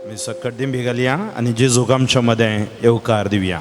मी सकट दिन भिगलया आणि जेजूक आमच्या मध्ये येवकार दिवया.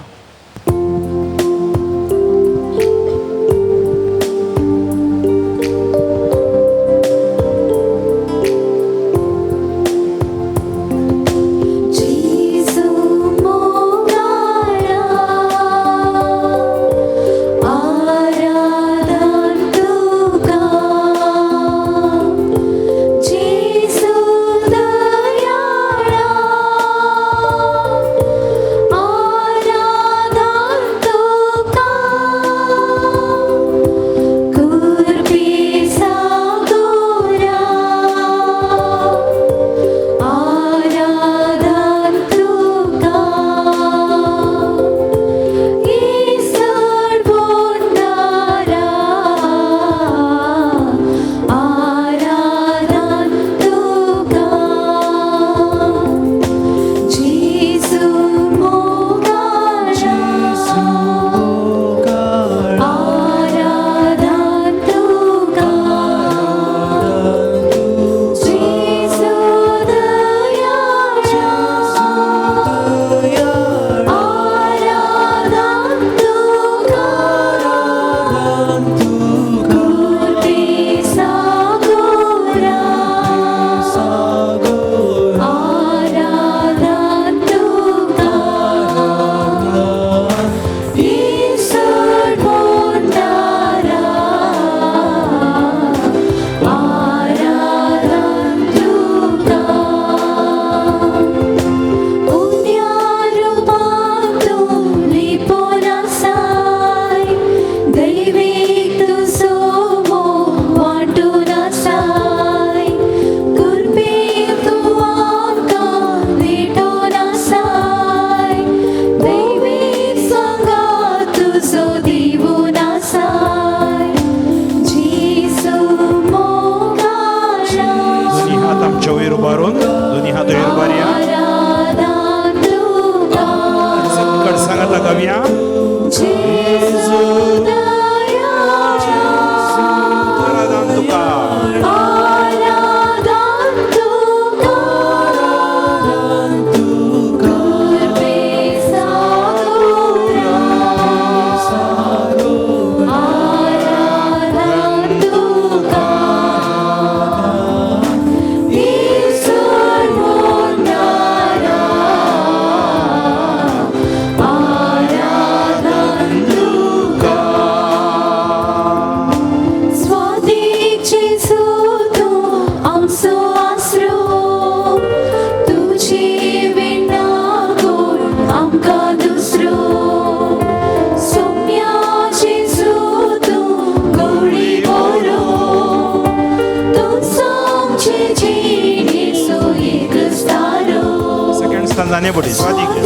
जाने पड़ी स्वादी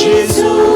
Jesus.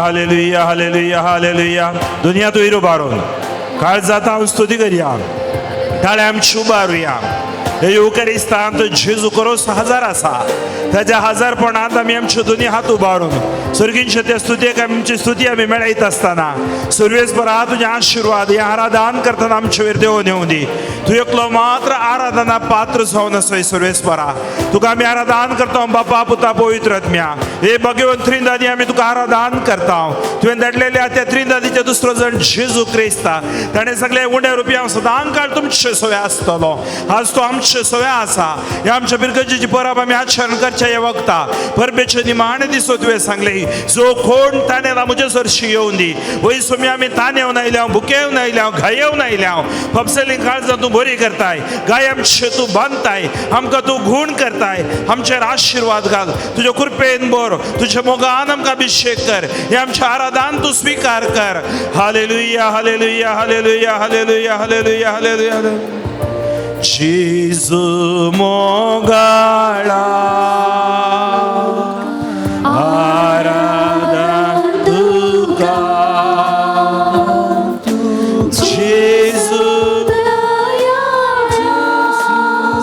Hallelujah hallelujah hallelujah. दुनिया तू हिरो बारून काळ जाता हांव स्तुती करया ताळे आमची उबारुया. हे युकरिस्तान तो जेजू करोस हजार आसा त्याच्या हजारपणात आमी आमचे दोन्ही हात उबारून सर्गींचे त्या स्तुतीक आमची स्तुती आमी मेळयत आसतना सर्वेस्परा तुझे आशीर्वाद हे आराधन करतना आमचे वयर देव नेऊ दी. तू एकलो मात्र आराधना पात्र जावन आसय सर्वेस्परा. तुका आमी आराधन करता बापा पुता पवित्र आत्म्या. हे भगवंत त्रिंदादी आमी तुका आराधन करता. तुवें धाडलेल्या त्या त्रिंदादीचे दुसरो जण जेजू क्रिस्ता ताणें सगळे उण्या रुपी हांव सदां काळ तुमचे सवय आसतलो. आज तो आमचे सवय आसा. हे आमच्या बिरगजेची परब आमी आचरण करच्या हे वक्ता परबेचे निमाणे दिसो तुवें सांगले जो कोण ताणेला म्हजे सरशी येवन दी. वय सोमी आमी तान येवन आयल्या भुके येवन आयल्या घाय येवन आयल्या फपसली काळजां तूं बरी करताय गाय आमचे तूं बांदताय आमकां तूं गुण करताय आमचेर आशिर्वाद घाल तुज्या कृपेन बर तुज्या मोगान आमकां अभिषेक कर. हे आमचें आराधन तूं स्वीकार कर. Hallelujah hallelujah hallelujah hallelujah hallelujah hallelujah. जेजू मोगाळा आराधन तुका जेजू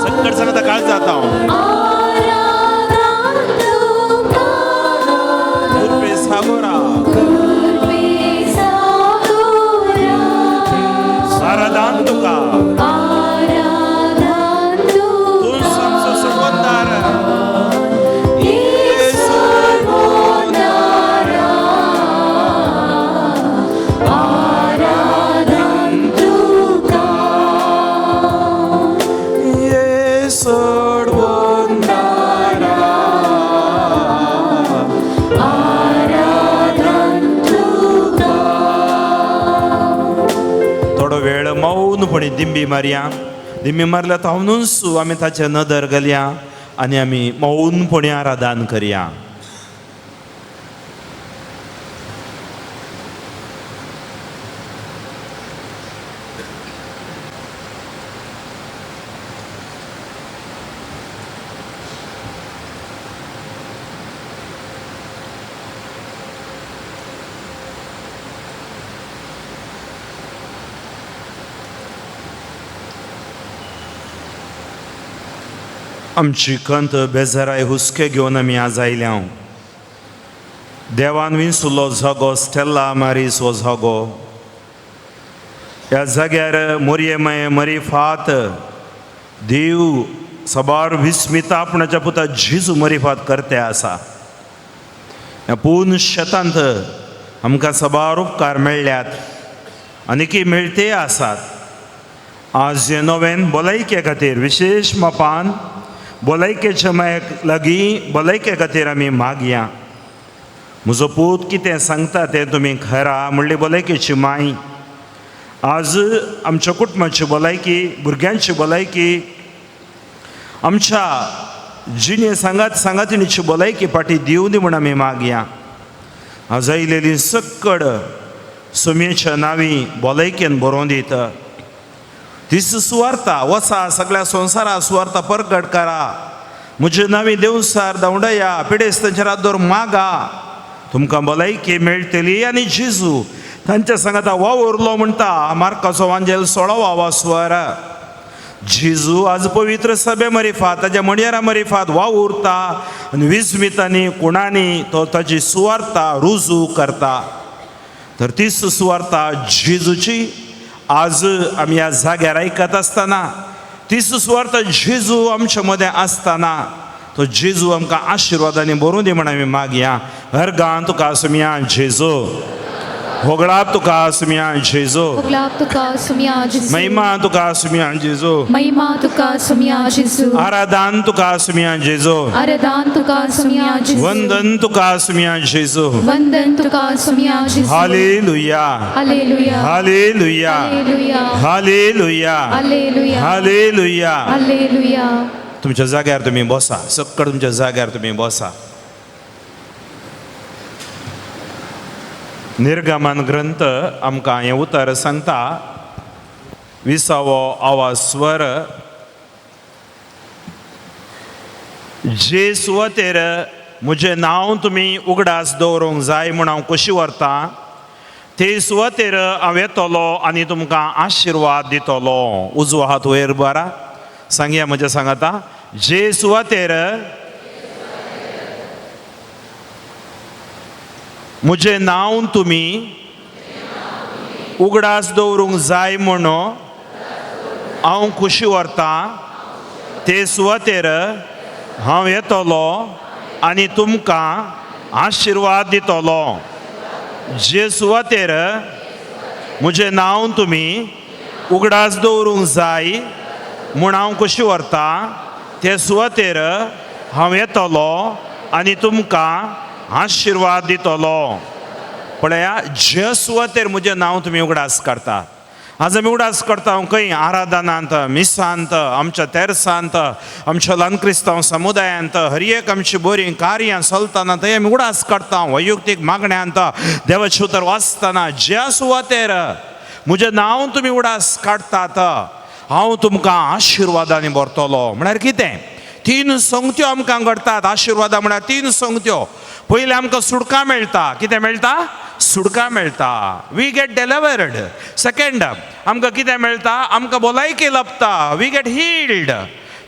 सकट सांगता काळ जाता कृपे सागोरा आराधन तुका मौनपणी दिंबी मारया. दिंबी मारल्या तावनूच आमी ताचे नदर घालया आनी आमी मौनपणी आराधन करया. आमची कंत बेजाराय हुस्के घेवन आमी आज आयल्या. देवान विंचुल्लो जागो स्टेला मारीस हो जागो. ह्या जाग्यार मोरयेमय मरीफात देव सबार विस्मिता आपणाच्या पुता जेजू मरीफात करते आसा. ह्या पूर्ण शेतांत आमकां सबार उपकार मेळ्ळ्यात आनीकय मेळटे आसात. आज हे नवेन भलायके खातीर विशेष मापान भलायकेच्या मायक लागीं भलायके खातीर आमी मागया. म्हजो पूत कितें सांगता तें तुमी खरा म्हणली भलायकेची माय. आज आमच्या कुटुंबाची भलायकी भुरग्यांची भलायकी आमच्या जिणे सांगातिणीची भलायकी फाटी दिवं दी म्हूण आमी मागया. आज आयलेली सक्कड सोम्येच्या नांवी भलायकेन बरोवन दिता. तीस सुवार्ता वसा सगळ्या संवसारा सुवार्ता परगट करा. म्हजे नांवी देवसार धांवडया पिडेस्तांच्या रातोर मागा तुमकां भलायकी मेळटली. आनी जेजू तांच्या सांगाता वावरलो म्हणटा मार्काचो वांजेल 16वा स्वर. जेजू आज पवित्र सभे मरीफात ताच्या मणयारा मरीफात वावुरता आनी विस्मितांनी कोणांनी तो ताची सुवार्ता रुजू करता. तर तीच सुवार्ता जेजूची आज आमी ह्या जाग्यार आयकत आसतना तीच सुवार्ता जेजू आमच्या मदें आसतना तो जेजू आमकां आशिर्वादांनी भरूं दी म्हण आमी मागया. हरगां तुका आसुमिया जेजू. होगळाप तुका आसुमिया जेजू. होगळाप तुका आसुमिया जेजू. महिमा तुका आसुमिया जेजू. महिमा तुका आसुमिया जेजू. आराधन तुका आसुमिया जेजू. आराधन तुका आसुमिया जेजू. वंदन तुका आसुमिया जेजू. वंदन तुका आसुमिया जेजू. Hallelujah hallelujah hallelujah hallelujah hallelujah hallelujah hallelujah. Hallelujah. तुमच्या जाग्यार तुम्ही बसा. सक्कड तुमच्या जाग्यार तुम्ही बसा. निर्गमन ग्रंथ आमकां हें उतर सांगता 20वा स्वर. जे सुवातेर म्हजें नांव तुमी उगडास दवरूंक जाय म्हूण हांव कशी व्हरतां ते सुवातेर हांव येतलो आनी तुमकां आशिर्वाद दितलो. उजवो हात वयर बरा सांगया म्हज्या सांगाता. जे सुवातेर म्हजें नांव तुमी उगडास दवरूंक जाय म्हूण हांव खुशी व्हरतां ते सुवातेर हांव येतलो आनी तुमकां आशिर्वाद दितलो. जे सुवातेर म्हजें नांव तुमी उगडास दवरूंक जाय म्हूण हांव कशी व्हरतां ते सुवातेर हांव येतलो आनी तुमकां आशिर्वाद दितलो. पळया, जे सुवातेर म्हजें नांव तुमी उगडास करता. आज आमी उगडास करता खंय? आराधनांत, मिसांत, आमच्या तेर्सांत, आमच्या ल्हान क्रिस्तांव समुदायांत, हर एक आमची बरीं कार्यां चलतना थंय आमी उगडास करता. वैयक्तीक मागण्यांत, देवाचें उतर वाचतना ज्या सुवातेर म्हजें नांव तुमी उगडास काडटात हांव तुमकां आशिर्वादांनी भरतलो. म्हळ्यार कितें? 3 संगत्यो आमकां घडटात. आशिर्वादा म्हळ्यार 3 संगत्यो. पयलीं आमकां सुडका मेळटा. कितें मेळटा? सुडका मेळटा. We get delivered. सेकंड, आमकां कितें मेळटा? आमकां भलायकी लभता. We get heeled.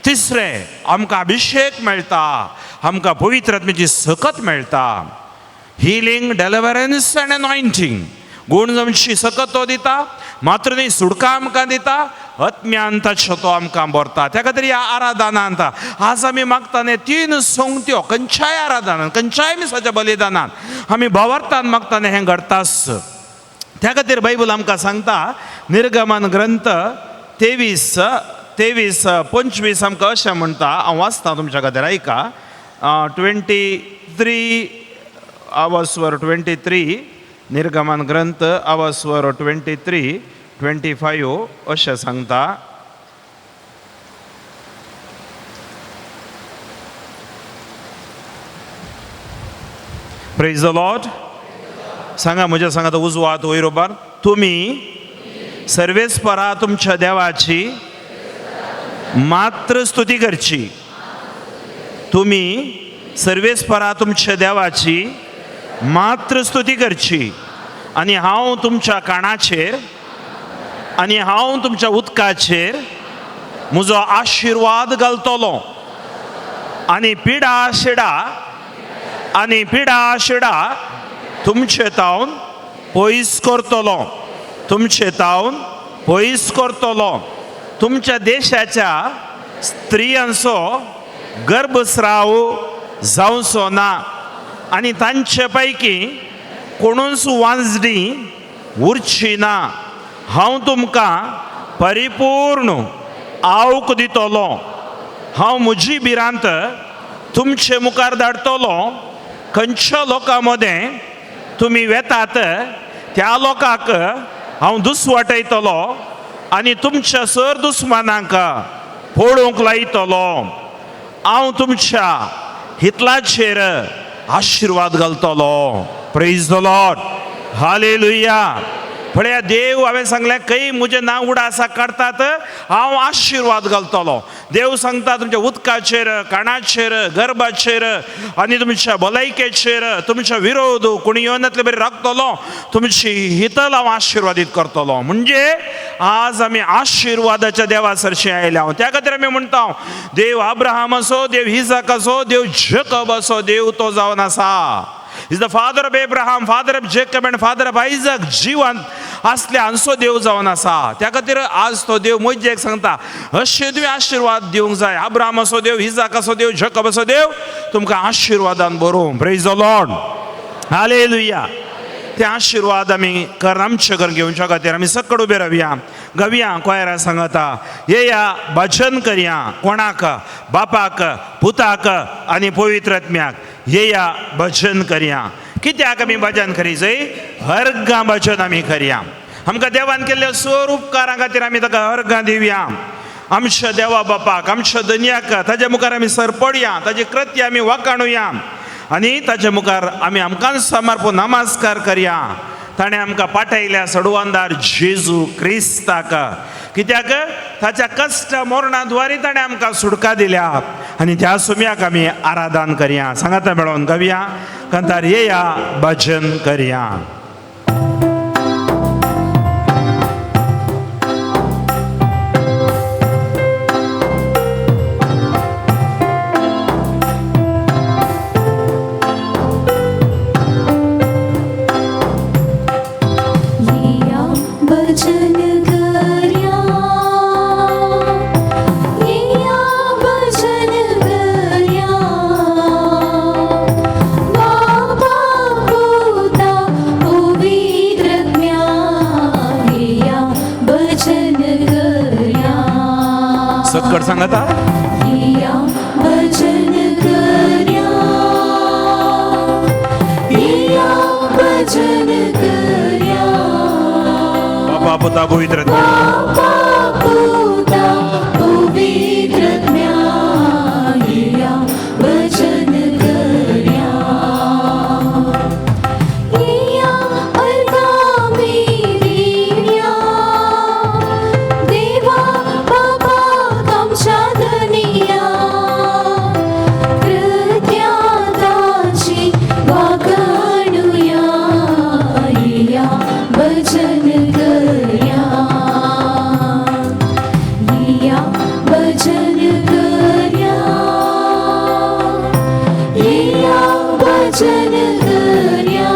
तिसरें, आमकां अभिषेक मेळटा. आमकां पवित्र आत्म्याची सकत मेळटा. Healing, deliverance and anointing. गूण आमची सकत तो दिता, मात्र न्ही सुडका आमकां दिता, आत्म्यांताचो तो आमकां भरता. त्या खातीर ह्या आराधनांत आज आमी मागता 3 संगत्यो खंयच्याय आराधनांत, खंयच्याय मिसाच्या बलिदानांत आमी भावार्थान मागता हें घडटाच. त्या खातीर बायबल आमकां सांगता निर्गमन ग्रंथ 23:25 आमकां अशें म्हणटा. हांव वाचतां तुमच्या खातीर, आयका. 23 आवास्वर 23 निर्गमन ग्रंथ आवास्वर 23:25 अशें सांगता. Praise the Lord. सांगा म्हज्या सांगात उजवो हात वयर उबार. तुमी सर्वेस्परा तुमच्या देवाची मात्र स्तुती करची. तुमी सर्वेस्परा तुमच्या देवाची मात्र स्तुती करची. आनी हांव तुमच्या कानाचेर आनी हांव तुमच्या उदकाचेर म्हजो आशिर्वाद घालतलो. आनी पिडा शिडा तुमचे तावन पयस करतलो. तुमचे तावन पयस करतलो. तुमच्या देशाच्या स्त्रियांचो गर्भस्राव जावचो ना. आनी तांचे पैकी कोणूच वांजडी उरची ना. हांव तुमकां परिपूर्ण आवक दितलो. हांव म्हजी भिरांत तुमचे मुखार धाडटलो. खंयच्या लोकां मदें तुमी वेतात त्या लोकांक हांव दुस्वाटयतलो आनी तुमच्या सर दुस्मानांक फोडूंक लायतलो. हांव तुमच्या हितलाचेर आशिर्वाद घालतलो. Praise the Lord. हालेलुया. पळया, देव हांवें सांगलें खंय म्हजें नांव उगडासा काडटात हांव आशिर्वाद घालतलो. देव सांगता तुमच्या उदकाचेर, कानाचेर, गर्भाचेर आनी तुमच्या भलायकेचेर तुमच्या विरोध कोणी येवन येतले बरें राखतलो. तुमची हितल हांव आशिर्वादीत करतलो. म्हणजे आज आमी आशिर्वादाच्या देवा सरशी आयल्या. त्या खातीर आमी म्हणटा देव अब्राहामाचो, देव इसाकाचो, देव जेकबाचो देव तो जावन आसा. Is the father of Abraham, father of Jacob and father of Isaac. जिवंत असल्या हांचो देव जावन आसा. त्या खातीर आज तो देव मोइजेक सांगता अशे तुवें आशिर्वाद दिवंक जाय. अब्राहामाचो देव, इसाकाचो देव, जेकबाचो देव तुमकां आशिर्वादान भरूं. Praise the Lord. हालेलुया. ते आशिर्वाद आमी कर आमचे घर घेवच्या खातीर आमी सकड उबे रावया. गवया कोयरा सांगता येया भजन करया. कोणाक? बापाक, पुताक आनी पवित्र आत्म्याक. येया भजन करया. कित्याक आमी भजन करीचय? हरगां भजन आमी करया. आमकां देवान केल्ल्या सर उपकारां खातीर आमी ताका हरगां दिवया. आमच्या देवा बापाक, आमच्या दुनियाक ताजे मुखार आमी सरपडया. ताजे कृत्य आमी वाखाणुया आनी ताजे मुखार आमी आमकां समर्पण नमस्कार करया. ताणें आमकां पाठयल्या सडवंदार जेजू क्रिस्ताक. कित्याक ताच्या कश्ट मरणाद्वारे ताणें आमकां सुटका दिल्या आणि त्या सुम्याक आमी आराधन करया. सांगाता मेळोन गावया. कांतार येया भजन करया. येया भजन करया. येया भजन करया. बाबा पुता पवित्रज्ञा. येया भजन करया. सत्कर सांगाता. येया भजन करया. येया भजन करया. बापा पुता पवित्र बाबा पुता पवित्रज्ञा. येया भजन करया. येया अर्गामी देव्या. देवा बाबा आमच्या धनिया. कृत्याताची वागणूया. येया भजन करया. येया भजन करया. येया भजन करया.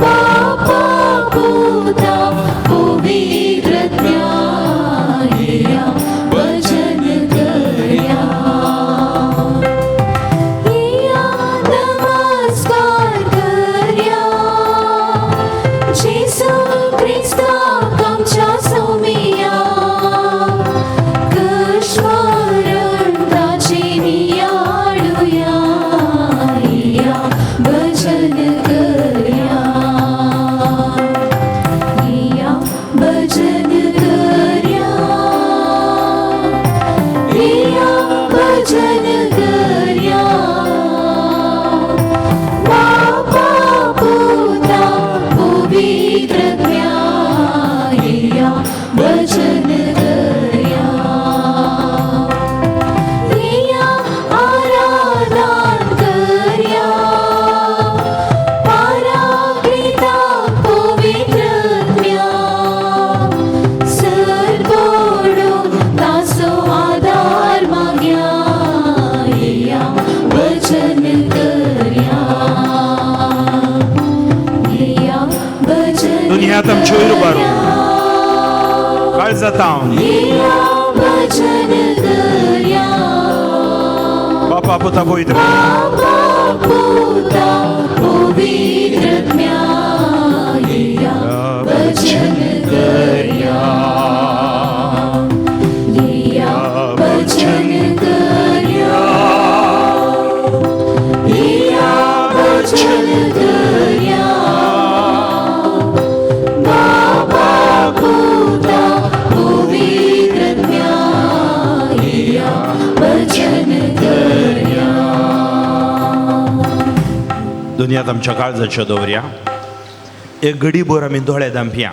बापा पुता पवित्रज्ञा. येया भजन करया. येया नमस्कार करया. जेसू ख्रिस्ताक आमच्या सोमिया. कश्मरण ताची नियाळुया. येया भजन करया. येया भजन करया. येया भजन करया. बापा पुता पवित्रज्ञा. येया भजन करया. येया आराधन करया. पाराक्रिताक पवित्रज्ञा. सर्वोडून ताचो आधार माग्या. येया भजन करया. येया भजन दुनियात आमची वयर उबारो. काळ जाता. येया भजन करया. बापा पुता पवित्र. बाबा पुता पवित्रज्ञा. येया भजन करया. येया भजन करया. येया भजन करया. बाबा पुता पवित्रज्ञा. येया भजन करया. दुनियात आमच्या काळजाच्यो दवरया. एक घडीभर आमी दोळे धांपया.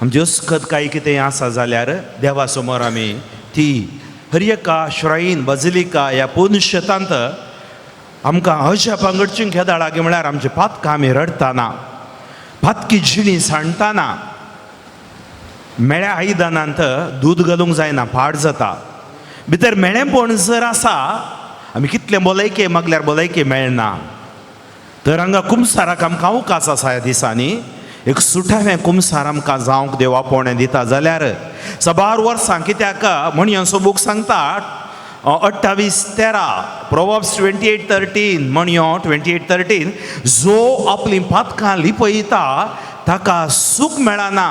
आमची अस्खद काही कितें आसा जाल्यार देवा समोर आमी ती हरियका श्राईन बजिलिका ह्या पुनशतांत आमकां अशा पंगडची खेदाळागे म्हळ्यार आमचे पातकां आमी रडटाना, पातकी जिणी सांडटाना, मेळ्या आयदनांत दूद घालूंक जायना, पाड जाता. भितर मेळेपण जर आसा, आमी कितले भलायके मागल्यार भलायके मेळना. तर हांगा कुमसाराक आमकां अवकाश आसा ह्या दिसांनी. एक सुटावें कुमसार आमकां जावंक देव आपोवणें दिता जाल्यार सबार वर्सां कित्याक म्हणयोचो बूक सांगता 28:13 प्रोवर्ब्स 28:13 म्हणयो 28:13 जो आपली पातकां लिपयता ताका सूख मेळना,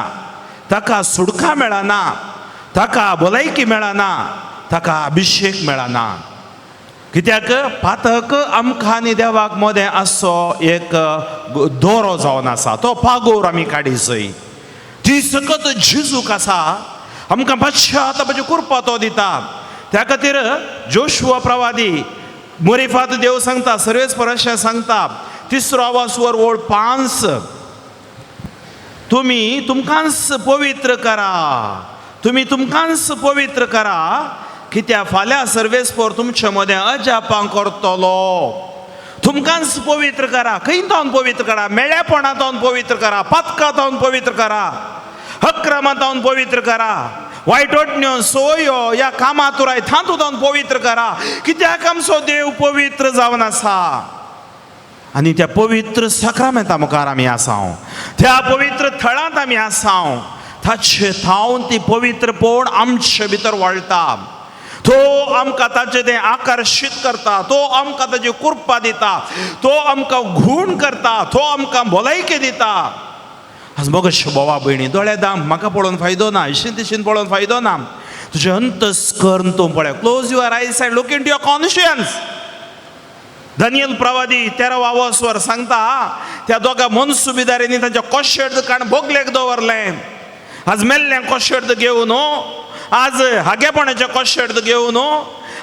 ताका सुडका मेळना, ताका भलायकी मेळना, ताका अभिषेक मेळना. कित्याक पातक आमकां आनी देवाक मोदें आसचो एक दोरो जावन आसा, तो पागोर आमी काडिसय. ती सकत जेजूक आसा, आमकां पाश्चातापाची कृपा तो दिता. त्या खातीर जोशुआ प्रवादी मोरीफात देव सांगता, सर्वेस्पराशें सांगता, 3 वर ओळ 5 तुमी तुमकांच पवित्र करा, तुमी तुमकांच पवित्र करा, कित्या फाल्यां सर्वेस्पर तुमचे मदें अजापां करतलो. तुमकांच पवित्र करा, खंय तावन पवित्र करा, मेळ्यापणांतावन पवित्र करा, पातकांतावन पवित्र करा, अक्रमांतावन पवित्र करा, वायटोटण्यो सोयो ह्या कामातुराय तातूंतावन पवित्र करा. कित्याक आमचो देव पवित्र जावन आसा आनी त्या पवित्र सक्रामेंता मुखार आमी आसाव, त्या पवित्र थळांत आमी आसाव. ताचे थावन ती पवित्रपण आमचे भितर वळटा. तो आमकां ताचे तें आकर्शीत करता, तो आमकां ताची कृपा दिता, तो आमकां घूण करता, तो आमकां भलायकी दिता. आज मोगशे बोवा भयणी, दोळे दाम म्हाका पळोवन फायदो ना, इशीन तिशीन पळोवन फायदो ना. तुजें अंतस्करण तूं पळय. Close your eyes and look into your conscience. Daniel प्रवादी 13वा वर्सवर सांगता, त्या दोगा मनसुबेदारांनी तांच्या कोशेर्द काण बोगलेक दवरलें. आज मेल्लें कोशेर्द घेवन, आज हागेपणाचें कोशेर्द घेवन,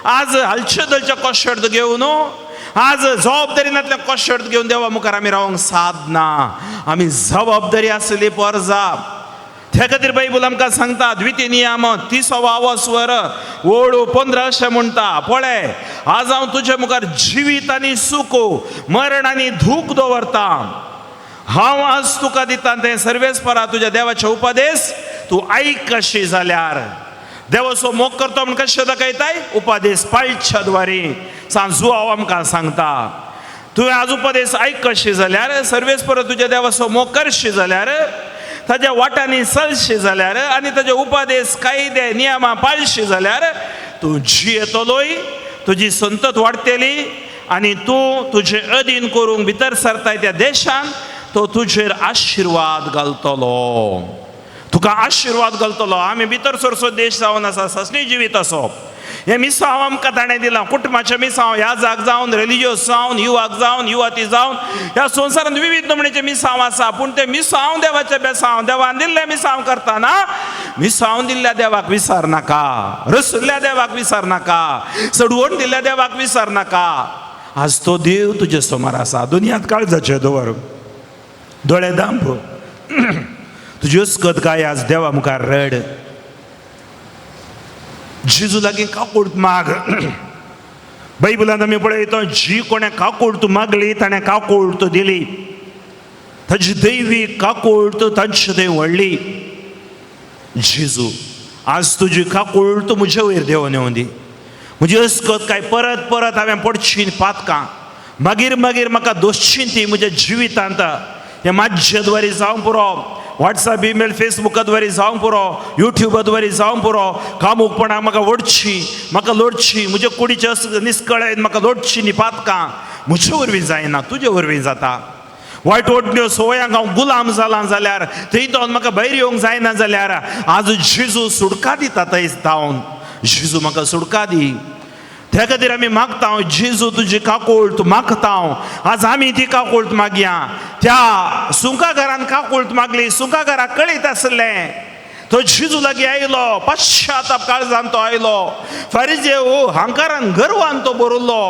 आज हालचेदलचें कोशेर्द घेवन, आज जबाबदारींतलें कोशेर्द घेवन देवा मुखार आमी रावंक साधना. आमी जबाबदारी आसली परजा. त्या खातीर बायबल आमकां सांगता, द्वितीय नियम 30वा वर्सवर 15 अशें म्हणटा, पळय आज हांव तुजे मुखार जिवीत आनी सूख, मरण आनी दूख दवरता. हांव आज तुका दिता तें सर्वेस्परा तुज्या देवाचे उपदेश तूं आयकशी जाल्यार. देवाचो मोग करतो म्हण कशें दाखयताय? उपदेश पाळच्या द्वारे. सांजू हांव आमकां सांगता, तुवें आज उपदेश आयकशी जाल्यार, सर्वेस्पर तुज्या देवाचो मोग करशी जाल्यार, ताज्या वाटांनी चलशी जाल्यार आनी ताजे उपदेश कायदे नियमां पाळशी जाल्यार तूं जियेतलोय, तुजी संतत वाडटली आनी तूं तुजें अधीन करूंक भितर सरताय त्या देशान तो तुजेर आशिर्वाद घालतलो. तुका आशिर्वाद घालतलो. आमी भितर सरसो देश जावन आसा, ससणी जिवीत असो. हे मिसांव आमकां ताणें दिलां, कुटुंबाचें मिसांव, ह्या जाग जावन, रिलिजियस जावन, युवाक जावन, युवती जावन, ह्या संवसारांत विविध नमणेचे मिसांव आसा. पूण ते मिसांव देवाचें बेसांव, देवान दिल्लें मिसांव करतना मिसांव दिल्ल्या देवाक विसर नाका, रसुल्ल्या देवाक विसर नाका, चडवण दिल्ल्या देवाक विसर नाका. आज तो देव तुजे समोर आसा. दुनियांत काळजाचें दवर, दोळे दांप, तुजी अस्कत काय आज देवा मुखार रड. जेजू लागीं काकूळट माग. बायबलांत आमी पळयता, जी कोणें काकूळट मागली ताणें काकूळट दिली. ताची दैवी काकूळट तांचे थंय व्हडली. जेजू आज तुजी काकूळट म्हजे वयर देंवन येवं दी. म्हजी अस्कत काय परत परत हांवें पडची पातकां, मागीर मागीर म्हाका दोसची ती म्हज्या जिवितांत. हे माध्यद्वारे जावं पुरो, व्हॉट्सॲप, ईमेल, फेसबुकाद्वारे जावं पुरो, युट्यूबाद्वारे जावं पुरो, कामुकपणाक म्हाका ओडची, म्हाका लोडची, म्हजे कुडीचे निस्कळेन म्हाका लोडची न्ही पातकां. म्हजे वरवीं जायना, तुजे वरवीं जाता. वायट ओडण्यो सवयांक हांव गुलाम जालां जाल्यार, थंय जावन म्हाका भायर येवंक जायना जाल्यार आज जेजू सुडका दिता. थंय जावन जेजू म्हाका सुडका दी. त्या खातीर आमी मागता, जेजू तुजी काकूळट मागता. आज आमी ती काकूळट मागया. त्या सुंकागारान काकूळट मागली, सुंकागाराक कळीत आसलें तो जेजू लागीं आयलो, पाश्चाताप काळजान तो आयलो. फारिजेव हांकारान गर्वान तो बरयलो,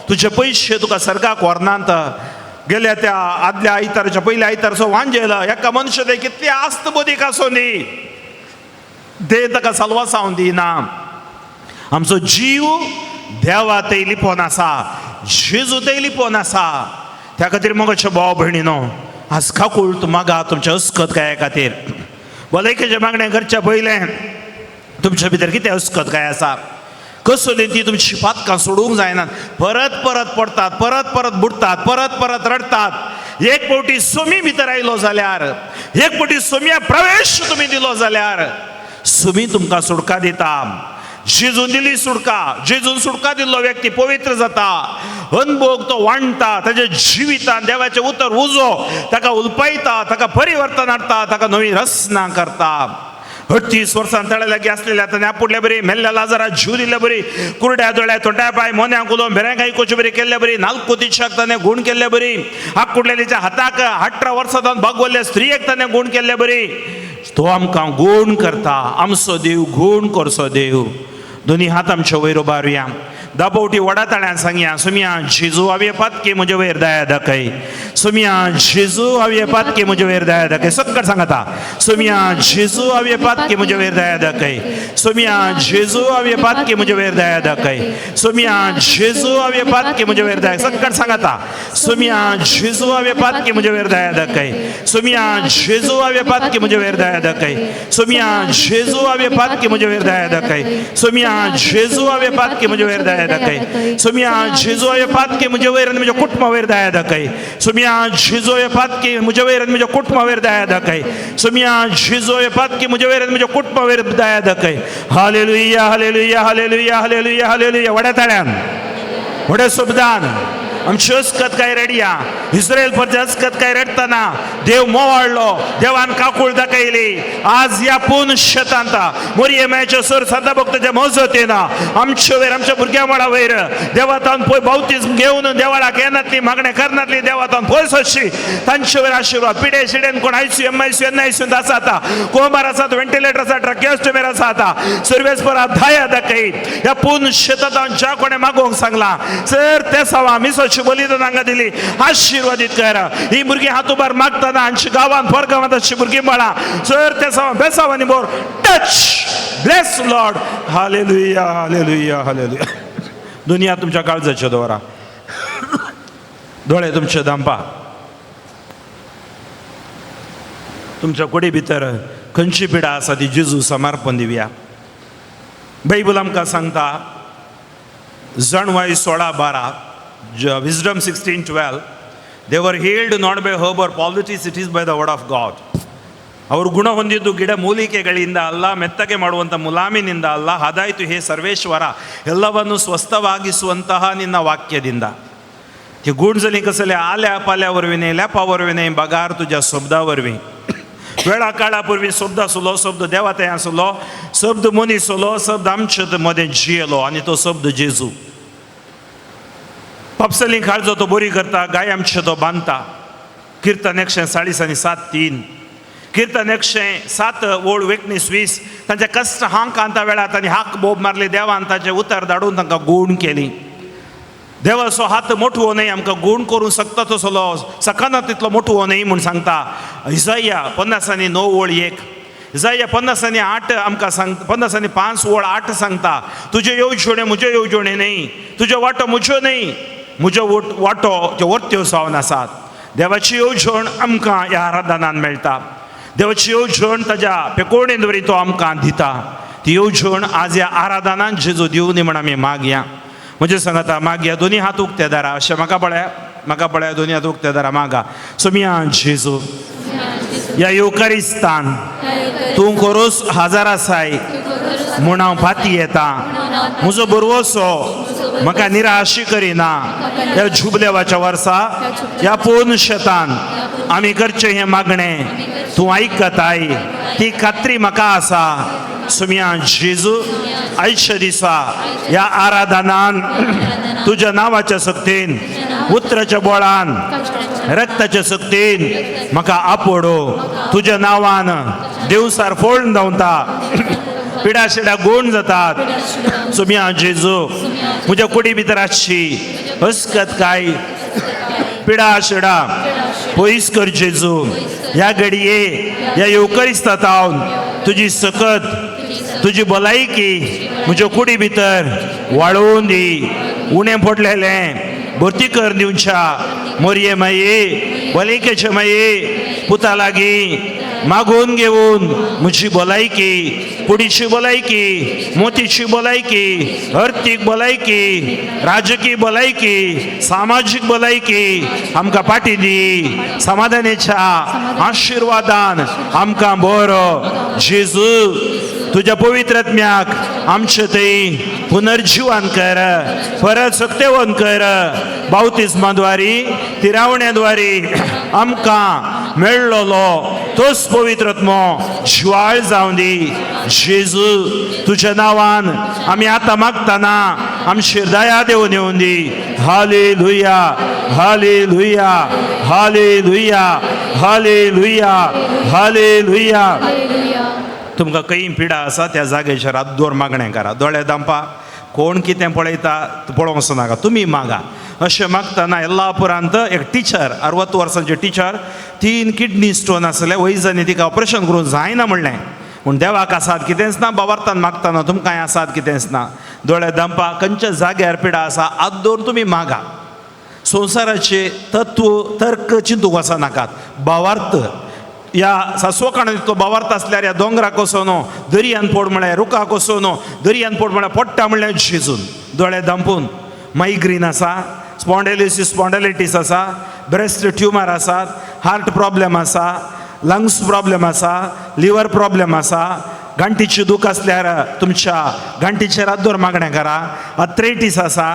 तुजे पयशे तुका सर्गाक व्हरनात. गेल्या त्या आदल्या आयतारच्या पयल्या आयतारचो वांजेला एका मनशा थंय कितली आस्त बदीक आसूं दी, ते ताका सालवासांव दिना. आमचो जीव देवा थंय लिपोवन आसा, जेजू थंय लिपोवन आसा. त्या खातीर मोगाच्या भाव भयणीनो, आज काकूळट मागा तुमच्या अस्कत काय खातीर. भलायकेचे मागणें करच्या पयलें तुमच्या भितर कितें अस्कत काय आसा? कसली ती तुमची पातकां सोडूंक जायनात. परत परत पडटात, परत परत बुडटात, परत परत रडटात. एक फावटी सोमी भितर आयलो जाल्यार, एक फावटी सोम्या प्रवेश तुमी दिलो जाल्यार सोमी तुमकां सुडका दिता. जेजून दिली सुडका, जेजून सुडका दिल्लो व्यक्ती पवित्र जाता, अनभोग तो वांडटा, ताच्या जिवितांत देवाचें उतर उजो ताका उलपायता, ताका परिवर्तन हाडटा, ताका नवी रचना करता. 38 वर्सां तळे लागीं आसलेल्या ताणें आपुडल्या बरी, मेल्ल्या लाजाराक जीव दिल्ल्या बरी, कुरड्या दोळ्या तोंड्या पांय मोन्यांक उलोवन भेऱ्यांक आयकोचे बरी केल्ल्या बरी, नाल्को दिशाक ताणें गुण केल्ल्या बरी, आकुडलेलीच्या हाताक 18 वर्सां भागवल्ल्या स्त्रियेक ताणें गुण केल्ल्या बरी. तो आमकां गुण करता. आमचो देव गुण करचो देव. दोनी हात आमचे वयर उबारुया. दापोवटी वडाताळ्यान सांगया सुम्या जेजू हांव येपात की म्हजे वयर दया दाखय सुम्या जेजू हांव येपात की म्हजे वयर दया दाखय सक्कट सांगाता सुम्या जेजू हांव येपात की म्हजे वयर दया दाखय सुम्या जेजू हांव येपात की म्हजे वयर दया दाखय सुम्या जेजू हांव येपात की म्हजे वयर दया सक्कट सांगाता सुम्या जेजू हांव येपात की म्हजे वयर दया दाखय सुम्या जेजू हांव येपात की म्हजे वयर दया दाखय सुम्या जेजू हांव येपात की म्हजे वयर दया दाखय सुम्या जेजू हांव येपात की म्हजे वयर दया दाखय सुम्या जेजू हांव येपात की म्हजे वयर आनी म्हज्या कुटुंबा वयर दया दाखय सुम्या जेजू येपात की म्हजे वयर आनी म्हज्या कुटुंबा वयर दया दाखय सुम्या जेजू येपात की म्हजे वयर आनी म्हज्या कुटुंबा वयर दया दाखय hallelujah hallelujah hallelujah hallelujah hallelujah व्हड्या ताळ्यान व्हड्या शब्दान आमची अस्कत काय रेडिया इस्रायल परते अस्कत काय रडतना देव मोवाळलो देवान काकूळ दाखयली आज या पूर्ण शेतांता मोरयेमाच्या सर सदा भक्ताच्या मजतीना आमच्या वयर आमच्या भुरग्यां मळा वयर देवातान पळय बावतीस्म घेवन देवाळाक येनातली मागणे करनातली देवातान पळय सशी तांचे वयर आशिर्वाद पिडे शिडेन कोण आयसीयू एमआयसीयू एनआयसीयू आसा आता कोंबार आसात व्हेंटिलेटर आसा ट्रॅकियोस्टोमेर आसा आता सर्वेस्परा धाया दाखयत या पूर्ण शेतांत ज्या कोणे मागोवंक सांगला सर ते सावा मिसोची बलिदान हांगा दिली आशीर्वादीत करा ही भुरगीं हात उबार मागतना हांची गांवांत परगांवांत अशी भुरगीं बाळा सर ते सावा बेसावांनी बोर touch bless Lord hallelujah hallelujah hallelujah दुनिया तुमच्या काळजाचेर दवरा दोळे तुमचे दांपा तुमच्या कुडी भितर खंयची पिडा आसा ती जेजू समर्पण दिवया बायबल आमकां सांगता जणवाय 16:12 Wisdom 16:12 they were healed not by herb or politics it is by the word of God ಅವರು ಗುಣ ಹೊಂದಿದ್ದು ಗಿಡ ಮೂಲಿಕೆಗಳಿಂದ ಅಲ್ಲ ಮೆತ್ತಗೆ ಮಾಡುವಂಥ ಮುಲಾಮಿನಿಂದ ಅಲ್ಲ ಅದಾಯಿತು ಹೇ ಸರ್ವೇಶ್ವರ ಎಲ್ಲವನ್ನು ಸ್ವಸ್ಥವಾಗಿಸುವಂತಹ ನಿನ್ನ ವಾಕ್ಯದಿಂದ ते गुण जली कसले आल्या पाल्या वरवीं लेपा वरवीं बगार तुझ्या शब्दा वरवीं वेळा काळा पूर्वी शब्द आसलो शब्द देवाते आसलो शब्द मनीसलो शब्द आमचे मध्ये जियेलो आनी तो शब्द जेजू पापसली काळजो तो बरी करता गाय आमचे तो बांदता कीर्तन 147:3 कीर्तन 107 ओळ 19:20 तांच्या कष्ट हांक आंता वेळात आनी हाक बोब मारली देवान ताचे उतर धाडून तांकां गूण केली देवाचो हात मोठवो न्हय आमकां गूण करूंक शकता तसलो सकना तितलो मोठवो न्हय म्हूण सांगता इसाया 50:9-1 इसाया 50:8 आमकां सांग 50:5-8 सांगता तुजे येवजणे म्हज्यो येवजणे न्हय तुज्यो वाटो म्हज्यो न्हय म्हज्यो वाटो ज्यो वर्त्यो सावन आसात देवाची येवजण आमकां ह्या आराधनान मेळटा देवाची येवजण ताज्या पेकोणेन वरी तो आमकां दिता ती येवजण आज ह्या आराधनान जेजू दिवं न्ही म्हण आमी मागया म्हणजे सांगता मागया दोनी हात उक्ते दारा अशें म्हाका पळया दोनी हात उक्ते दारा मागा सुमिया जेजू या युकारिस्तान तूं करोस हजार आसाय म्हूण हांव फाती येता म्हजो बरवसो म्हाका निराशी करिना ह्या जुबलेवाच्या वर्सा ह्या पूर्ण शेतान आमी करचें हें मागणें तूं आयकताय ती खात्री म्हाका आसा सुमिया जेजू आयच्या दिसा ह्या आराधनान तुज्या नांवाच्या सक्तीन उतराच्या बोळान रक्ताच्या सक्तीन म्हाका आपडो तुज्या नांवान देवसार फोडून धांवता पिडा शिडा गोण जातात सुमिया जेजू म्हज्या कुडी भितर आसची अस्कत काय पिडा शिडा पयस कर जेजू ह्या घडये ह्या येवकारिस्तांत हांव तुजी सकत तुजी भलायकी म्हज्या कुडी भितर वाडोवन दी उणें पडलेलें भरती कर दिवच्या मोरये माये भलायकेचे माये पुता लागीं मागून घेवन म्हजी भलायकी कुडीची भलायकी मोतीची भलायकी अर्थीक भलायकी राजकीय भलायकी सामाजीक भलायकी आमकां पाटी दी समाधानाच्या आशिर्वादान आमकां बरो जेजू तुझ्या पवित्रात्म्याक आमचे थंय पुनर्जीवन कर परत सक्तेवन कर बावतिस्माद्वारी तिरावण्याद्वारी आमकां मेळ्ळलो तोच पवित्रात्मो ज्वाळ जावं दी जेजू तुज्या नांवान आमी आतां मागतना आमचेर दया देवून येवं दी hallelujah hallelujah hallelujah hallelujah hallelujah तुमकां खंय पिडा आसा त्या जागेचेर हात दोर मागणें करा दोळे दांपा कोण कितें पळयता पळोवंक नाका, तुमी मागा. अशें मागतना येल्लापुरांत एक टिचर 60 वर्सांचे टिचर 3 किडनी स्टोन आसले, वैजनी तिका ऑपरेशन करूंक जायना म्हणलें. पूण देवाक आसात कितेंच ना, बाबार्थान मागतना तुमकां आसात कितेंच ना. दोळे दंपा खंयच्या जाग्यार पिडा आसा हात दवरून तुमी मागा. संवसाराचे तत्व तर्क चिंतूंक वचनाकात. भावार्थ या सासवकांत तो भावार्थ आसल्यार ह्या दोंगराक वचोन दर्यान पड म्हळ्यार रुखाक वचोन दर्यान पड म्हळ्यार पडटा म्हळ्यार शिजून दोळे धांपून. मायग्रेन आसा, स्पॉन्डेलिसिस स्पॉन्डेलिटीस आसा, ब्रेस्ट ट्युमर आसात, हार्ट प्रॉब्लेम आसा, लंग्स प्रॉब्लेम आसा, लिव्हर प्रॉब्लेम आसा, गांठीची दूख असल्यार तुमच्या गांठीचेर हात दवरून मागणें करा. आर्थरायटीस आसा,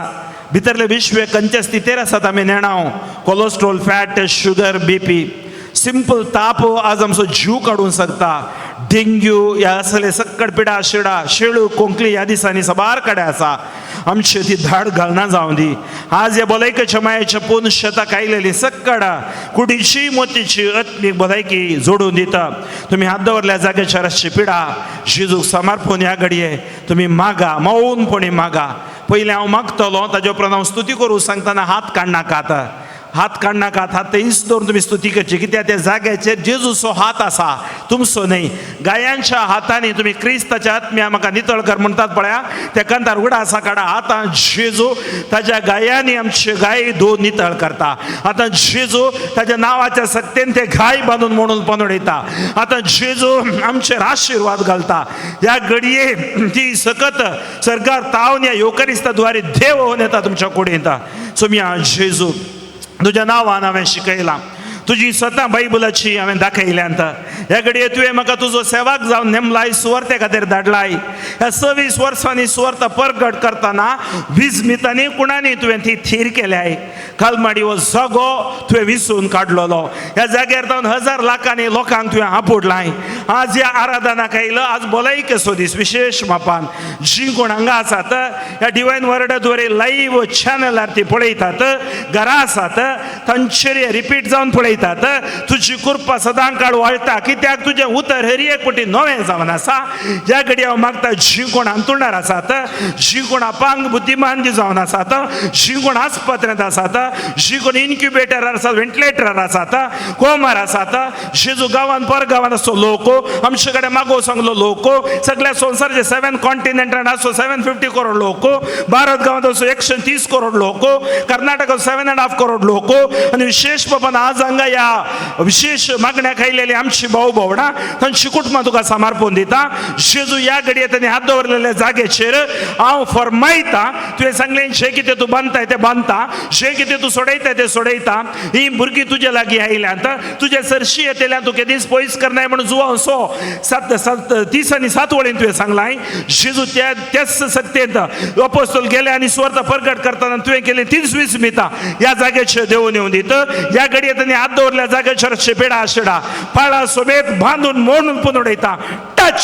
भितरले विश्वे खंयच्या स्थितीर आसात आमी नेणाव, cholesterol, fat, sugar, BP. Simple ताप आज आमचो जीव काडूंक शकता. डेंग्यू ह्या असले सक्कड पिडा शिडा शेळू कोंकणी ह्या दिसांनी सबार कडेन आसा. आमची ती धाड घालना जावं दी. आज ह्या भलायकेच्या मायेच्या पोन शेताक आयलेली सक्कड कुडीची मोतीची आत्मीक भलायकी जोडून दिता. तुमी हात दवरल्या जाग्याचेर आसची पिडा जेजूक समर्पण ह्या घडये तुमी मागा, मौनपणी मागा. पयलीं हांव मागतलो ताजे उपरांत हांव स्तुती करूं सांगतना हात काडनाकात. हात काडनाकात, हात ते इस दवरून तुमी स्तुती करची, कित्याक त्या जाग्याचेर जेजूचो हात आसा, तुमचो न्हय. गायांच्या हातांनी तुमी क्रिस्ताच्या आत्म्या म्हाका नितळ कर म्हणटात पळया, त्या कांतार उगडा आसा काडा. आतां जेजू ताज्या गायांनी आमचे गाय धुवन नितळ करता. आतां जेजू ताज्या नांवाच्या सक्तेन ते गाय बांदून म्हणून पंदडयता. आतां जेजू आमचेर आशिर्वाद घालता. ह्या घडये ती सकत सरकार तावन ह्या योकरिस्ताद्वारे देव होवन येता तुमच्या कुडींत. तुमी जेजू तुज्या नांवान हांवें शिकयलां, तुजी स्वता बायबलाची हांवें दाखयल्यांत. ह्या घडये तुवें म्हाका तुजो सेवाक जावन नेमलाय, सुवार्ते खातीर धाडलाय. ह्या 26 वर्सांनी सुवार्ता परगट करतना विस्मितांनी कुणांनी तुवें ती थीर केल्याय. कालमाडी हो जागो तुवें विसरून काडलेलो. ह्या जाग्यार जावन 1000 लाखांनी लोकांक तुवें आपडलाय. आज ह्या आराधनाक आयलो, आज भलायकेचो दीस विशेष मापान. जी कोण हांगा आसात ह्या डिवायन वर्डाद्वारे लायव्ह चॅनलार ती पळयतात, घरा आसात तांचेर रिपीट जावन पळयतात. तुजी कृपा सदां काळ वाळटा, कित्याक तुजें उतर हर एक पटी नवें जावन आसा. ह्या घडये हांव मागता जी कोण अंतुणार आसात, जी कोण अपांग बुद्धिमान जावन आसात, जी कोण आस्पत्र्यांत आसात, जी कोण इन्क्युबेटरार आसात, व्हेंटिलेटरार आसात, कोमार आसात, जेजू गांवान परगांवान असो लोक, आमचे कडेन मागो सांगलो लोक, सगळ्या संवसाराचे 7 कॉन्टिनेंटान असो 750 करोड लोक, भारत गांवांत असो 130 करोड लोक, कर्नाटकात 7.5 करोड लोक. आनी विशेष बाबान आज हांगा या विशेष मागण्याक आयलेली आमची भाऊ भावडां तांची कुटुंबां तुका समर्पण दिता. जेजू ह्या घडये तांणी हात दवरलेल्या जागेचेर हांव फरमायता, तुवें सांगलें जे कितें तूं बांदताय तें बांदता, जे कितें तूं सोडयताय तें सोडयता. ही भुरगीं तुज्या लागीं आयल्यांत, तुजे सरशी येतल्यान तूं केदीस पयस करनाय म्हणून जुवां सो 30 आनी 7 वळीन तुवें सांगलाय. जेजू त्याच सक्तेंत अपोस्तल गेले आनी सुवार्ता परगट करतना तुवें केली तीच विस्मिता ह्या जाग्याचेर देवून येवन दित. ह्या घडये तांणी हात दवरल्या जाग्याचेर शेपेडा शेडा पाळा सोबेत बांदून मोडून पुनडयता. Touch,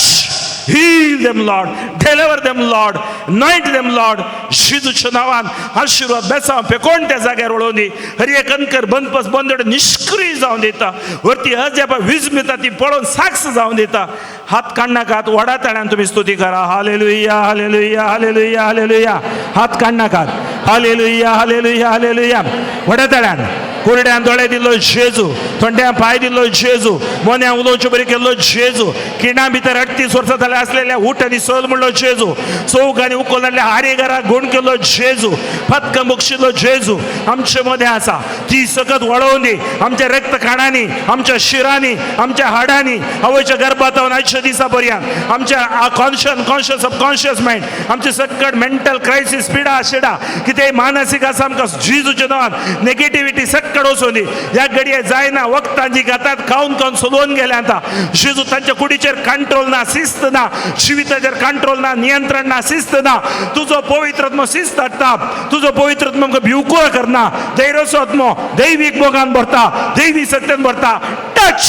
heal them Lord, deliver them Lord, anoint them Lord. जेजूच्या नावान आशीर्वाद बेसांव पेकोण त्या जाग्यार वळोवन दी. हर एक अंकर बंदपस बंदड निष्क्रिय जावन दिता. वरती अजाप विस्मिता ती पळोवन साक्ष जावन दिता. हात काडनाकात, वडा ताळ्यान तुमी स्तुती करा. Hallelujah hallelujah hallelujah hallelujah. हात काडनाकात. Hallelujah hallelujah hallelujah. वडा ताळ्यान. कुरड्यान दोळे दिल्लो जेजू, थोंड्या पांय दिल्लो जेजू, मोन्या उलोवचें बरें केल्लो जेजू, किणा भितर 38 वर्सां जाल्या आसलेल्या उठ आनी सोल म्हणलो जेजू, चौक आनी उखलनातल्या हारेगाराक गुण केल्लो जेजू, पदकां बक्षिल्लो जेजू आमचे मदें आसा. ती सकत वळोवन दी. आमच्या रक्त काणांनी, आमच्या शिरांनी, आमच्या हाडांनी, आवयच्या गर्भात जावन आयच्या दिसा पर्यंत आमच्या कॉन्शियस सबकॉन्शियस मायंड, आमचे सकट मेंटल क्रायसीस पिडा शिडा कितेंय मानसीक आसा आमकां जेजूच्या नांवान नेगेटिविटी सकट वचून दी. ह्या घडये जायना वखदां जी घेतात खावन खावन सोलून गेल्या आतां. जेजू तांच्या कुडीचेर कंट्रोल ना, शिस्त ना, जिविताचेर कंट्रोल ना, नियंत्रण ना, शिस्त ना. तुजो पवित्र आत्मो शिस्त हाडटा. तुजो पवित्र आत्मो आमकां भिवको करना. धैर्यसो आत्मो दैवीक मोगान भरता, दैवी सत्यान भरता. Touch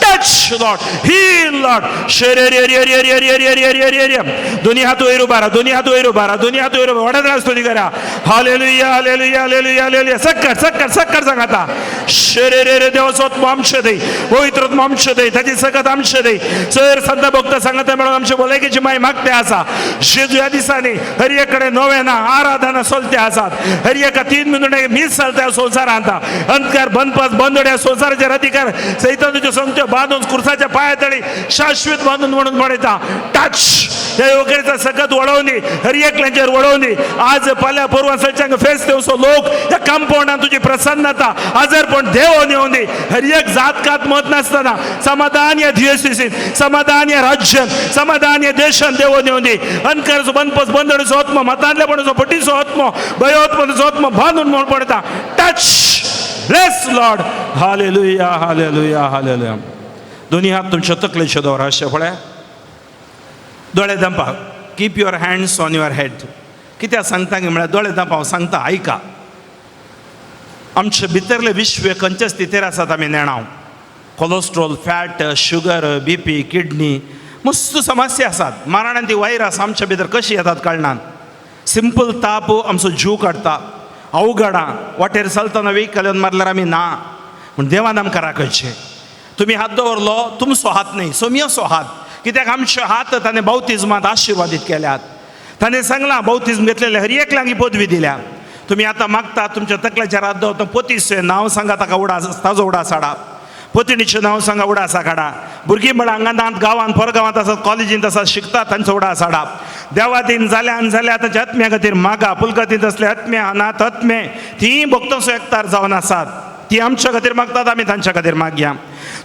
touch lord, heal lord. दोन्ही हात वैर उभारा, दोन्ही हात वैर उभारा, दोन्ही हात वैर उभारा. वडात स्तुती करा. Hallelujah hallelujah hallelujah hallelujah. सक्कर सक्कर सक्कर सांग आता. शरीर देवस्वत्म आमचे दे, पवित्रत्म आमचे दे, त्याची सकत आमचे दे. सर संत भक्त सांगता मिळून आमचे बोलायची माय मागते असा. जेजू या दिसाने हर एकडे नव्याना आराधना चलते असतात. हर एका 3 मिनिटे मीच चालत्या संसारांता. अंधकार बंदपास बंदड्या संसाराचे अधिकार सैतानाचे संत बांधून कुर्साच्या पायातळी शाश्वत बांधून म्हणून पडायचा. टच त्या योगेचा सगळं वळवणे, हर एकल्यांच्यावर वळवणे. आज पाल्या पूर्वांच्या फेस देवसो लोक या कंपाऊंडात तुझी प्रसन्नता आजार पण देव नेऊन दे. हर एक जातकात मत नसताना समाधान या ध्येयस्थितीत, समाधान या राज्य, समाधान या देशात देव नेऊन दे. अंधकार बंदपस बंदडीचो आत्मा, मतांतल्या पण पटीचो आत्मा, भयोत्पन्नचो आत्मा बांधून म्हणून पडता. Touch bless Lord. Hallelujah hallelujah hallelujah. दोन्ही हात तुमच्या तकलेच्या दौरा अशा पळय. दोळे दांपा. Keep your hands on your head. कित्याक सांगता म्हळ्यार दोळे दांपा हांव सांगता आयका. आमचे भितरले विश्व खंयच्या स्थितीर आसात आमी नेणाव. Cholesterol, fat, sugar, BP, kidney, मस्त समस्या आसात. मारणान ती वायरस आमच्या भितर कशी येतात कळना. सिंपल ताप आमचो जीव काडटा. अवघडा वाटेर चलतना वेहिकल येवन मारल्यार आमी ना. पूण देवान आमकां राखयचें. तुमी हात दवरलो तुमचो हात न्ही, सोमयेचो हात. कित्याक आमचे हात ताणें बावतिजमांत आशिर्वादीत केल्यात. ताणें सांगलां बावतिजम घेतलेले हर एकल्यांक ही पदवी दिल्या. तुम्ही आता मागता तुमच्या तकल्याचेर हात दवरता. पोतीचें नांव सांगा, ताका उडास ताजो उडास हाडा. पोतिणीचें नांव सांगा, उडासा काडा. भुरगीं म्हळ्यार आंगणांत गांवांत परगांवांत आसात, कॉलेजींत आसात, शिकतात, तांचो उडास हाडा. देवादीन जाल्यान जाल्यार ताच्या आत्म्या खातीर मागा. पुलकतींत असले आत्म्या अनाथ आत्मे तीं भक्तांचो एकठार जावन आसात. ती आमच्या खातीर मागतात, आमी तांच्या खातीर मागया.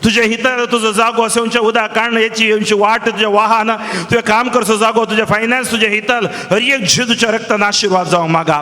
तुझे हितर तुजो जागो सेवचे उदक काण येची वाट, तुझे वाहन, तुझे काम करचो जागो, तुझे फायनान्स, तुझे हितल हर एक जेजूच्या रक्तान आशिर्वाद जावं मागा.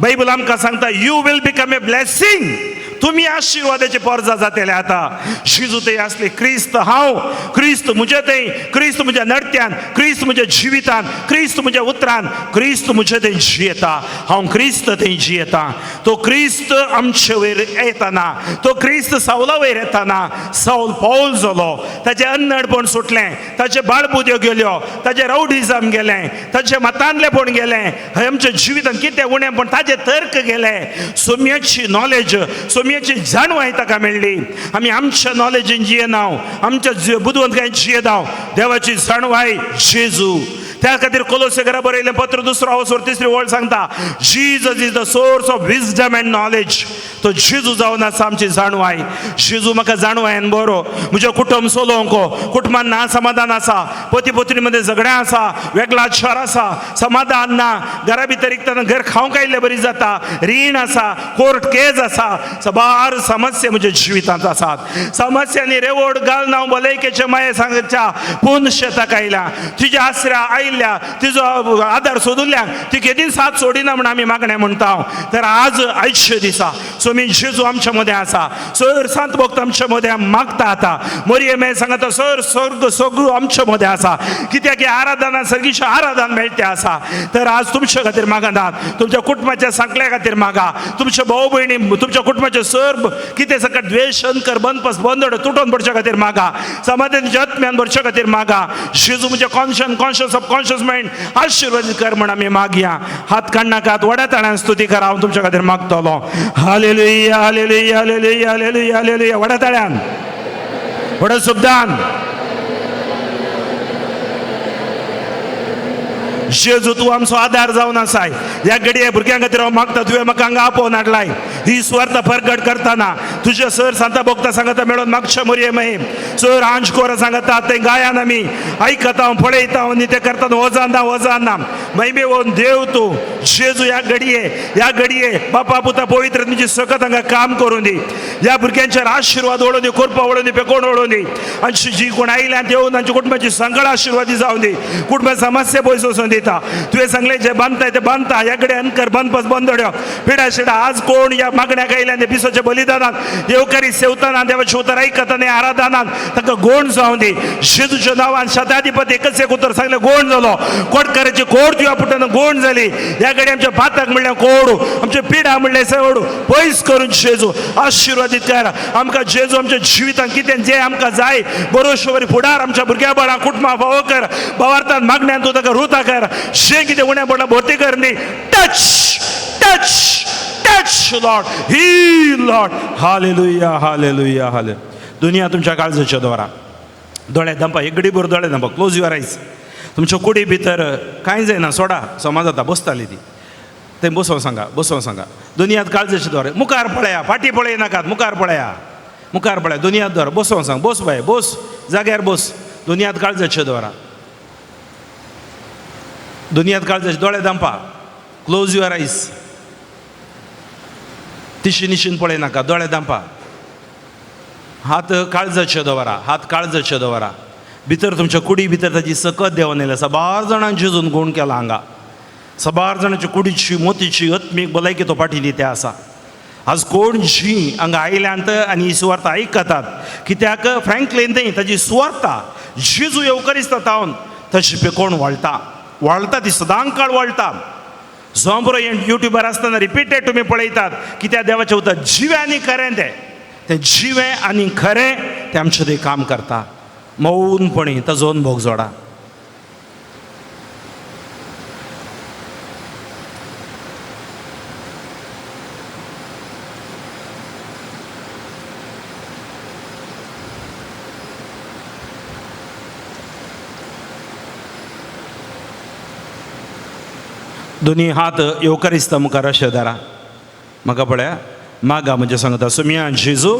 बायबल आमकां सांगता you will become a blessing. तुम्ही आशिर्वादाचे पर्जा जातेले आता. जेजू ते असले क्रिस्त हांव, क्रिस्त मुझे ते, क्रिस्त मुझ्या नडत्यान, क्रिस्त मुझ्या जिवितान, क्रिस्त मुझ्या उतरान, क्रिस्त मुझे ते जियेता. हांव क्रिस्त ते जियेता. तो क्रिस्त आमचे वयर येताना, तो क्रिस्त सावला वयर येताना साऊल पौल जालो. ताचें अन्नडपण सुटलें, ताचे बाळबुद्यो गेल्यो, ताचें रावडिजम गेलें, ताचें मतांतलेपण गेलें. हें आमच्या जिवितान कितें उणें पण ताचे तर्क गेले. सोम्याची नॉलेज, सोम्याची जाणवाय ताका मेळ्ळी. आमी आमच्या नॉलेजीन जियेनाव, आमच्या बुदवंतकायेन जियेनाव. देवाची जाणवाय जेजू. त्या खातीर कोलोसेकरा बरयलें पत्र 2:3 वळ सांगता Jesus is the source of wisdom and knowledge. तो जेजू जावन आसा आमची जाणवाय. जेजू म्हाका जाणवायन बरो. म्हजें कुटुंब चलोवंक, कुटुंबान ना समाधान आसा, पती पत्नी मदें झगड्यां आसा, वेगळा चार आसा, समाधान ना, घरा भितर एकताना घर खावंक आयिल्लें बरी जाता, रीण आसा, कोर्ट केस आसा, सबार समस्या म्हज्या जिवितांत आसात. समस्यांनी रेवोड घाल नांव भलायकेचे माये सांगच्या पूर्ण शेताक आयल्या. तुज्या आसऱ्या आयिल्ल्या, तिजो आदार सोदुल्ल्याक ती केदी साथ सोडिना म्हण आमी मागणें म्हणटा. तर आज आयचे दिसा सोमी जेजू आमच्या मध्ये आसा. सर संत भक्त आमच्या मध्ये मागता आता. मोरये सांगता सर स्वर्ग सगळं आमच्या मध्ये आसा. कित्याक आराधना सर्गीच्या आराधना मेळटे आसा. तर आज तुमच्या खातीर मागनात, तुमच्या कुटुंबाच्या सांकल्या खातीर मागा. तुमच्या भाऊ भयणी, तुमच्या कुटुंबाचे सर कितें सकट द्वेष, अंकर, बंदपस बंदड तुटून पडच्या खातीर मागा. समाधानाच्या आत्म्यान भरच्या खातीर मागा. जेजू म्हणजे कॉन्शियस सबकॉन्शियस माइंड आशीर्वादित कर म्हण आमी मागया. हात काडनाकात, वड्या ताळ्यान स्तुती करा. हांव तुमच्या खातीर मागतलो. Hallelujah hallelujah hallelujah hallelujah hallelujah. वड्या ताळ्यान, व्हड शब्दान जेजू तूं आमचो आदार जावन आसाय. ह्या घडये भुरग्यां खातीर हांव मागता, तुवें म्हाका हांगा आपोवन हाडलाय. ही स्वार्थ प्रगट करतना तुझे सर सांता भोगता सांगता मेळून मागच्या मोरये महीम सर आंजकोर सांगता ते गायान आमी आयकता, हांव पळयता, हांव नितें करतना वजाना वजाना महिमे होवन देव तूं जेजू ह्या घडये बापा पुता पवित्र तुमची सकत हांगा काम करून दी. ह्या भुरग्यांचेर आशिर्वाद ओडून दी, कोरपा ओडून दी, पेकोण ओडून दी. आनी जी कोण आयल्यात येवन तांच्या कुटुंबाची संगळ आशिर्वादी जावन दी. कुटुंबा समस्या पयस वचून दी. तुवें सांगलें जे बांदताय ते बांदता. ह्या कडेन अंकर बंदपस बंदड्यो पिडा शिडा आज कोण या मागण्याक आयल्या पिसाच्या बलिदानात येवकारी सेवताना देवाचे उतर आयकताना आराधनात ताका गोण जावं दी जेजूच्या नांवान शताधिपती एकच एक उतर सांगले गोण जालो कोटकाराची कोड तुझ्या पुटान गोण जाली ह्या घडी आमच्या भाताक म्हणल्यार कोडू आमच्या पिढा म्हणल्यार सवडू पयस करून जेजू आशिर्वादीत करा आमकां जेजू आमच्या जिवितांत कितें जे आमकां जाय बरोबरी फुडार आमच्या भुरग्या बाळां कुटुंबा फावो कर भावार्थान मागण्यान तूं ताका रुता कर जे कितें उण्या पडला भोवती कर न्ही टच टच टच लॉर्ड ही लॉर्ड हालेलुया हालेलुया हाले दुनिया तुमच्या काळजाच्या दोरा दोळे दंपा एक घडीभर दोळे दंपा क्लोज युअर आयज तुमच्या कुडी भितर कांय जायना सोडा समाज जाता बसताली ती ते बसोवं सांगा दुनियांत काळजाचे दोर मुखार पळया फाटी पळय नाकात मुखार पळया दुनियांत दोर बसोवं सांग बस बाय बस जाग्यार बस दुनियांत काळजाचे दोरा दुनियांत काळजाचे दोळे दंपा क्लोज युअर आयज तिशी निशीन पळय नाका दोळे दंपा हात काळजाचे दवरा भितर तुमच्या कुडी भितर ताची सकत देवान येयला सबार जाणां जेजून गुण केला हांगा सबार जाणांची कुडीची मोतीची आत्मीक भलायकी तो पाठिली ते आसा आज कोण जी हांगा आयल्यांत आनी ही सुवार्ता आयकतात कित्याक फ्रँकलीन न्ही ताची सुवार्ता जेजू येवकारिस्त तावन तशी पे कोण वळटा ती सदां काळ वळटा जो बरो युट्यूबार आसतना रिपिटेड तुमी पळयतात की त्या देवाचें उतर जिवें आनी खरें तें जिवें आनी खरें तें आमचें थंय काम करता मौनपणी ताजो अनुभव जोडा दोनी हात येवकारिस्ता मुखार अशे धरा म्हाका पळया मागा म्हणजे सांगता सुमिया जेजू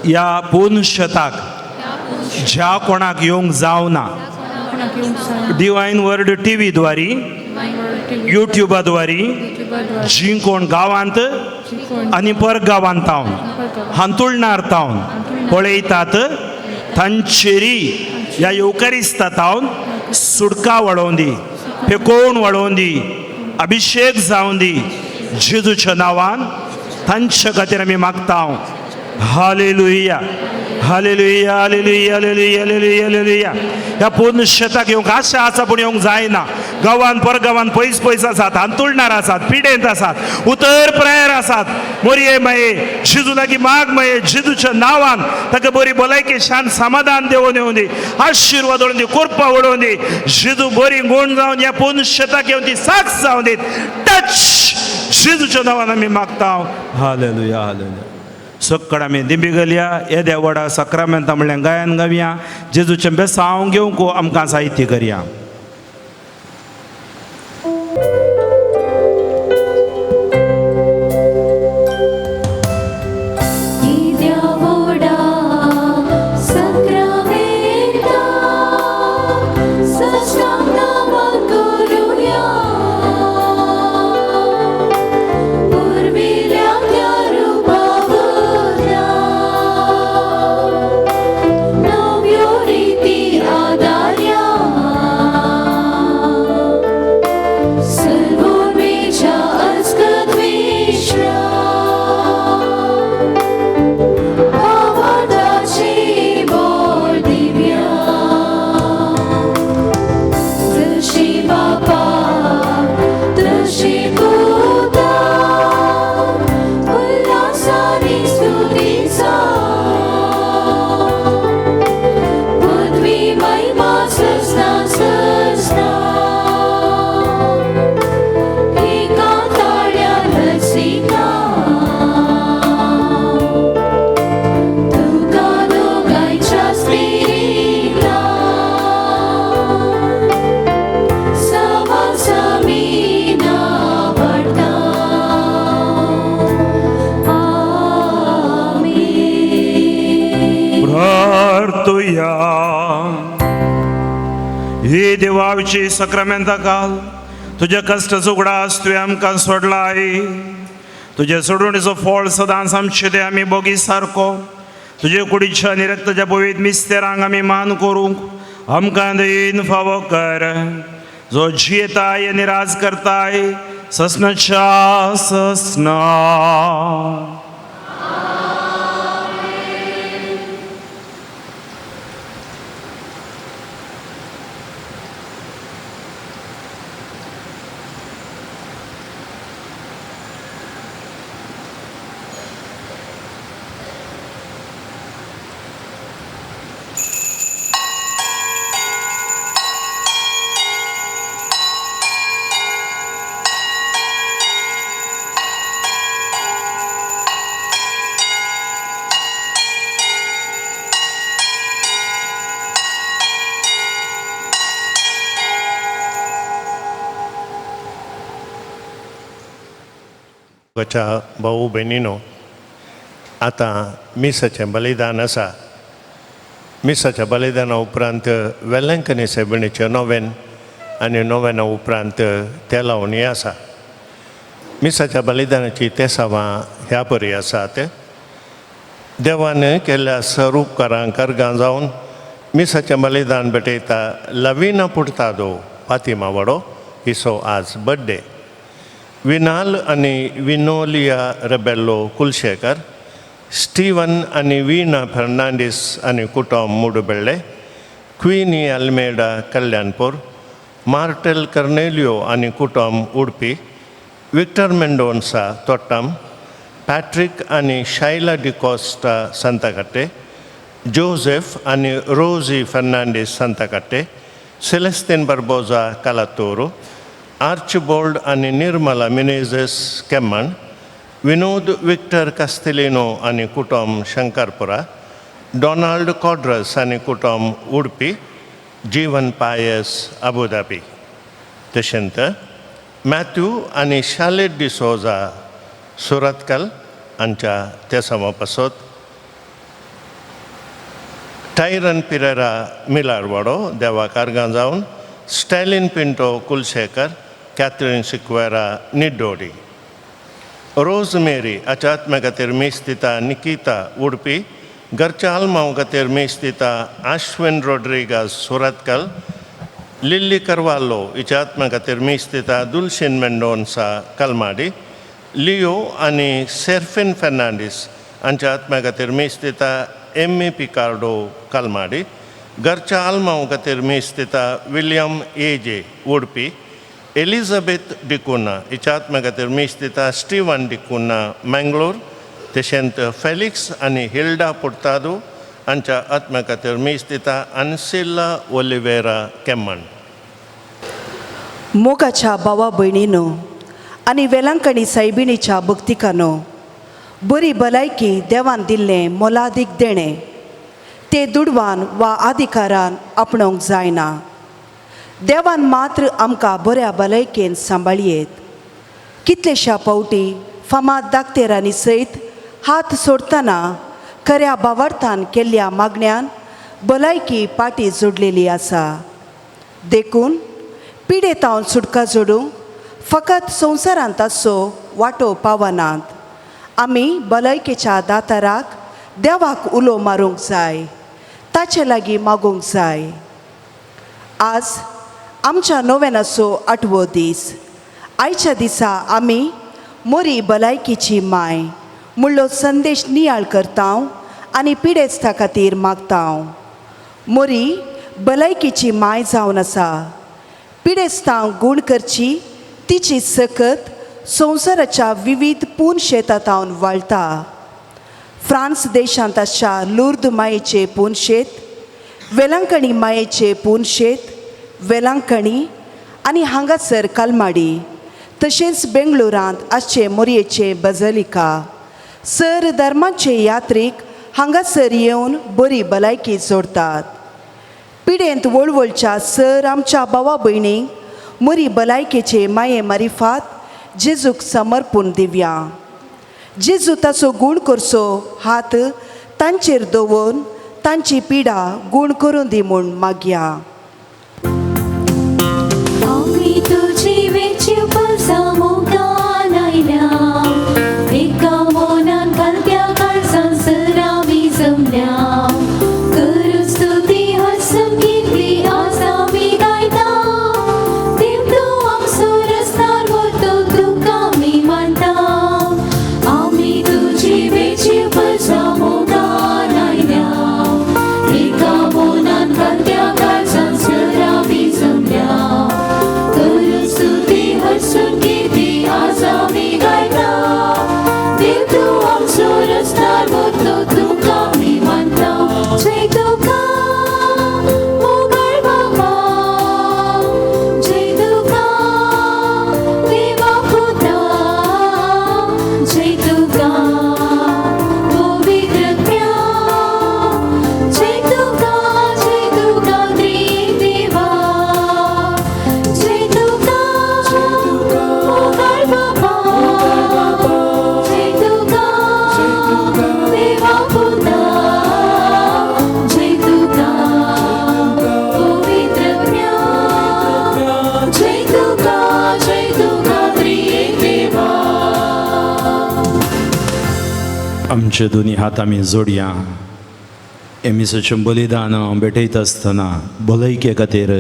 ह्या पूर्ण शेताक ज्या कोणाक येवंक जावना डिवायन वर्ड टीव्ही द्वारी युट्यूबाद्वारी जी कोण गांवांत आनी परगांवांत तावन हांतुळणार तावन पळयतात तांचेरी ह्या येवकारिस्ता तावन सुडका वळोवन दी फेकोवन वळोवन दी अभिषेक जावन दी जेजूच्या नांवान तांचे खातीर आमी मागता hallelujah hallelujah hallelujah hallelujah hallelujah hallelujah ह्या पूर्ण शेताक येवंक आशा आसा पूण येवंक जायना गांवांत परगांवांत पयस आसात हांतुळणार आसात पिडेंत आसात उतर प्रायर आसात मोरये माये जेजू लागीं माग माये जेजूच्या नांवान ताका बरी भलायकी शान समाधान देवून येवं दी आशिर्वाद वळोवन दी कृपा वळोवन दी जेजू बरी गुण जावन ह्या पूर्ण शेताक येवन ती साक्ष जावन दीत टच जेजूच्या नांवान आमी मागता हालेलुया हालेलुया सक्कड आमी दिंबी घालया येद्या वडा सक्रामेंता म्हणल्यार गायन गावया जेजूचें बेसांव घेवंक आमकां साहित्य करया ही देवाची सक्रामेंता काल तुझ्या कष्टाचो उगडास तुवें आमकां सोडलाय तुजे सोडवणीचो फळ सदांच आमचे ते आमी बोगी सारको तुजे कुडीच्या आनी रक्ताच्या पवित्र मिस्तेरांक आमी मान करूंक आमकां दयेन फावो कर जो जियेताय आनी राज करताय ससनाच्या ससना मोगाच्या भाऊ बहिणीनो, आता मिसाचें बलिदान आसा. मिसाच्या बलिदाना उपरांत वेलंकनी सायबिणीचें नोवेन आनी नोवेना उपरांत तेलावणी आसा. मिसाच्या बलिदानाची तेसावां ह्या परी आसात. देवान केल्ल्या सर्व उपकारांक अर्गां जावन मिसाचें बलिदान भेटयता लविना पुर्तादो फातिमा वाडो हिचो आज बर्थडे. विनाल आनी विनोलिया रेबेल्लो कुलशेकर, स्टीवन आनी विना फर्नांडीस आनी कुटुंब मुडुबेळे, क्विनी अल्मेडा कल्याणपूर, मार्टेल कर्नेलियो आनी कुटुंब उडपी, विक्टर मेंडोन्सा तोट्टम, पॅट्रिक आनी शायला डिकोस्टा सांताकट्टे, जोसेफ आनी रोजी फर्नांडीस सांताकट्टे, सेलेस्तीन बार्बोजा कालातोरू, आर्चबोल्ड आनी निर्मला मिनेझेस केम्मण, विनोद विक्टर कास्तेलिनो आनी कुटुंब शंकरपुरा, डोनाल्ड कॉड्रस आनी कुटुंब उडपी, जीवन पायस अबुधाबी. तशेंच मॅथ्यू आनी शालेट डिसोजा सुरतकल हांच्या तेसावां पासत, टायरन पिरेरा मिलारवाडो देवाक अर्गां जावन, स्टॅलिन पिंटो कुलशेकर, कॅथरीन सिक्वेरा निड्डोडी, रोजमेरी हाच्या आत्म्या खातीर मेस्तिता निकिता उडपी, घरच्या आल्मांव खातीर मेस्तिता आश्विन रोड्रिगास सुरतकल, लिल्ली करवालो हिच्या आत्म्या खातीर मेस्तिता दुलशिन मेंडोन्सा कलमाडी, लियो आनी सेर्फिन फर्नांडीस हांच्या आत्म्या खातीर मेस्तिता एम्मी पिकार्डो कलमाडी, घरच्या आल्मांव खातीर मेस्तिता विलियम एजे उडपी, एलिझाबेथ डिकुना हिच्या आत्म्या खातीर मेस्तिता स्टीवन डिकुना मँगलोर. तशेंच फेलिक्स आनी हिल्डा पुर्तादो हांच्या आत्म्या खातीर मेस्तिता आन्सिला ओलिवेरा केम्मण. मोगाच्या भावा भयणीनो आनी वेलांकणी सायबिणीच्या भक्तिकानो, बरी भलायकी देवान दिल्लें मोलादीक देणें तें दुडवान वा अधिकारान आपणोवंक जायना. देवान मात्र आमकां बऱ्या भलायकेन सांबाळयेत. कितलेशा फावटी फामाद दाक्तेरांनी सयत हात सोडतना खऱ्या भावार्थान केल्ल्या मागण्यान भलायकी पाटी जोडलेली आसा. देखून पिडेतावन सुटका जोडूंक फकत संवसारांत ताचो वांटो पावनात. आमी भलायकेच्या दाताराक देवाक उलो मारूंक जाय, ताचे लागीं मागूंक जाय. आज आमच्या नोवेनाचो 8वो दीस. आयच्या दिसा आमी मोरी भलायकेची माय म्हणलो संदेश नियाळ करतांव आनी पिडेस्ता खातीर मागतांव. मोरी भलायकेची माय जावन आसा. पिडेस्तांक गूण करची तिची सकत संवसाराच्या विविध पूण शेतांतावन वाळटा. फ्रांस देशांत आशिल्ल्या लुर्द मायेचें पूण शेत, वेलांकणी मायेचें पूण शेत वेलांकणी आनी हांगासर कलमाडी, तशेंच बेंगळुरांत आसचे मोरयेचे बझलिका. सर धर्माचे यात्रीक हांगासर येवन बरी भलायकी जोडतात. पिडेंत वळवळच्या सर आमच्या भावा भयणींक मोरी भलायकेचे माये मारिफात जेजूक समर्पूण दिवया. जेजू ताचो गूण करचो हात तांचेर दवरून तांची पिडा गूण करून दी म्हूण मागया. आम्ही तुझी वेचीप सामुगान आयल्या, एका मोनान घालत्या काळजान सरावी जमल्या. करू स्तुती हसून कितली आज आमी गायता, देव तूं आमचो रस्तार व्हरतो तुका आमी मानता. आमी तुझी वेचीप सामुगान आयल्या, एका मोनान घालत्या काळजान आमचे दोन्ही हात आमी जोडया. एमिसाचें बलिदान भेटयत आसतना भलायके खातीर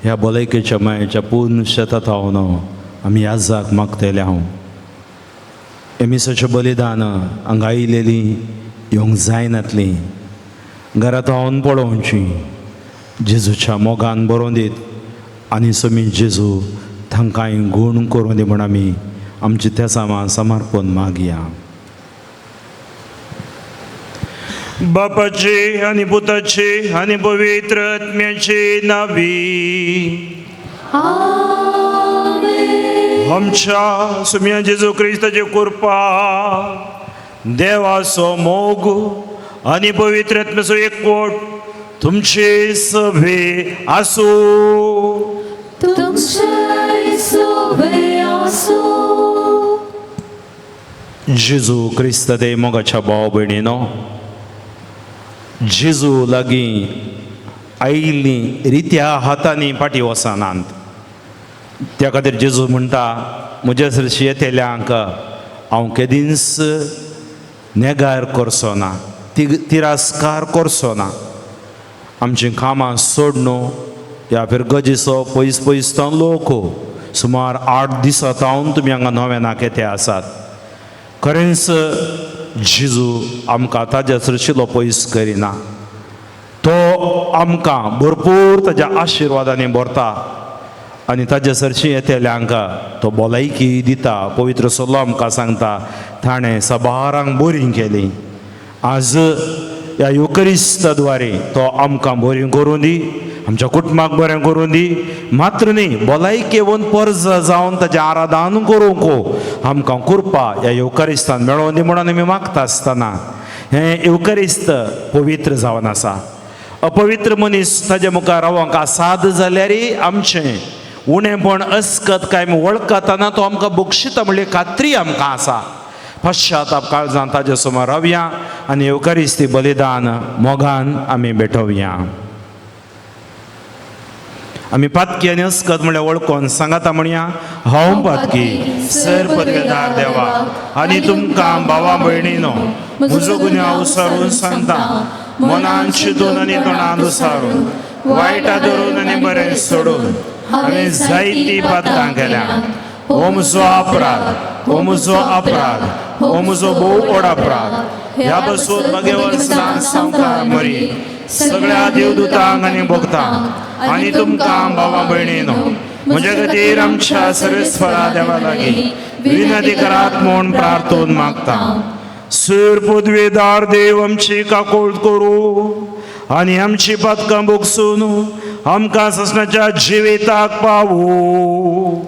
ह्या भलायकेच्या मायेच्या पूर्ण शेतांत हांव आमी याजाक मागतले. हांव एमिसाचें बलिदान हांगा आयलेली येवंक जायनातली. घरांत हांवन पळोवची जेजूच्या मोगान बरोवन दीत आनी समी जेजू तांकांय गूण करूं दी म्हण आमी आमची त्या समर्पण मागया. बापाची आनी पुताची आनी पवित्र आत्म्याची नावी आमच्या सुम्या जेजू क्रिस्ताची कृपा, देवाचो मोग आनी पवित्र आत्म्याचो एकवट तुमचे सभे आसूं. जेजू क्रिस्त दे मोगाच्या भाव भयणीनो, जेजू लागीं आयिल्ली रित्या हातांनी फाटी वचनात. त्या खातीर जेजू म्हणटा म्हज्या सरशी येतेल्यांक हांव केदींच नेगार करचो ना, तिरस्कार करचो ना. आमचीं कामां सोड न्हू या फिर गजीचो पयस पयस तो लोक सुमार 8 दीस जावन तुमी हांगा नव्यानाक येते आसात. खरेंच जेजू आमकां ताज्या सरशिलो पयस करिना. तो आमकां भरपूर ताज्या आशिर्वादांनी भरता आनी ताज्या सरशी येतेल्यांक तो भलायकी दिता. पवित्र सल्लो आमकां सांगता ताणें सबारांक बरी केली. आज ह्या युकरिस्ताद्वारे तो आमकां बरी करूं दी, आमच्या कुटुंबाक बरें करूं दी. मात्र न्ही, भलायकी येवन पर्ज जावन ताचें आराधन करूंक आमकां कृपा ह्या युकरिस्तान मेळोवन दी म्हणून आमी मागता आसतना हें युकरिस्त पवित्र जावन आसा. अपवित्र मनीस ताजे मुखार रावंक आसाद जाल्यारय आमचें उणेपण अस्कत काय वळखतना तो आमकां बक्षिता म्हणली खात्री आमकां आसा. पश्चाताप काळजांत ताजे समोर रावया आनी युकरिस्ती बलिदान मोगान आमी भेटोवया. आमी पातकी आनी अस्कत म्हणल्यार वळखोन सांगाता म्हणया, हांव पातकी सर पदवेदार देवा आनी तुमकां भावा भयणीनो म्हजो गुन्यांव उसरावन सांगता. मनान चिंतून आनी तोंडान उसारून, वायटा धरून आनी बरें सोडून हांवें जायतीं पातकां केल्यात. हो म्हजो अपराध, हो म्हजो अपराध, हो म्हजो भोव व्हड अपराध. ह्या बसून मागे वर्सां सांवकार मरी सगळ्या देवदूतांक आनी भक्तांक आनी तुमकां भावा भयणीनो म्हजे खातीर आमच्या सर्वेस्वरा देवा लागीं विनंती करात म्हूण प्रार्थून मागता. सर पदवेदार देव आमची काकोळ करूं आनी आमची पातकां भोगसून आमकां ससनाच्या जिविताक पावूं.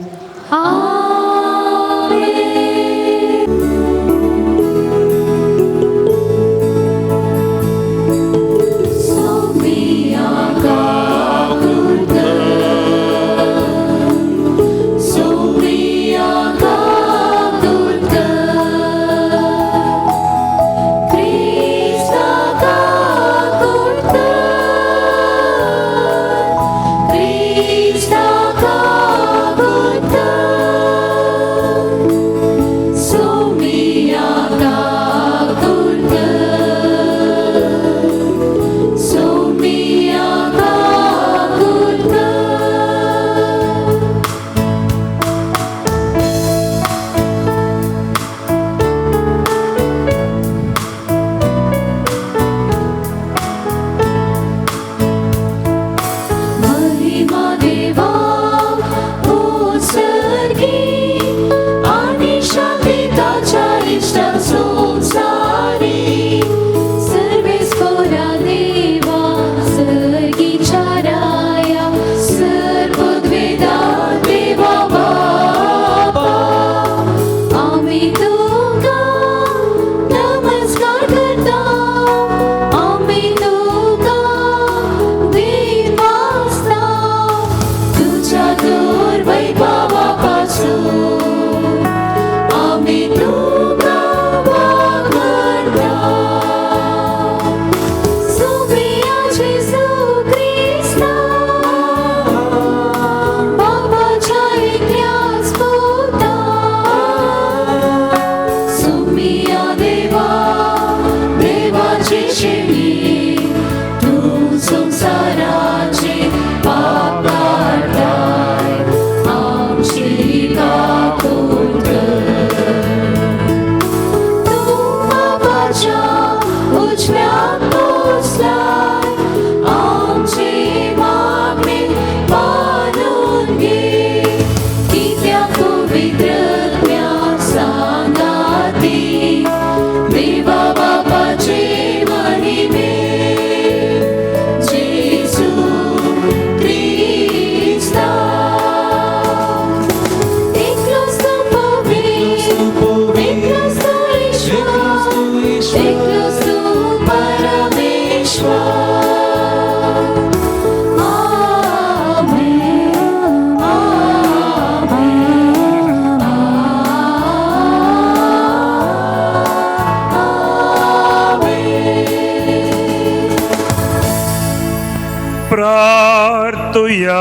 प्रार्थुया.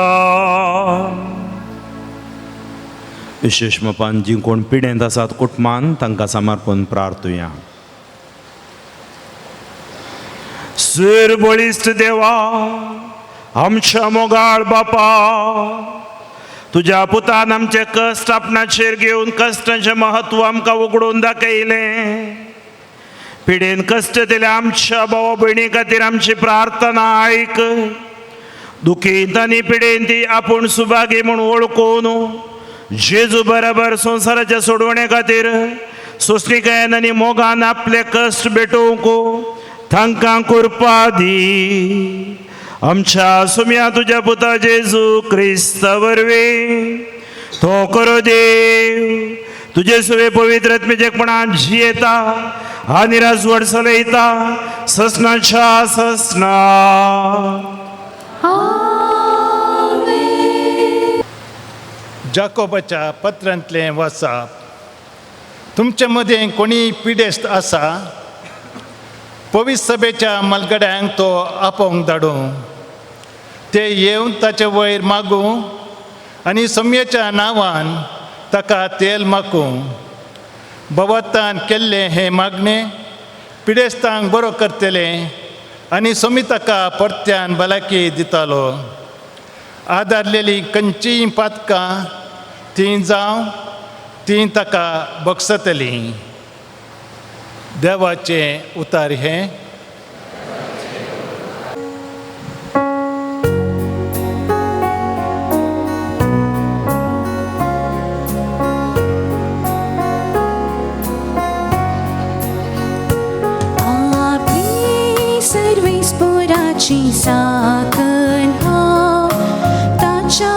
विशेष मोपान जी कोण पिडेंत आसात कुटुंबान तांकां समर्पण प्रार्थुया. सूर बळिश्ट देवा, आमच्या मोगाळ बापा, तुझ्या पुतान आमचे कश्ट आपणाचेर घेवन कश्टाचें म्हत्व आमकां उगडून दाखयलें. पिडेन कश्ट दिल्या आमच्या भावा भयणी खातीर आमची प्रार्थना आयक. दुखींत आनी पिडेन ती आपूण सुभागी म्हूण वळखून जेजू बरोबर संवसाराच्या सोडवणे खातीर सोंसणिकायेन आनी मोगान आपले कश्ट भेटोवंक तांकां कृपा दी. आमच्या सुम्या तुझ्या पुता जेजू क्रिस्ता वरवीं तो करो देव तुझे सुवे पवित्र आत्मेचेपणान जियेता आनी राजवट चलयता ससनाच्या ससना. जाकोबाच्या पत्रांतलें वाचप. तुमचे मदें कोणी पिडेस्त आसा, पवित्र सभेच्या मलगड्यांक तो आपोवंक धाडूं. ते येवन ताचे वयर मागूं आनी सम्येच्या नांवान ताका तेल मागूं. भगवंतान केल्लें हें मागणें पिडेस्तांक बरो करतले आनी सोमी ताका परत्यान भलायकी दितालो. आदारलेलीं खंयचीय पातकां तीं जावं तीं ताका बक्षतलीं. देवाचें उतार हें. साकन हांव ताच्या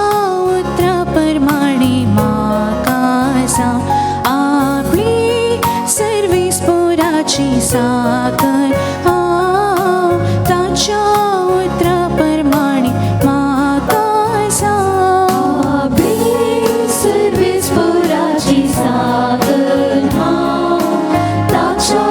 उतरा प्रमाणे म्हाका सांग. आपली सर्वीस पोराची साकन हांव ताच्या उतरा प्रमाणे म्हाका सांग. आपली सर्वीस पोराची साकन हांव ताच्या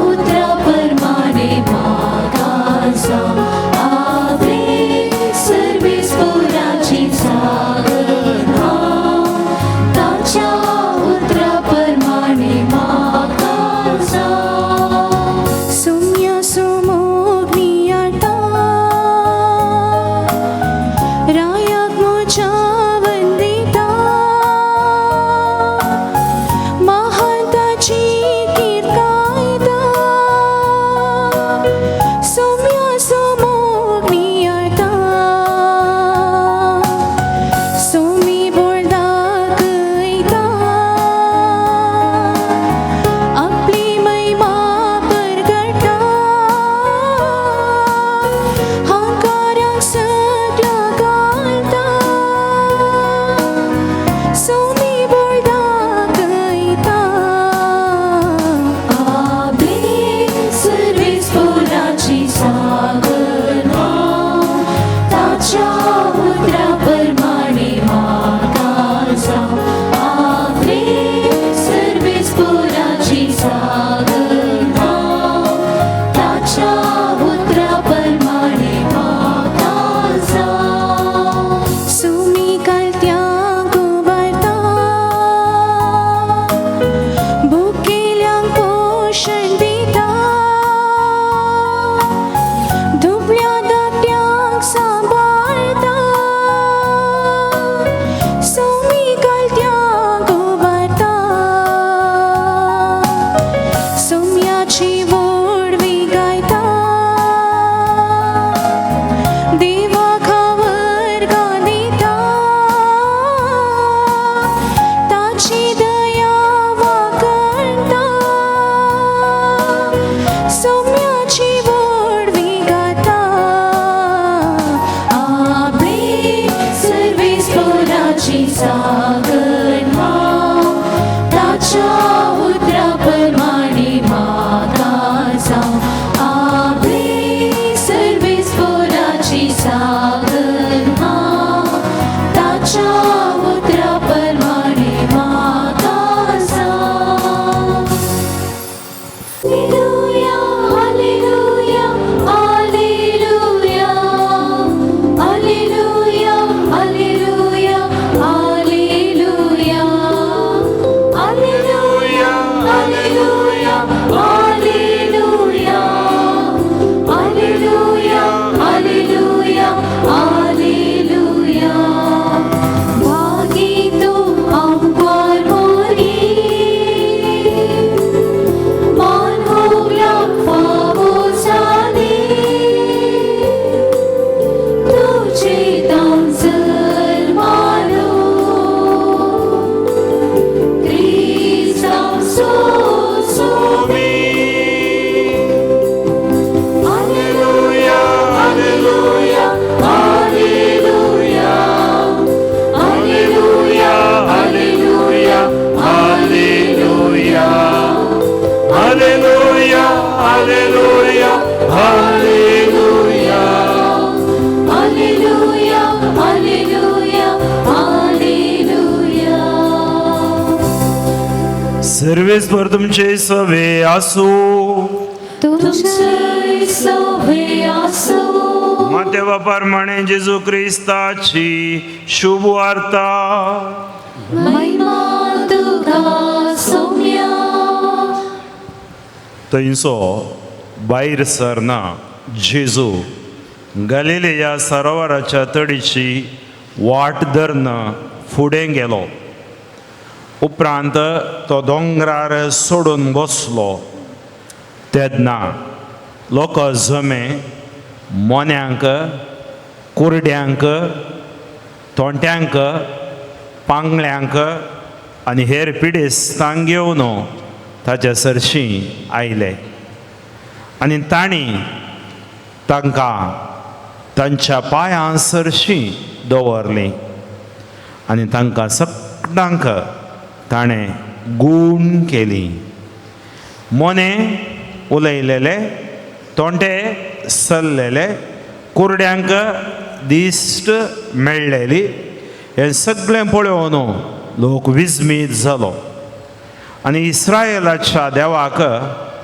उतरा प्रमाणे म्हाका सांग. सर्वेस्पर तुमचे सवे आसू तुमचे सवे आसो मातेवा प्रमाणे जेजू क्रिस्ताची शुभ वार्ता महिमा तुका सौम्या थंयसो भायर सरना जेजू गलिलेया सरोवराच्या तडीची वाट धरन फुडें गेलो. उपरांत तो दोंगरार सोडून बसलो. तेन्ना लोक जमे मोन्यांक, कुरड्यांक, तोंट्यांक, पांगळ्यांक आनी हेर पिडेस्तांक घेवन ताच्या सरशीं आयले आनी तांणी तांकां तांच्या पांयां सरशीं दवरलीं आनी तांकां सगळ्यांक ताणें गूण केली. मोने उलयलेले, तोंटे सल्लेले, कुरड्यांक दिश्ट मेळ्ळेली. हें सगळें पळोवन लोक विस्मीत जालो आनी इस्रायेलाच्या देवाक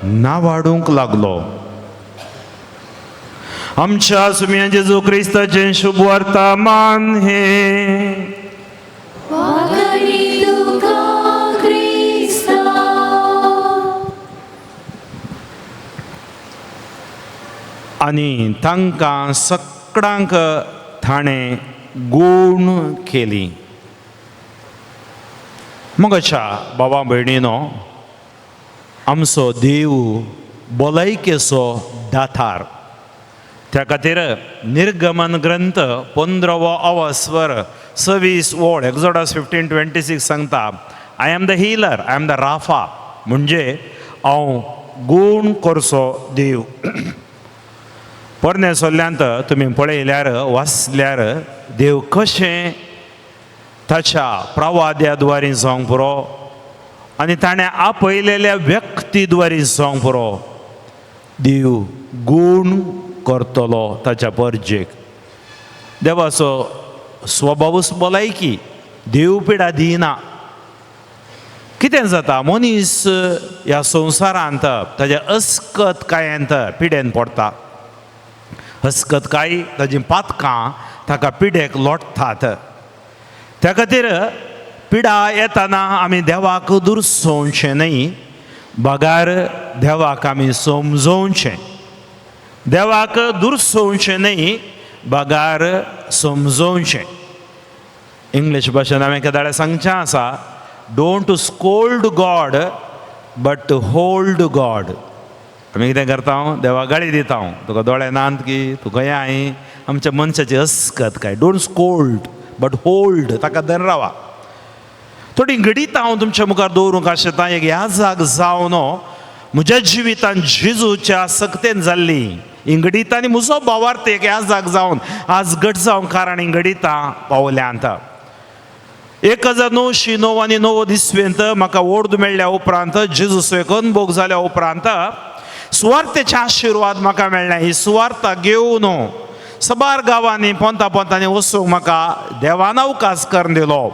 नावाडूंक लागलो. आमच्या सुमया जेजू क्रिस्ताचें शुभ वर्तमान हे वागणी तुका क्रिस्ता आनी तांकां सगळ्यांक ताणें गूण केली. मोगाच्या बाबा भयणीनो, आमचो देव भलायकेचो दातार. त्या खातीर निर्गमन ग्रंथ 15वो अवस्वर 26 ओळ एक्झोडस 15:26 सांगता, I am the healer, I am the Rapha, म्हणजे हांव गूण करचो देव. पोरने सोल्ल्यांत तुमी पळयल्यार वाचल्यार देव कशें ताच्या प्रवाद्याद्वारे जावंक पुरो आनी ताणें आपयलेल्या व्यक्ती द्वारे जावंक पुरो देव गूण करतलो ताच्या परजेक. देवाचो स्वभावच भलायकी, देव पिडा दिना. कितें जाता, मनीस ह्या संवसारांत ताच्या अस्कतकायेंत पिडेन पडटा. अस्कतकाय ताची पातकां ताका पिडेक लोटतात. त्या खातीर पिडा येताना आमी देवाक दुर्सोवचें न्ही, बगार देवाक आमी समजोवचें. देवाक दुर्सोवचें न्ही, बगार समजोवचें. इंग्लीश भाशेन हांवें केदाळे सांगचें आसा, don't scold God but hold God. आमी कितें करता, देवा गाळी दिता, तुका दोळे नात की, तुका हें हांय आमच्या मनशाची अस्कत काय. डोंट स्कोल्ड बट होल्ड, ताका धर रावा. थोडी घडीत हांव तुमच्या मुखार दवरूंक आशेतां. एक याजाक जावन म्हज्या जिवितांत जेजूच्या सक्तेन जाल्ली इंगडीत आनी म्हजो भावार्थ एक याजाक जावन आज घट जावंक कारण इंगडितां पावल्यांत. 1999 दिसवेंत म्हाका वोर्ड मेळ्ळ्या उपरांत, जेजूचो एक अनुभव जाल्या उपरांत सुवार्थेचे आशिर्वाद म्हाका मेळ्ळे. ही सुवार्ता घेवन सबार गांवांनी पोंतांनी वचूंक म्हाका देवान अवकाश करून दिलो.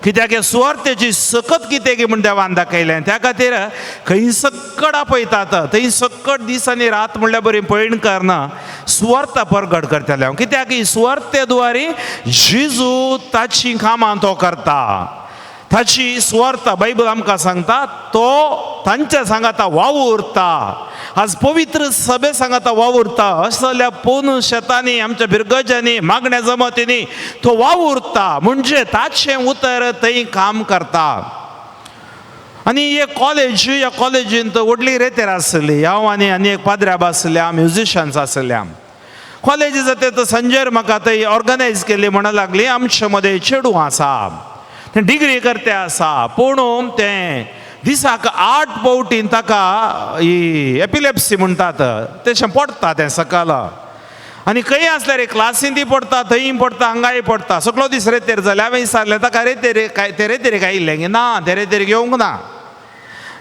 कित्याक हे सुवार्थेची सकत कितें गे म्हूण देवान दाखयलें. त्या खातीर खंय सक्कड आपयतात थंय सक्कड दीस आनी रात म्हणल्यार बरी पळण करना सुवार्ता परगट करतले हांव. कित्याक ही सुवार्ते द्वारे जेजू ताची कामां तो करता. ताची सुवार्ता बायबल आमकां सांगता तो तांच्या सांगाता वावुरता. आज पवित्र सभे सांगाता वावुरता. असल्या पोन शेतांनी आमच्या बिरगजांनी मागण्या जमतींनी तो वावुरता. म्हणजे ताचें उतर थंय काम करता. आनी एक कॉलेज, ह्या कॉलेजींत व्हडली रेतेर आसली. हांव आनी एक पाद्र्याब आसल्या, म्युजिशन्स आसल्या. कॉलेजी जाता तो संजय म्हाका थंय ऑर्गनायज केली म्हणा लागली, आमचे मदें चेडू आसा, तें डिग्री करते आसा, पूण तें दिसाक 8 पावटीन ताका ही एपिलेप्सी म्हणटात तशें पडटा तें सकाळ. आनी खंय आसल्यार क्लासींतय पडटा, थंय पडटा, हांगाय पडटा. सगळो दीस रेतेर जाले. हांवें विचारलें ताका रेतेरेक आयिल्लें गे? ना, ते रेतेर घेवंक ना.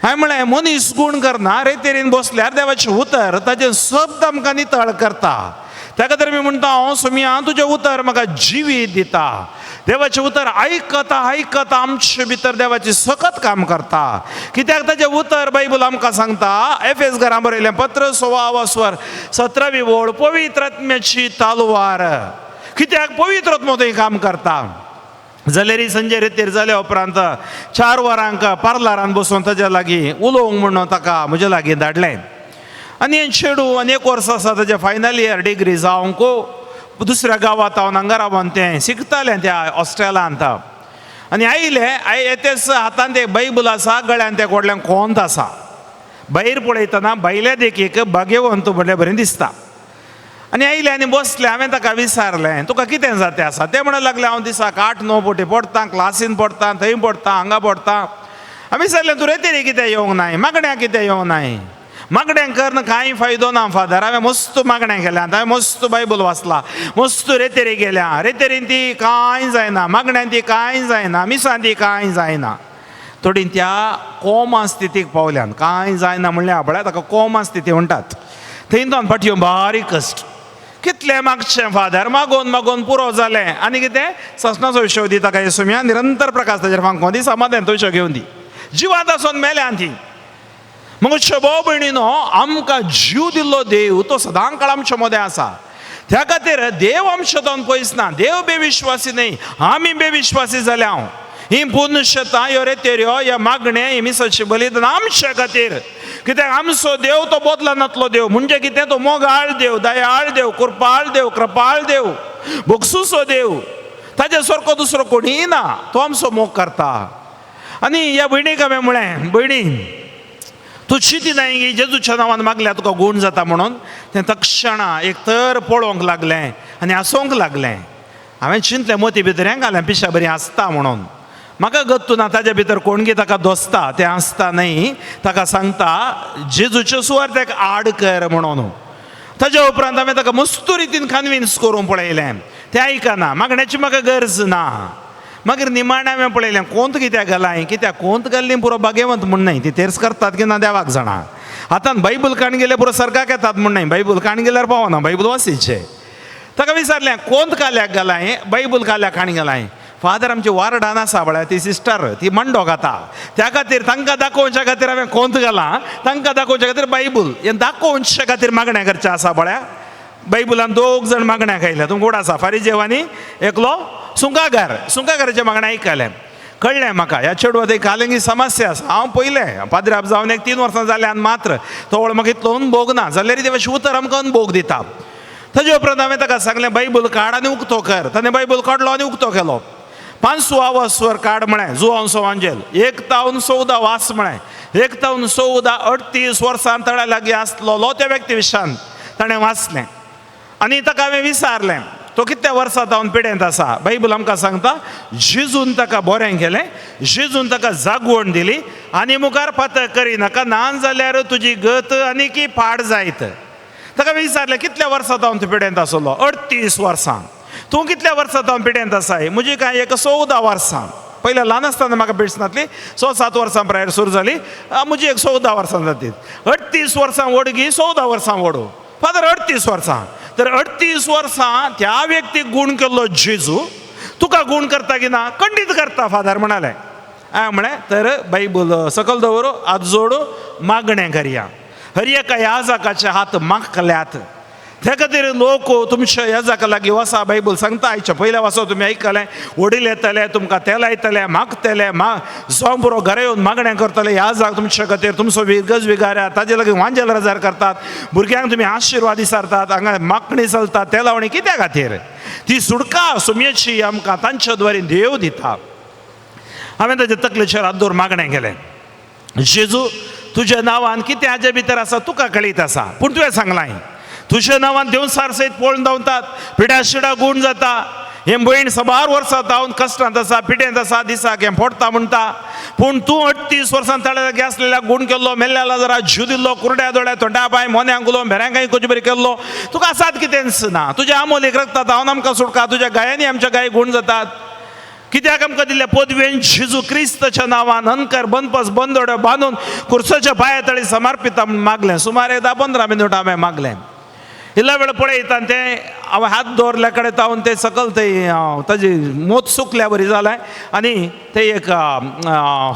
हांवें म्हळें मनीस गूण करना, रेतेरीन बसल्यार देवाचें उतर ताचें शब्द आमकां नितळ करता. त्या खातीर मी म्हणटा हांव सुमया तुजें उतर म्हाका जिवीत दिता. देवाचे उतर आयकता आयकता आमचे भितर देवाची सकत काम करता. कित्याक ताचे उतर बायबल आमकां सांगता एफेस घरां बरयलें पत्र 16 स्वर 17 ओळ पवित्र आत्म्याची तालवार. कित्याक पवित्र आत्मो थंय काम करता. जाल्यार संजय रेतेर जाल्या उपरांत 4 वरांक पार्लरान बसून ताच्या लागीं उलोवंक म्हणून ताका म्हज्या लागीं धाडलें. आनी हें चेडूं आनी 1 वर्स आसा ताचें फायनल इयर डिग्री जावंक दुसऱ्या गांवांत हांव हांगा रावन तें शिकतालें त्या हॉस्टेलांत. आनी येतेच हातांत एक बायबल आसा, गळ्यान त्या कोडल्यान कोंत आसा. भायर पळयतना भायल्या देखीक भाग्यवंत म्हणल्यार बरें दिसता. आनी आनी बसलें. हांवें ताका विचारलें तुका कितें जातें आसा. तें म्हणूंक लागलें हांव दिसाक 8-9 फावटी पडटां, क्लासीन पडटां, थंय पडटां, हांगा पडटां. हांवें विचारलें तूं रेतेरी कितें येवंक नाय, मागण्या कितें येवंक नाय. मागण्यांक करन कांय फायदो ना फादर. हांवें मस्त मागण्या केल्या, हांवें मस्त बायबल वाचला, मस्त रेतेरी गेल्या. रेतेरीन ती कांय जायना, मागण्यान ती कांय जायना, मिसान ती कांय जायना. थोडी त्या कोमा स्थितीक पावल्यान कांय जायना म्हणल्या आपल्या ताका कोमा स्थिती म्हणटात. थंयच्यान फाटयो बारीक कश्ट. कितलें मागचें फादर, मागोवन मागोवन पुरो जालें. आनी कितें ससनाचो विशय दी ताका येसुम्या निरंतर प्रकाश ताचेर फांको दी, समाधान तवश्यो घेवन दी. जिवांत आसून मेल्यान ती. मग भाव भयणीनो आमकां जीव दिल्लो देव तो सदां काळ आमच्या मदें आसा. त्या खातीर देव आमचें पयस ना. देव बेविश्वासी न्ही, आमी बेविश्वासी जाल्या. ही पुनशतां ह्यो रेतेऱ्यो ह्या मागणे ही मिसाची बलिदान आमच्या खातीर. कित्याक आमचो देव तो बदलनातलो देव. म्हणजे कितें तो मोगाळ देव, दयाळ देव, कृपाळ देव, कृपाळ देव, भोगसूसो देव. ताचे सारको दुसरो कोणीय ना. तो आमचो मोग करता. आनी ह्या भयणीक हांवें म्हळें भयणी तूं चिती नाय की जेजूच्या नांवान मागल्या तुका गूण जाता म्हणून. तें तक्षणा एक तर पळोवंक लागलें आनी आसोंक लागलें. हांवें चिंतलें मती भितर हें घालें पिशा बरी आसता म्हणून. म्हाका गत्तू ना ताच्या भितर कोणगी ताका दोसता तें आसता न्ही. ताका सांगता जेजूच्या सुवार्थेक आड कर म्हणून. ताच्या उपरांत हांवें ताका मस्त रितीन कन्विन्स करूंक पळयलें. तें आयकना. मागण्याची म्हाका गरज ना. मागीर निमाणें हांवें पळयलें कोंत कित्याक घालाय. कित्याक कोंत घाल्ली पुरो भाग्यवंत म्हण न्हय. ती तेर्स करतात की ना देवाक जाणा. आतां बायबल काण गेले पुरो सर्गाक येतात म्हण न्हय. बायबल काण गेल्यार पावना, बायबल वाचीचें. ताका विचारलें कोंत काल्याक घालाय, बायबल काल्याक काण घालाय. फादर आमची वार्डान आसा पळय ती सिस्टर ती मंडो घाता. त्या खातीर तांकां दाखोवच्या खातीर हांवें कोंत घालां. तांकां दाखोवच्या खातीर बायबल हें दाखोवच्या खातीर मागण्या करचें आसा पळय. बायबलान 2 जाण मागण्या खायल्या. तुमकां कोण आसा फारिजेव आनी एकलो सुंकागाराच्या मागण्या आयकल्या. कळ्ळें म्हाका ह्या चेडवा थंय कालिंगी समस्या आसा. हांव पयलें पाद्राब जावन 3 वर्सां जाल्यान मात्र तो म्हाका इतलो अनुभोग ना. जाल्यार देवाची उतर आमकां अनुभोग दिता. ताजे उपरांत हांवें ताका सांगलें बायबल काड आनी उक्तो कर. ताणें बायबल काडलो आनी उक्तो केलो. 5 स्वर काड म्हळें जुआंवसो आंजेल 1-14 वास म्हळें 1-14 38 वर्सां तळ्या लागीं आसलो त्या व्यक्ती विशयान ताणें वाचलें. आनी ताका हांवें विचारलें तो कितल्या वर्सां जावन पिडेंत आसा. बायबल आमकां सांगता जेजून ताका बरें केलें, जेजून ताका जागवण दिली आनी मुखार पातळ करिनाका ना जाल्यार तुजी गत आनीकी पाड जायत. ताका विचारलें कितल्या वर्सां जावन तूं पिडेंत आसलो. 38 वर्सां. तूं कितल्या वर्सां जावन पिडेंत आसाय. म्हजी कांय 14 वर्सां. पयलें ल्हान आसतना म्हाका पिड्स नासली. 6-7 वर्सां प्रायर सुरू जाली. म्हजी 14 वर्सां जाती. 38 वर्सां वडगी 14 वर्सां वडो. फादर 38 वर्सां. तर 38 वर्सां त्या व्यक्तीक गूण केल्लो जेजू तुका गूण करता की ना. खंडीत करता फादर म्हणालें. हांवें म्हळें तर बायबल सकल दवरो हात जोडू मागणें करया. हर एका याजकाचे हात मागल्यात. त्या खातीर लोक तुमच्या याजका लागीं वसा. बायबल सांगता आयच्या पयल्या वचो तुमी आयकलें वडील येतले तुमकां तेल लायतले मागतले जावं पुरो घरा येवन मागणें करतले. याजक तुमच्या खातीर तुमचो विगज विगाऱ्या ताजे लागीं वांजेल रजार करतात. भुरग्यांक तुमी आशिर्वाद विसारतात. हांगा मागणी चलता ते लावणी कित्या खातीर. ती सुडका सुमयेची आमकां तांच्या द्वारे देव दिता. हांवें ताचे तकलेचेर हात दवरून मागणें केलें. जेजू तुज्या नांवान कितें हाजे भितर आसा तुका कळीत आसा. पूण तुवें सांगलां तुज्या नांवान देवसार सयत पळोवन धांवतात पिड्या शिडा गूण जाता. हें भयण 12 वर्सां जावन कश्टांत आसा पिडेंत आसा दिसाक हें फोडटा म्हणटा. पूण तूं 38 वर्सां ताळ्या लागीं आसलेल्या गूण केल्लो मेल्ल्या जरा जीव दिल्लो कुरड्या दोळ्या तोंड्या पांय मोन्यांक गुलो भेऱ्यांकाय कशी बरी केल्लो. तुका आसात कितेंच ना. तुज्या आमोलीक रगतात हांव आमकां सुटका. तुज्या गायांनी आमच्या गाय गूण जातात. कित्याक आमकां दिल्ल्या पदवेन जेजू क्रिस्ताच्या नांवान अनकर बनपस बंदोड्यो बांदून खुर्साच्या पांया तळी समर्पिता म्हूण मागलें. सुमार 10-15 मिनट हांवें मागलें. इल्ल्या वेळ पळयता आनी ते हांव हात दवरल्या कडेन तावन ते सकल ते ताजी मोत सुकल्या बरी जालें आनी ते एक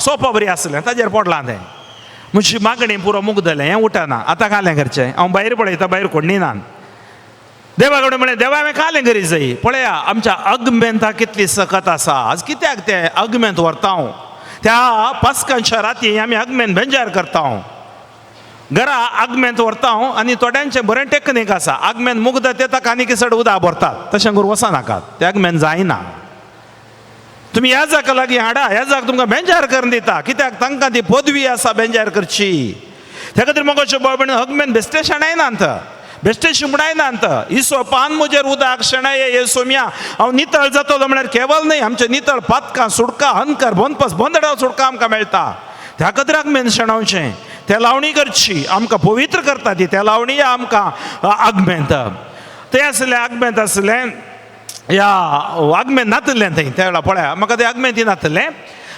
सोफा बरी आसलें ताजेर पडलां तें. म्हजी मागणी पुरो मुगदलें हें उठना आतां कालें करचें. हांव भायर पळयता भायर कोणी ना. देवा कडेन म्हळें देवा हांवें कालें करी जाय. पळया आमच्या अगमेंता कितली सकत आसा. आज कित्याक ते अगमेंत व्हरता हांव. त्या पास्कांच्या राती आमी अगमेंत बेंजार करता हांव. घरा आगमेंत व्हरता हांव आनी थोड्यांचें बरें टेक्नीक आसा. आगमेंत मुगदा तेताक आनी किसड उदक भरतात. तशें करून वचनाकात. तें आगमेंत जायना. तुमी ह्या जाका लागीं हाडा. ह्या जाक तुमकां बेंजार करून दिता. कित्याक तांकां ती पदवी आसा बेंजार करची. त्या खातीर मोगाचो भाव भयण अगमेंत बेश्टे शेणायनात. बेश्टे शिंपडायनात. इसो पान म्हजेर उदक शेणाय हे सोम्या हांव नितळ जातलो म्हळ्यार केवल न्हय आमचे नितळ पातकां सुडकां हनकर बोनपस बोंदडां सुडकां आमकां मेळटा. त्या खातीर आगमेंत शेणावचें. ते लावणी करची आमकां पवित्र करता ती. ते लावणी आमकां आगमेंत. तें आसलें आगमेंत आसलें या आगमेंत नातलें थंय. त्या वेळा पळया म्हाका तें आगमेंती नातलें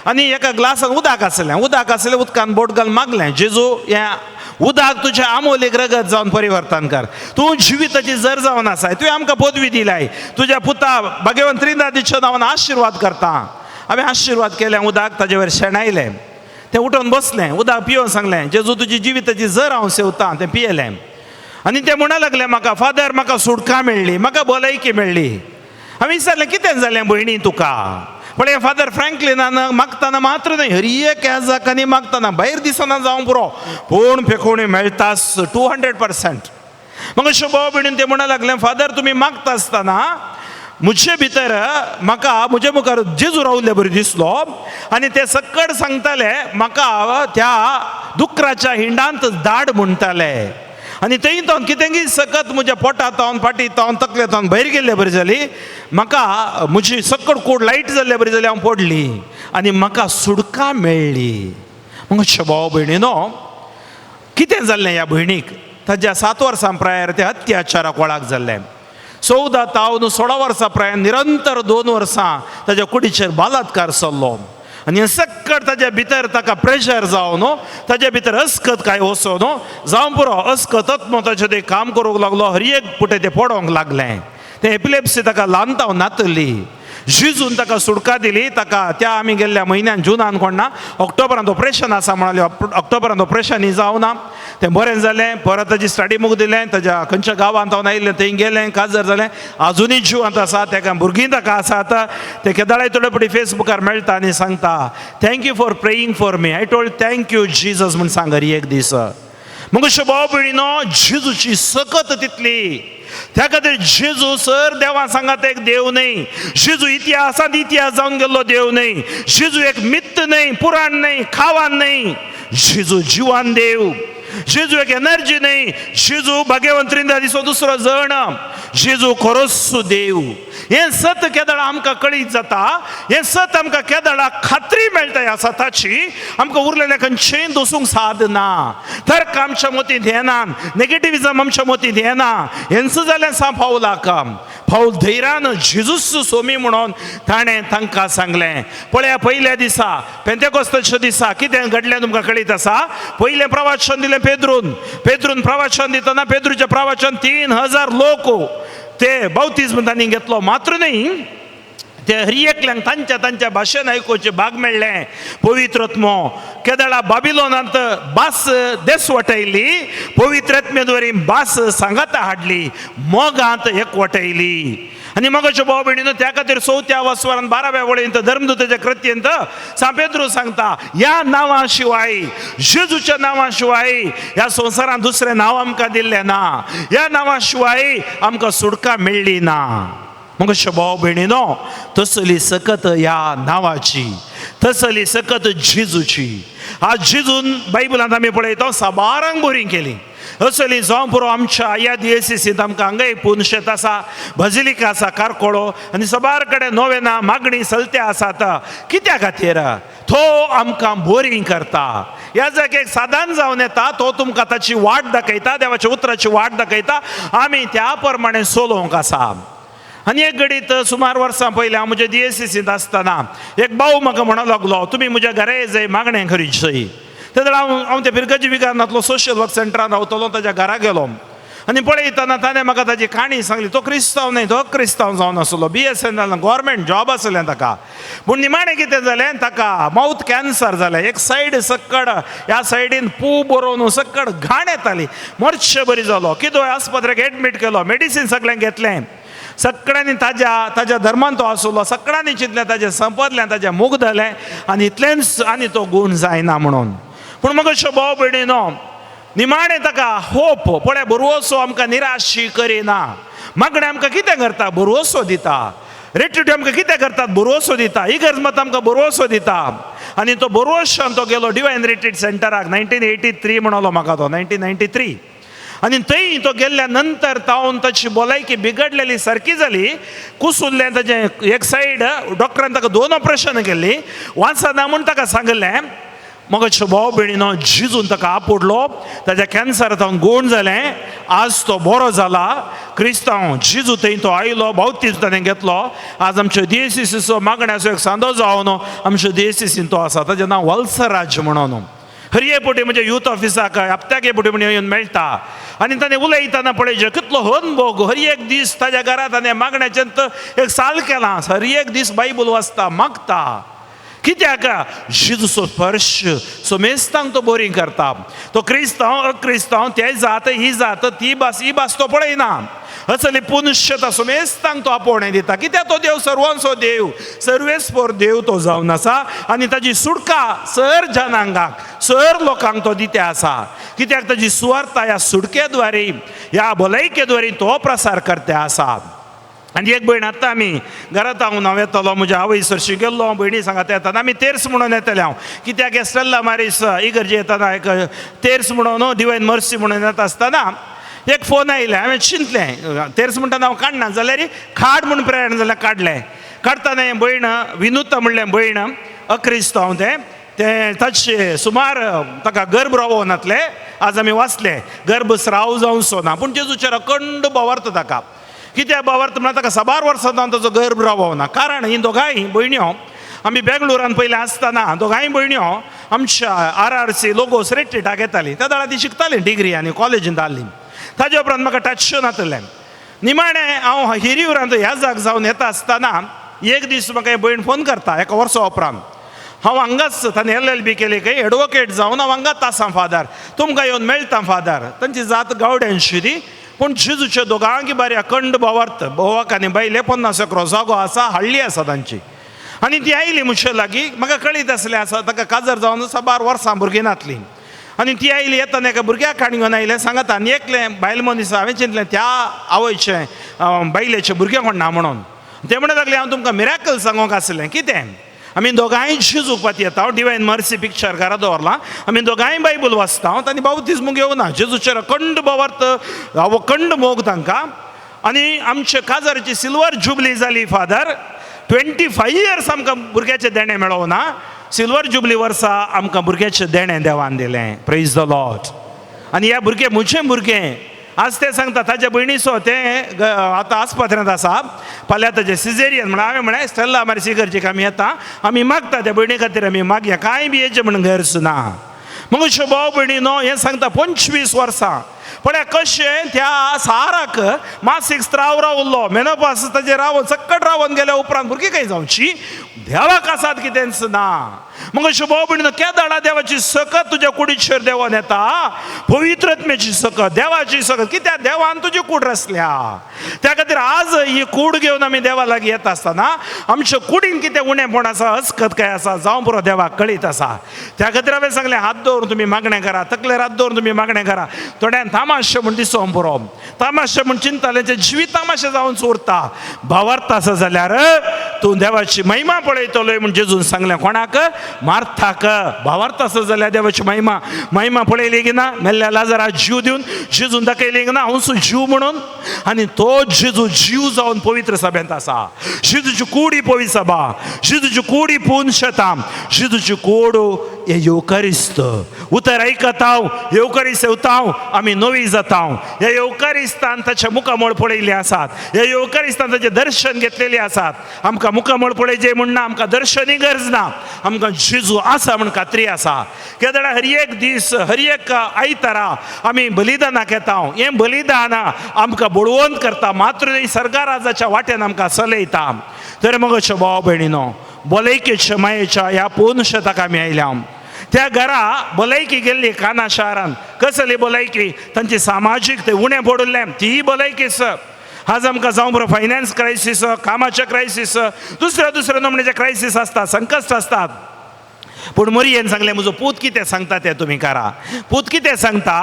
आनी एका ग्लासान उदक आसलें. उदकान बोट घालून मागलें जेजू हें उदक तुजें आमोलीक रगत जावन परिवर्तन कर. तूं जिविताची जर जावन आसाय. तुवें आमकां पदवी दिलाय. तुज्या पुता भगवंत त्रिनाथीच्या नांवान आशिर्वाद करता. हांवें आशिर्वाद केलें. उदक ताजे वयर शेणायलें. तें उठोवन बसलें. उदक पिवून सांगलें जेजू तुजी जिविताची जर हांव सेवतां. तें पियेलें आनी तें म्हणूंक लागलें म्हाका फादर म्हाका सुडकां मेळ्ळी. म्हाका भलायकी मेळ्ळी. हांवें विचारलें कितें जालें भयणी तुका. पण हे फादर फ्रँकलिनान मागतना मात्र न्हय हर एक ह्या जाकांनी मागतना भायर दिसना जावं पुरो पूण फेकोवणी मेळटाच 200%. म्हाका शोभा भयणीन तें म्हणूंक लागलें फादर तुमी मागता आसतना म्हजे भितर म्हाका म्हजे मुखार जेजू रावल्ले बरी दिसलो आनी ते सकट सांगताले म्हाका त्या दुकराच्या हिंडांत धाड म्हणटाले आनी थंय तावन कितेंय सकत म्हज्या पोटांत तावन पाटीत तावन तकले तावन भायर गेल्ले बरी जाली. म्हाका म्हजी सकट कूड लायट जाल्ले बरी जाली. हांव पडली आनी म्हाका सुडकां मेळ्ळी. म्हज्या भाव भयणीनो कितें जाल्लें ह्या भयणीक. ताज्या 7 वर्सां प्रायर ते अत्याचाराक वळाक जाल्लें. 14 तावन 16 वर्सां प्रायर निरंतर 2 वर्सां ताज्या कुडीचेर बलात्कार चल्लो आनी सकट ताज्या भितर ताका प्रेशर जावन ताज्या भितर अस्कत काय वचोन जावं पुरो अस्कतत्म ताचें तें काम करूंक लागलो. हर एक पुटे तें पडोंक लागलें. तें एपिलेप्सी ताका ल्हान तावन नातली. जिजून ताका सुडका दिली. ताका त्या आमी गेल्ल्या म्हयन्यान जुनान कोणना ऑक्टोबरांत ऑपरेशन आसा म्हणाले. ऑक्टोबरांत ऑपरेशनय जावना. तें बरें जालें. परत ताजी स्टडी मुग दिलें. ताज्या खंयच्या गांवांत हांव आयिल्लें थंय गेलें. काजार जालें. आजुनूय जिवांत आसा. तेका भुरगीं ताका आसात. ते केदाळे थोडे पटी फेसबुकार मेळटा आनी सांगता thank you for praying for me. I told thank you Jesus म्हूण सांग हर एक दीस. म्हज्या भाव भयणीनो जेजूची सकत तितली. त्या खातीर जेजू सर देवा सांगात एक देव न्हय. जेजू इतिहासांत इतिहास जावन गेल्लो देव न्हय. जेजू एक मित्त न्हय पुराण न्हय खावान न्हय. जेजू जिवान देव. जेजू एक एनर्जी न्हय. जेजू भगवंत त्रिनाथीचो दुसरो जण. जेजू खरोच देव. हें सत केदळा आमकां कळीत जाता. हें सत आमकां केदळा खात्री मेळटा ह्या सताची. आमकां उरलेलें खंयचेंय दोसूंक साद ना. तर्क आमच्या मतींत येनात. नेगेटिव्हिजम आमच्या मतींत येना. हेंच जालें सा पावलाक. पावल धैर्यान जेजूस सोमी म्हणून ताणें तांकां सांगलें. पळया पयल्या दिसा पेंतेकोस्ताच्या दिसा कितें घडलें तुमकां कळीत आसा. पयलें प्रवचन दिलें पेद्रून प्रवचन दितना पेद्रूचें प्रवचन 3000 लोक ते बावतिस्म तांणी घेतलो. मात्र न्हय ते हर एकल्यांक तांच्या तांच्या भाशेन आयकुचे भाग मेळ्ळें. पवित्रत्मो केदळा बाबिलोनांत बास देसवटायली. पवित्रत्मेद्वारी बास सांगाता हाडली. मोगांत एकवटायली. आनी मोगाच्यो भाव भयणीनो त्या खातीर 4थ्या वस्वारांत 12व्या वळेंत धर्मदूताच्या कृत्येंत सा पेद्रू सांगता ह्या नांवा शिवाय जेजूच्या नांवा शिवाय ह्या संवसारांत दुसरें नांव आमकां दिल्लें ना. ह्या नांवा शिवाय आमकां सुडका मेळ्ळी ना. म्हज्या भाव भयणीनो तसली सकत ह्या नांवाची. तसली सकत जेजूची. आज जेजून बायबलांत आमी पळयता साबारांक बरी केली. असली जावं पुरो आमच्या ह्या DSCCंत आमकां हांगाय पुनशेत आसा. भजिलिका आसा कारकोळो आनी सबार कडेन नोवेना मागणी चलत्या आसात. कित्या खातीर तो आमकां बोरींग करता. ह्या जाग्याक साधन जावन येता. तो तुमकां ताची वाट दाखयता. देवाच्या उतराची वाट दाखयता. आमी त्या प्रमाणे चलोवंक आसा. आनी एक घडीत सुमार वर्सां पयलीं हांव म्हज्या DSCCंत आसतना एक भाऊ म्हाका म्हणूंक लागलो तुमी म्हज्या घरा येजय मागणें करीत जय. तेन्ना हांव त्या पिरगाजी विगानांतलो सोशियल वर्क सेंटरान रावतलो. ताज्या घरा गेलो आनी पळयतना ताणें म्हाका ताची काणी सांगली. तो क्रिस्तांव न्हय, तो अक्रिस्तांव जावन आसलो. BSNL गव्हर्मेंट जॉब आसलें ताका. पूण निमाणें कितें जालें, ताका माउथ कॅन्सर जालें. एक सायड सकड ह्या सायडीन पू बरोवन सकड घाण येताली. मरचे बरी जालो. कितें आस्पत्रेक एडमीट केलो, मेडिसीन सगळें घेतलें. सगळ्यांनी ताज्या धर्मान तो आसलो. सगळ्यांनी चिंतलें ताजें संपतलें, ताजें मूग जालें आनी इतलेंच आनी तो गूण जायना म्हणून. पूण म्हाका भाव भयणीनो, निमाणें ताका होप पळय. बरवसो आमकां निराशी करिना. मागणें आमकां कितें करता, बरवसो दिता. रेटिट्यूड आमकां कितें करतात, बरवसो दिता. इगर्ज मत आमकां बरवसो दिता. आनी तो बरवशान तो गेलो डिवायन रिट्रीट सेंटराक. 1983 म्हणलो म्हाका तो, 1993. आनी थंय तो गेल्ल्या नंतर तावन ताची भलायकी बिगडलेली सारकी जाली. कुसुल्लें ताजें एक सायड. डॉक्टरान ताका 2 ऑपरेशनां केल्लीं. वाचना म्हूण ताका सांगलें. मगाच्या भाव भयणीनो, जिजून ताका आपडलो. ताज्या कॅन्सरांतल्यान गूण जालें. आज तो बरो जाला. क्रिस्तांव जिजू थंय तो आयलो, बावतीज ताणें घेतलो. आज आमच्या DCCचो मागण्याचो एक सांदो जावन आमच्या DCCन तो आसा. ताजें नांव वल्सराज म्हणून. हरये पोटी म्हणजे यूथ ऑफिसाक हप्त्याके पोटी म्हणून येवन मेळटा. आनी ताणें उलयतना पळय कितलो अनुभव. हर एक दीस ताज्या घरा ताणें मागण्याचें एक साल केलां. हर एक दीस बायबल वाचता, मागता. कित्याक जिजूचो स्पर्श सोमेस्तांक तो बोरी करता. तो क्रिस्तांव अक्रिस्तांव, ते जात ही जात, ती भास ही भास तो पळयना. असली पुनश्यता सोमेस्तांक तो आपोवणें दिता. कित्याक तो देव सर्वांचो देव, सर्वेस्पोर देव तो जावन आसा. आनी ताजी सुटका सर जनांगाक, सर लोकांक तो दिते आसा. कित्याक ताजी सुवार्ता ह्या सुटके द्वारे, ह्या भलायके द्वारे तो प्रसार करते आसा. आनी एक भयण आतां आमी घरांत हांव येतलो, म्हज्या आवय सरशी गेल्लो. भयणी सांगात येताना आमी तेर्स म्हणून येतले. हांव कित्याक एस्ट्रेला मारीस इगर्जे येताना एक तेर्स म्हणून डिवायन मर्सी म्हणून येता आसतना एक फोन आयले. हांवें चिंतलें तेर्स म्हणटाना हांव काडना जाल्यार खाड म्हणून प्रेरण जाल्यार काडलें. काडटाना हें भयण विनुता म्हणलें भयण अक्रिस्तांव ते ताचे सुमार ताका गर्भ रावनातले. आज आमी वाचले गर्भस्राव जावचो ना. पूण जेजूचेर अखंड भावार्थ ताका. कित्याक भावार्थ म्हळ्यार ताका 12 वर्सां जावन ताचो गर्भ रावना. कारण ही दोगांय भयण्यो आमी बेंगळुरान पयलीं आसतना दोगांय भयण्यो आमच्या RRC लोगोस रेट्रीटाक येतालीं. त्या दाळा ती शिकतालीं डिग्री आनी कॉलेजींत आसलीं. ताजे उपरांत म्हाका टच्च नातलें. निमाणें हांव हिरियूरांत ह्या जाग जावन येता आसतना एक दीस म्हाका भयण फोन करता. एका वर्सा उपरांत हांव हांगाच ताणें LLB केली काय एडवोकेट जावन हांव हांगाच आसां फादर, तुमकां येवन मेळटा फादर. तांची जात गावड्यांची ती. पूण जिजूचे दोगांकी बारी अखंड भावार्थ, भोवाक आनी बायले 50 एकरो जागो आसा, हळ्ळी आसा तांची. आनी ती आयली म्हजे लागीं. म्हाका कळीत आसलें आसा ताका काजर जावन 12 वर्सां भुरगीं नातलीं. आनी ती आयली येताना एका भुरग्याक हाडून घेवन आयलें. सांगात आनी एकलें बायल मनीस. हांवें चिंतलें त्या आवयचें बायलेचें भुरगें कोण ना म्हणून. ते म्हणून लागलें हांव तुमकां मिराकल सांगूंक आसलें. कितें आमी दोगांय जिजूपात येता. डिवायन मर्सी पिक्चर घरा दवरलां. आमी दोगांय बायबल वाचता. तांणी बावतीज मुग येवना. जेजूचेर अखंड भावार्थ, अखंड मोग तांकां. आनी आमचे काजाराची सिल्वर जुबली जाली फादर. 25 इयर्स आमकां भुरग्याचें देणें मेळोवना. सिल्वर जुबली वर्सा आमकां भुरग्याचें देणें देवान दिलें. Praise the Lord. आनी ह्या भुरगें म्हजें भुरगें आज ते सांगता ताज्या भयणीचो तें आतां आस्पत्र्यांत आसा. फाल्यां ताजें सिजेरियन म्हणून. हांवें म्हळें स्टेला मार्सी इगर्जेक आमी येता, आमी मागता त्या भयणी खातीर आमी मागया. कांय बी हेजें म्हणून गैरस ना. मग भाव भयणीनो हें सांगता 25 वर्सां. पळय कशें त्या साराक मासीक स्त्राव रावल्लो, मेनोपास ताजेर रावन सक्कट रावन गेल्या उपरांत भुरगीं खंय जावची. देवाक आसात कितेंच ना. मग भाव भयणीनो केदाळा देवाची सकत तुज्या कुडीचेर देवान येता. पवित्रत्मेची सकत, देवाची सकत. कित्याक देवान तुजी कूड रचल्या. त्या खातीर आज ही कूड घेवन आमी देवा लागीं येता आसतना आमच्या कुडीन कितें उणेंपण आसा, हस्कत काय आसा, जावं पुरो देवाक कळीत आसा. त्या खातीर हांवें सांगलें हात दवरून तुमी मागणें करा, तकलेर हात दवरून तुमी मागणें करा. थोड्यान तामाशे म्हूण दिसो पुरो. तामाशे म्हूण चिंतताले ते जिवीत तामाशे जावन उरता. भावार्थ आसा जाल्यार तूं देवाची महिमा पळयतलोय म्हूण जेजून सांगलें. कोणाक? मार्थाक. भावार्थ आसा जाल्यार देवाची महिमा पळयली की ना. मेल्ल्या लाजाराक जीव दिवन जेजून दाखयली की ना हांव जीव म्हणून. आनी तो जेजू जीव जावन पवित्र सभेंत आसा. जेजूची कूड ही पवित्र सभा, जेजूची कूड ही पुनशता, जेजूची कूड हे येवकारिस्त. उतर आयकता येवकारिस्त येवता आमी नवी जाता. ह्या येवकारिस्तान ताच्या मुखामोळ पळयल्ली आसात. ह्या येवकारिस्तान ताचें दर्शन घेतलेली आसात. आमकां आमकां मुखामळ पळयचे म्हण ना, आमकां दर्शनी गरज ना, आमकां जेजू आसा म्हण खात्री आसा. केदोळा हर एक दीस हर एक आयतारा आमी बलिदानाक येता. हें बलिदान आमकां बुडवंत करता, मात्र सर्गा राजाच्या वाटेन आमकां चलयता. तर मग भाव भयणीनो, भलायकेच्या मायेच्या ह्या पोन शेताक आमी आयल्या. त्या घरा भलायकी गेल्ली काना शारान. कसली भलायकी? तांची सामाजीक ते उणें पडुल्लें ती भलायकीच. आज आमकां जावं बरो फायनान्स क्रायसीस, कामाचे क्रायसीस, दुसऱ्या नमण्याचे क्रायसीस आसता, संकश्ट आसतात. पूण मरियेन सांगलें म्हजो पूत कितें सांगता तें तुमी करा. पूत कितें सांगता?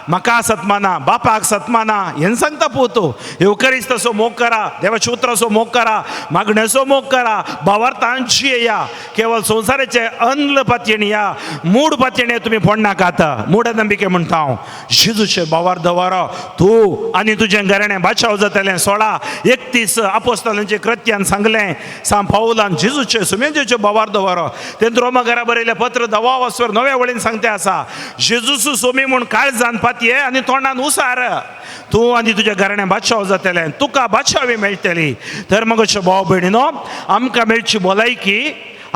म्हाका सत्माना, बापाक सत्माना हें सांगता पूत. येवकारिस्तसो मोग करा, देवाच्या उतराचो मोग करा, मागण्याचो मोग करा, भावार्थांची येया. केवळ संवसाराचे अंध पातयेणी या, मूड पातयेणी तुमी फोडनाकात. मूढनंबिके म्हणटा हांव. जेजूचे भावार दवरो. तूं आनी तुजें घराणें बाचाव जातलें. 16:31 आपोस्तलांचे कृत्यान सांगलें, सान पावलान जेजूचे सुमेजेचे भावार दवरो. तें रोमा घरा बरयलें पत्र 10 वासवर 9 वळीन सांगते आसा, जेजूचो सोमी म्हूण काळजान पातये आनी तोंडान उसार. तूं आनी तुज्या घराण्या बादशाव जातलें, तुका बादशावी मेळटली. तर मगोचे भाव भयणीनो, आमकां मेळची भलायकी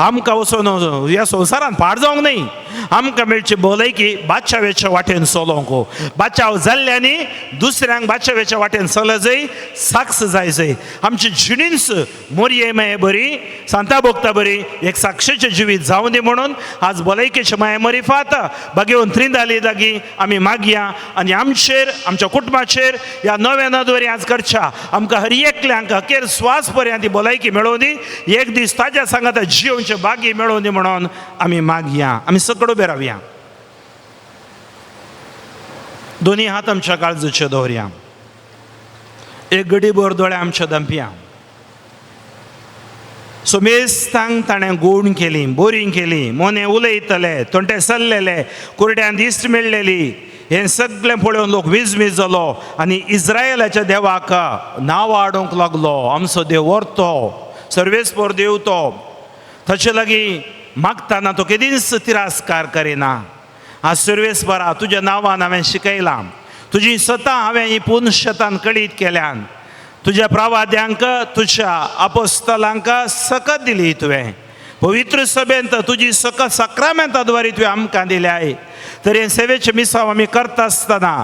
आमकां वचून ह्या संवसारान पाड जावंक न्ही. आमकां मेळची भलायकी बादशावेच्या वाटेन चलोवंक. बादशाव जाल्ल्यानी दुसऱ्यांक बादशावेच्या वाटेन चल जाय, साक्ष जाय जाय. आमची जिणींस मोरये माये बरी, सांता भोगता बरी, एक साक्षीचें जिवीत जावं दी म्हणून आज भलायकेचे माये मरिफात बागेवन त्रिंदाली लागीं आमी मागया. आनी आमचेर, आमच्या कुटुंबाचेर ह्या नव्या नदवरी आज करच्या. आमकां हर एकल्यांक अखेर स्वास पर्यंत ती भलायकी मेळोवन दी. एक दीस ताज्या सांगात जिवचे बागी मेळोवन दी म्हणून आमी मागया. आमी सकड उबे रावया. दोनी हात आमच्या काळजाचे दवरया. एक गडीभर दोळे आमच्या दंपया. सोमेस्तांक ताणें गोड केली, बोरींग केली, मोने उलयतले, तोंडे सल्लेले, कुरड्यान दिश्ट मेळलेली. हें सगळें पळोवन लोक विजमीज जालो आनी इस्रायलाच्या देवाक नांव हाडूंक लागलो. आमचो देव व्हरतो, सर्वेस्पर देव तो. ताचे लागीं मागतना तो केदींच तिरास्कार करिना. आज सर्वेस्परा तुज्या नांवान हांवें शिकयलां, तुजी सतां हांवें ही पुनशतान कळीत केल्यान, तुज्या प्रवाद्यांक, तुज्या आपोस्तलांक सकत दिली तुवें. पवित्र सभेंत तुजी सकत सक्रामेंताद्वारे तुवें आमकां दिल्याय. तर हे सेवेचे मिसाव आमी करता आसतना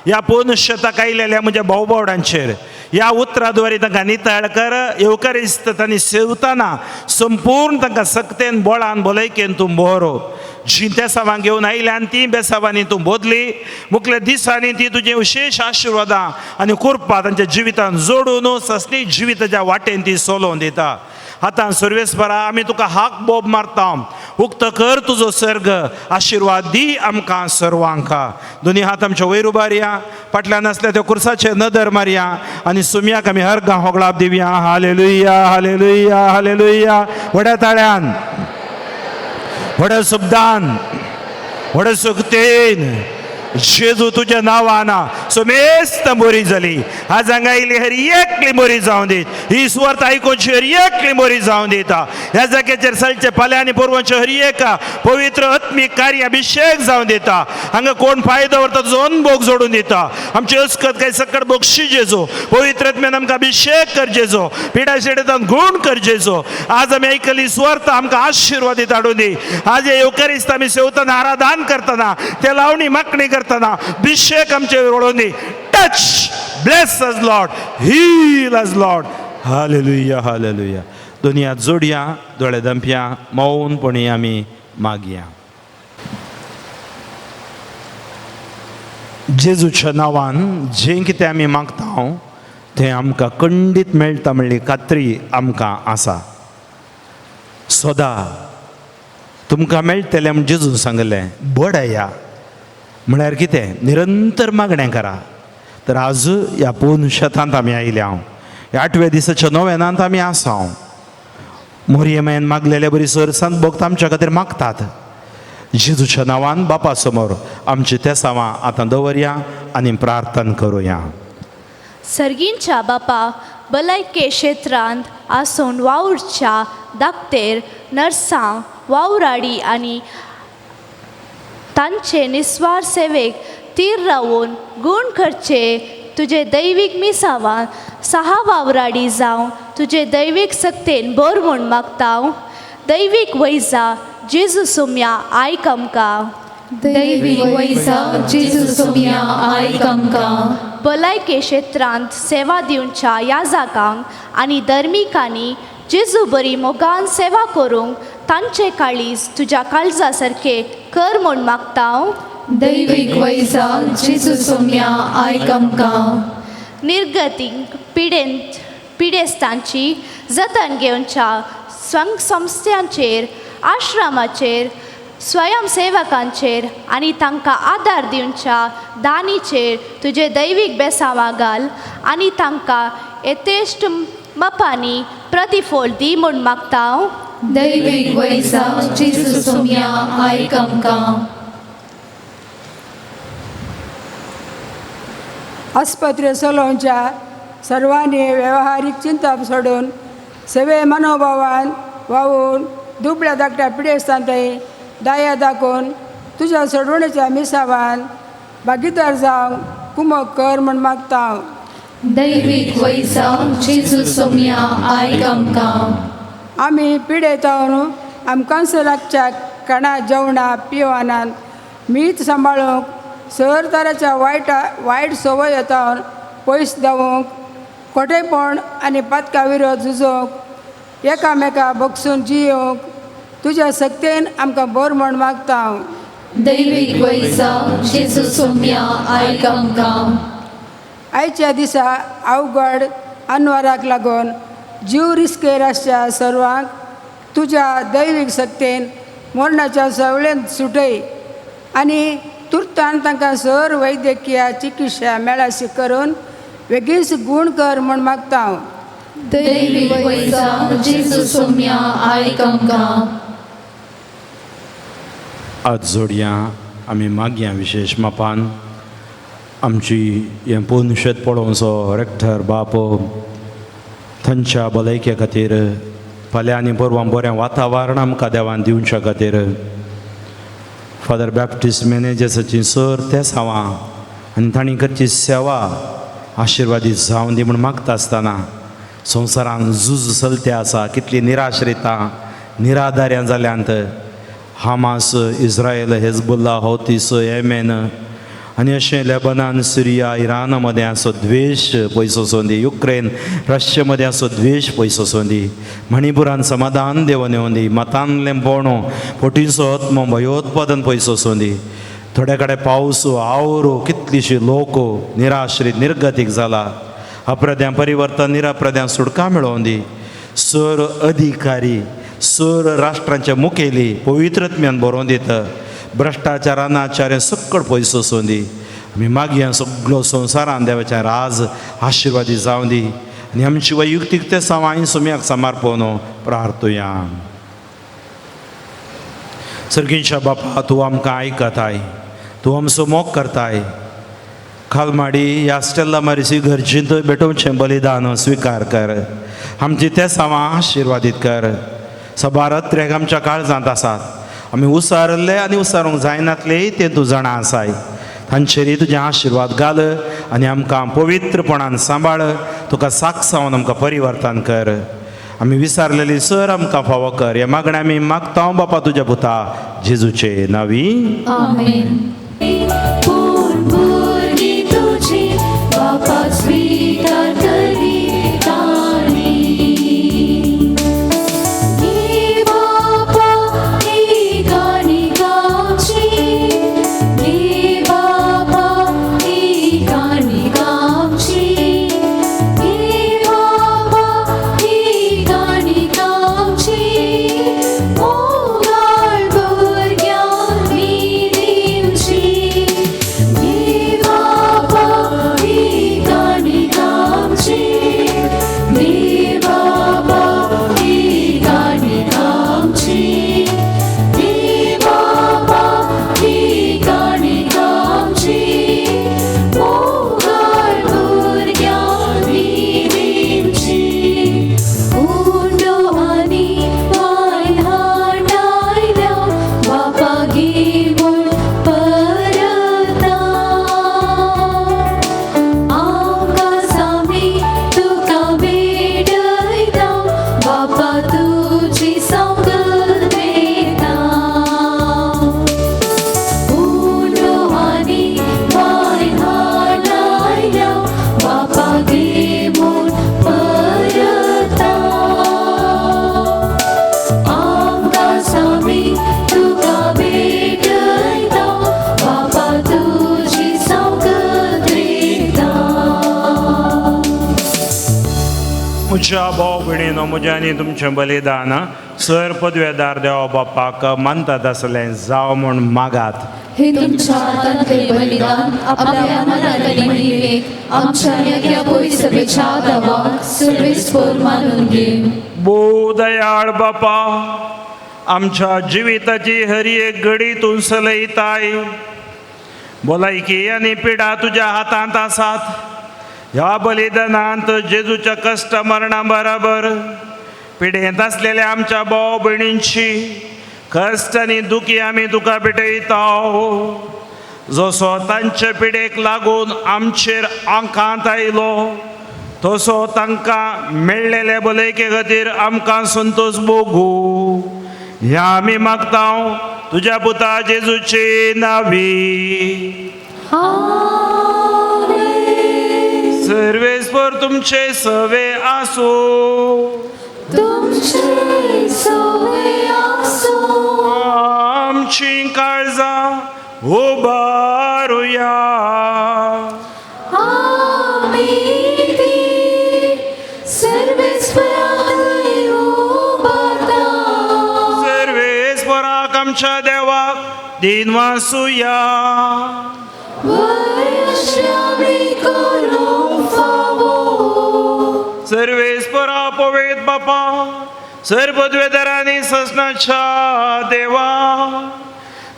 ह्या पुनशताक आयलेल्या म्हज्या भाव भावडांचेर ह्या उतराद्वारे तांकां नितळ कर. येवकारिस्त तांणी सेवताना संपूर्ण तांकां सक्तेन बोळान भलायकेन तूं बरो. जी बेसावां घेवन आयल्यान ती बेसावांनी तूं बोदली. मुखल्या दिसांनी ती तुजें विशेष आशिर्वादां आनी कृपा तांच्या जिवितान जोडून सस्ती जिविताच्या वाटेन ती चलोवन दिता. आतां सर्वेस्परा आमी तुका हाक बोब मारता. उक्त कर तुजो सर्ग, आशिर्वाद दी आमकां सर्वांक. दोनी हात आमच्या वयर उबारया. फाटल्यान आसल्या त्या कुर्साचेर नदर मारया आनी सुमयाक आमी हरगां होगळाप दिवया. Hallelujah, hallelujah, hallelujah. व्हड्या ताळ्यान, व्हड्या शब्दान, व्हड्या सुक्तेन जेजू तुज्या नांवान सोमेस्त बरी जाली. आज हांगा आयली हर एकली बरी जावं दीत. ही सुवार्थ आयकोवची हर एकली बरी जावं दिता. ह्या जाग्याचेर सलचे फाल्यां आनी परवांचे हर एक पवित्र आत्मीक कार्य अभिषेक जावं दिता. हांगा कोण फायदो व्हरता तुजो अनुभव जोडून दिता. आमची अस्कत काय सकट बक्षी जेजो. पवित्र आत्म्यान आमकां अभिषेक कर जेजो. पिडा शेडेतान गुण कर जेजो. आज आमी आयकली सुवार्थ आमकां आशिर्वादीत हाडून दी. आज हे येवकारिस्त आमी सेवताना आराधन करतना ते लावणी मागणी करतना अभिषेक आमचे ओळोवन दी. Touch, bless us Lord, heal us Lord. Hallelujah, hallelujah. दोनी हात जोडया, दोळे दंपया, मौनपणी आमी मागया. जेजूच्या नांवान जें कितें आमी मागता तें आमकां खंडीत मेळटा म्हणली खात्री आमकां आसा. सदां तुमकां मेळटलें म्हण जेजून सांगलें. बडया म्हळ्यार कितें? निरंतर मागणें करा. तर आज ह्या पोन शेतांत आमी आयल्या. ह्या 8व्या दिसाच्या नोवेनांत आमी आसा. मोरयेमायेन मागलेले बरी सर संत भक्त आमच्या खातीर मागतात. जेजूच्या नांवान बापा समोर आमची तेसावां आतां दवरया आनी प्रार्थना करुया. सर्गींच्या बापा, भलायके क्षेत्रांत आसून वावुरच्या धाकटेर, नर्सांव, वावराडी आनी तांचे निस्वार सेवेक तीर रावून गूण करचे तुजे दैवीक मिसावान 6 वावराडी जावं तुजे दैवीक सक्तेन बोर म्हूण मागतां दैवीक वैजा जेजू सोम्या आयक आमकां दैवीक वैसा जेजू सोम्या आयक आमकां भलायके क्षेत्रांत सेवा दिवच्या याजकांक आनी धर्मिकांनी जेजू बरी मोगान सेवा करूंक तांचे काळीज तुज्या काळजा सारके कर म्हूण मागतां दैवीक वैसा जेजू सोम्या आयक आमकां निर्गतीक पिडेस्तांची जतन घेवच्या संस्थांचेर आश्रमाचेर स्वयंसेवकांचेर आनी तांकां आदार दिवच्या दानीचेर तुजे दैवीक बेसांवां घाल आनी तांकां यथेश्ट मपांनी प्रतिफोल दी म्हूण मागतां दैवीक वैसा जेजू सोम्या आयक आमकां आस्पत्रे चलोवच्या सर्वांनी वेवहारीक चिंता सोडून सवे मनोभावान वावून दुबळ्या धाकट्या पिडेस्तांतय दया दाखोवन तुज्या सोडवणेच्या मिसावान भागीदार जावंक कुमक कर म्हूण मागतां दैवीक वैसा जेजू सोम्या आयक आमकां आमी पिडेतावन आमकांच लागच्या खाणा जेवणा पिवानांत मीठ सांबाळूंक सर तराच्या वायट संवय येतावन पयस धांवूंक खोटेपण आनी पातका विरोध झुजोवंक एकामेका बगसून जियोवंक तुज्या सक्तेन आमकां बोर म्हूण मागतां दैवीक वैसा जेजू सोम्या आयक आमकां आयच्या दिसा अवघड अनवराक लागून जीव रिस्केर आसच्या सर्वांक तुज्या दैवीक सक्तेन मरणाच्या सवळेंत सुटय आनी तुर्तान तांकां सर वैद्यकीय चिकित्सा मेळाशी करून वेगळीच गूण कर म्हूण मागतां दैवीक वैसा जेजू सोम्या आयक आमकां आज जोडया आमी मागया विशेष मापान आमची हें पोवन शेत पडोवचो रेक्टर बापो थंच्या भलायके खातीर फाल्यां आनी परवां बरें वातावरण आमकां देवान दिवच्या खातीर फादर बॅप्टिस्ट मॅनेजर्साची सर ते सावां आनी तांणी करची सेवा आशिर्वादीत जावं दी म्हूण मागता आसतना संवसारान झूज चलते आसा कितली निराश्रितां निराधार्यां जाल्यांत हामास इस्रायल हेजबुल्ला हौतीस येमेन आनी अशें लेबनान सिरिया इराना मदें असो द्वेश पयस वचून दी युक्रेन रशिया मदें असो द्वेश पयस वचून दी मणिपुरान समाधान देवन येवन दी मतांतलें बोणो पोटीचो आत्मो भयोत्पादन पयस वचून दी थोडे कडेन पावस आवरो कितलींशीं लोक निराश्रीत निर्गतीक जाला अप्रद्यां परिवर्तन निराप्रद्यां सुटका मेळोवन दी सर अधिकारी सर राष्ट्रांचे मुखेली पवित्रत्म्यान बरोवन दिता भ्रश्टाचारान आचार्य सक्कड पयस वचून दी आमी मागया सगळो संवसारान देवाचें राज आशिर्वादी जावं दी आनी आमची वैयक्तीक सवाय सुम्याक समर्पण प्रार्थुया सर्गींच्या बापा तूं आमकां आयकताय तूं आमचो मोग करताय खालमाडी ह्या स्टेल्ला मारिसी घरचींत भेटोवचें बलिदान स्विकार कर आमची ते सवां आशिर्वादीत कर सबारत्र्याक आमच्या काळजांत आसात आमी उसारले आनी उसारूंक जायनातले ते तूं जाणा आसाय तांचेरय तुजें आशिर्वाद घाल आनी आमकां पवित्रपणान सांबाळ तुका साक्षावन आमकां परिवर्तन कर आमी विसारलेली सर आमकां फावो कर हे मागणें आमी मागता बापा तुज्या पुता जेजूचे नांवी आमेन भुरगीं तुजी बापा स्विकार करीतालीं नी बापा ही गाणी गावची नी बापा ही गाणी गावची नी बापा ही गाणी गावची मोगाळ भुरग्यांनी दिवची तुमच्या भाव भयणीनो म्हजें आनी तुमचें बलिदान सर पदवेदार देवा बापाक मानतात आसलें जावं म्हूण मागात. हे तुमच्या हातांतले बलिदान आपल्या मनांतली विवेक आमच्या यज्ञ पवित्र सभेच्या दावाक सर्वेस्पर मानून घे. भोव दयाळ बापा, आमच्या जिविताची हरी एक घडी तूं चलयताय. भलायकी आनी पिडा तुज्या हातांत आसात. ह्या बलिदानांत जेजूच्या कश्ट मरणा बरोबर पिडेंत आसलेल्या आमच्या भाव भयणींची कश्ट आनी दुखी आमी तुका भेटयता. जसो तांचे पिडेक लागून आमचेर आंकांत आयलो तसो तांकां मेळ्ळेले भलायके खातीर आमकां संतोश भोगू. हें आमी मागता तुज्या पुता जेजूचे नांवी. सर्वेस्पर तुमचे सवे आसो. तुमचे सवे आसो. आमची काळजां उबारुया. आमी ती सर्वेस्पराक उबारता. सर्वेस्पराक आमच्या देवाक दिन वासुया. सर्वेस्परा पवित्र बापा, सर्वद्वेदारांनी ससनाच्या देवा,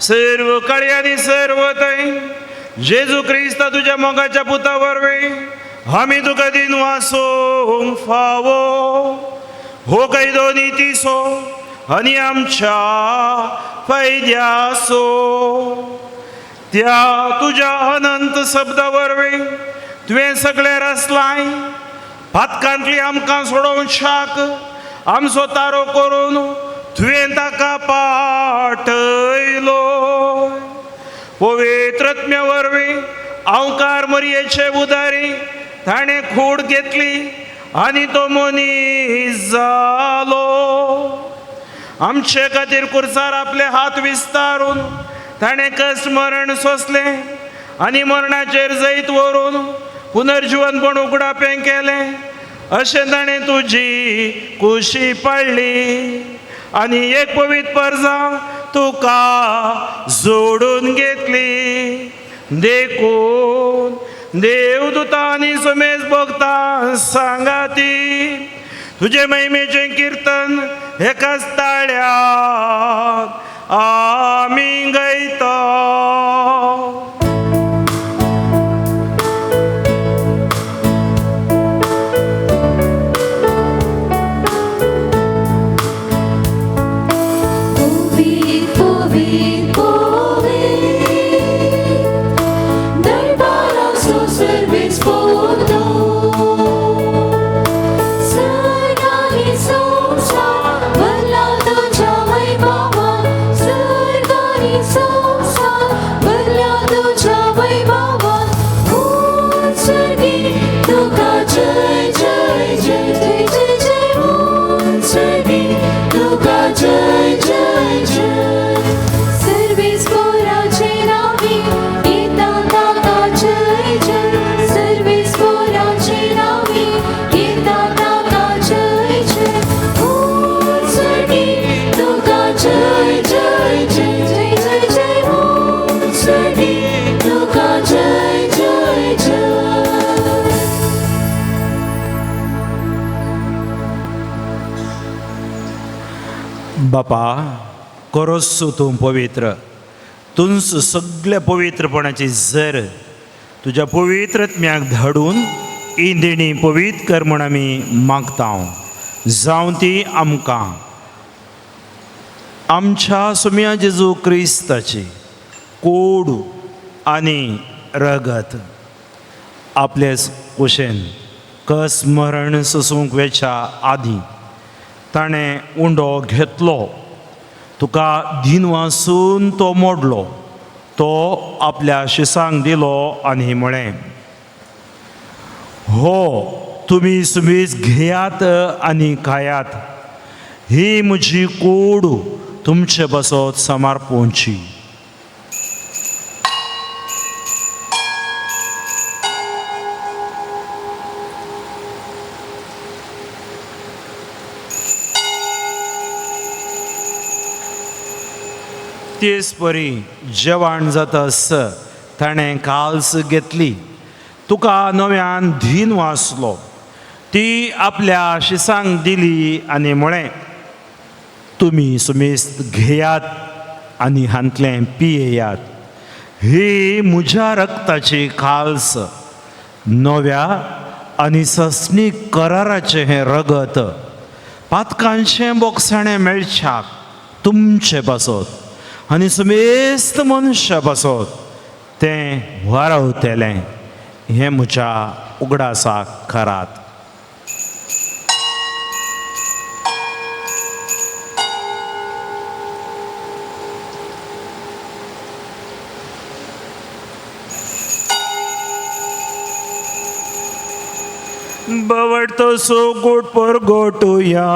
सर्व काळी आनी सर्व थंय जेजू क्रिस्त तुज्या मोगाच्या पुता वरवीं आमी तुका दिन वासोवंक फावो. हो कैदो नितीसो आनी आमच्या फायद्यासो. त्या तुज्या अनंत शब्दा वरवीं तुवें सगळे रचलाय. पातकांतली आमकां सोडोवशाक आमचो तारो करून तुवें ताका पाठयलो. पवित्रत्म्य वरवीं अवकार मरयेचे उदारी ताणें खूड घेतली आनी तो मनीस जालो. आमचे खातीर कुर्सार आपले हात विस्तारून ताणें कश्ट मरण सोंसलें आनी मरणाचेर जैत व्हरून पुनर्जीवनपण उगडापें केलें. अशें ताणें तुजी कुशी पाळ्ळी आनी एक पवित्र परजा तुका जोडून घेतली. देखून देवदूतां आनी समेज भक्तां सांगाती तुजे महिमेचें कीर्तन एकाच ताळ्याक आमी गायता. बापा, करोस तूं पवित्र. तुंच सगळ्या पवित्रपणाची झर तुज्या पवित्रत्म्याक धाडून ही देणी पवित्र कर म्हूण आमी मागता. जावं ती आमकां आमच्या सुम्या जेजू क्रिस्ताची कोड आनी रगत आपलेच कुशेन कस मरण सोसूंक वेच्या आदीं ताणें उंडो घेतलो. तुका दिन वासून तो मोडलो. तो आपल्या शिसांक दिलो आनी म्हळें, हो तुमी सुमीच घेयात आनी खायात. ही म्हजी कूड तुमचे बसत समर्पोवची. तेच परी जेवण जातस ताणें काल्स घेतली तुका नव्यान धीन वाचलो ती आपल्या शिसांक दिली आनी म्हळें तुमी सुमेस्त घेयात आनी हांतलें पियेयात ही म्हज्या रक्ताची खाल्स नव्या आनी सस्नीक कराराचें हें रगत पातकांचें बोगसाणें मेळच्याक तुमचे पासत आनी सुमेस्त मनशा पासत तें वारावतेलें हें म्हज्या उगडासाक करात. बवडतो सो गोट पर गोटूया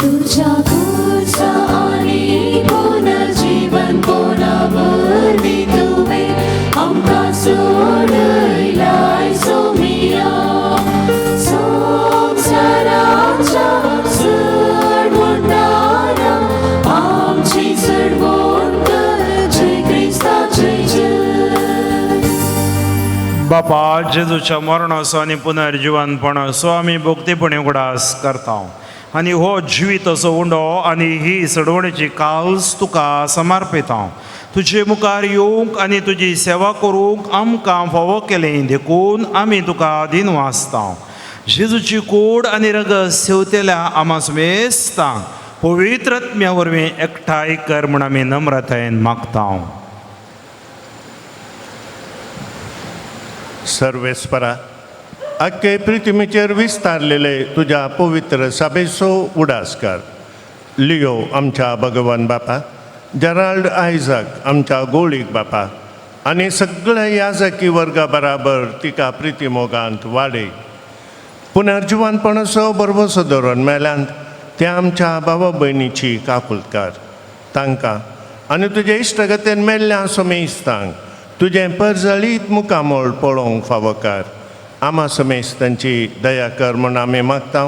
तुझ्या खुर्चा आणि पुनर्जीवन कोणावर तुवे आमकां सोडयलाय सोमिया संवसाराच्या चढवणारा आमची चढवण कर जय क्रिस्ताचे जय. बापा जेजूच्या मरणाचो आनी पुनर्जिवनपणाचो आमी भोगतेपणी उगडास करता आनी हो जिवीत असो उंडो आनी ही सडवणेची काल्स तुका समर्पिता. तुजे मुखार येवंक आनी तुजी सेवा करूंक आमकां फावो केलें देखून आमी तुका दिन वाचता. जेजूची कूड आनी रगत सेवतेल्या आमा सुमेस्तांक पवित्र आत्म्या वरवीं एकठांय कर म्हूण आमी नम्रतायेन मागता. सर्वेस्परा अख्खे पृथ्वीचेर विस्तारलेले तुझ्या पवित्र सभेचो उडास कर. लियो आमच्या भगवान बापा, जेराल्ड आयझाक आमच्या गोळीक बापा आनी सगळ्या याजकी वर्गा बराबर तिका प्रिती मोगांत वाडय. पुनर्जिवनपणाचो बरवसो धरून मेल्यांत त्या आमच्या भावा भयणीची काकुलत कर. तांकां आनी तुजे इश्टगतेन मेल्ल्या समेस्तांक तुजें परजळीत मुखामोळ पळोवंक फावो कर. आमा समेस्तांची दया कर म्हूण आमी मागता.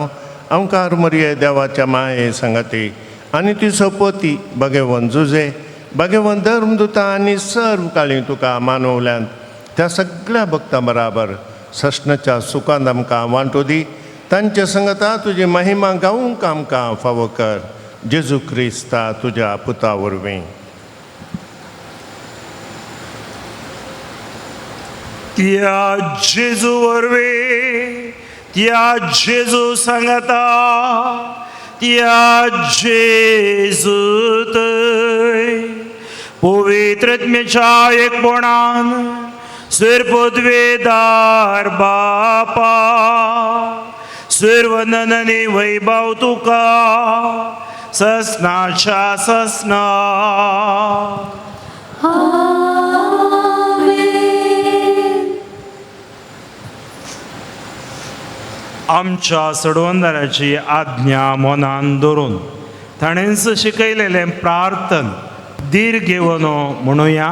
आमकां मरिये देवाच्या माये संगती आनी तिचो पोती भगवन जुजे भगवन धर्मदुता आनी सर्व काळी तुका मानवल्यांत त्या सगळ्या भक्तां बराबर सष्णाच्या सुखांत आमकां वांटो दी. तांच्या संगता तुजी महिमा गावूंक आमकां फावो कर. जेजू क्रिस्ता तुज्या पुता वरवीं. त्या जेजू वरवीं त्या जेजू सांगता त्या जेजू थंय पवित्र आत्म्याच्या एकपणान सर्वोद्वेदार बापा सर्वनन आनी वैभव तुका ससनाच्या ससना. आमच्या सडवंदाराची आज्ञा मनान धरून ताणेंच शिकयलेलें प्रार्थन दीर घेवन म्हणुया.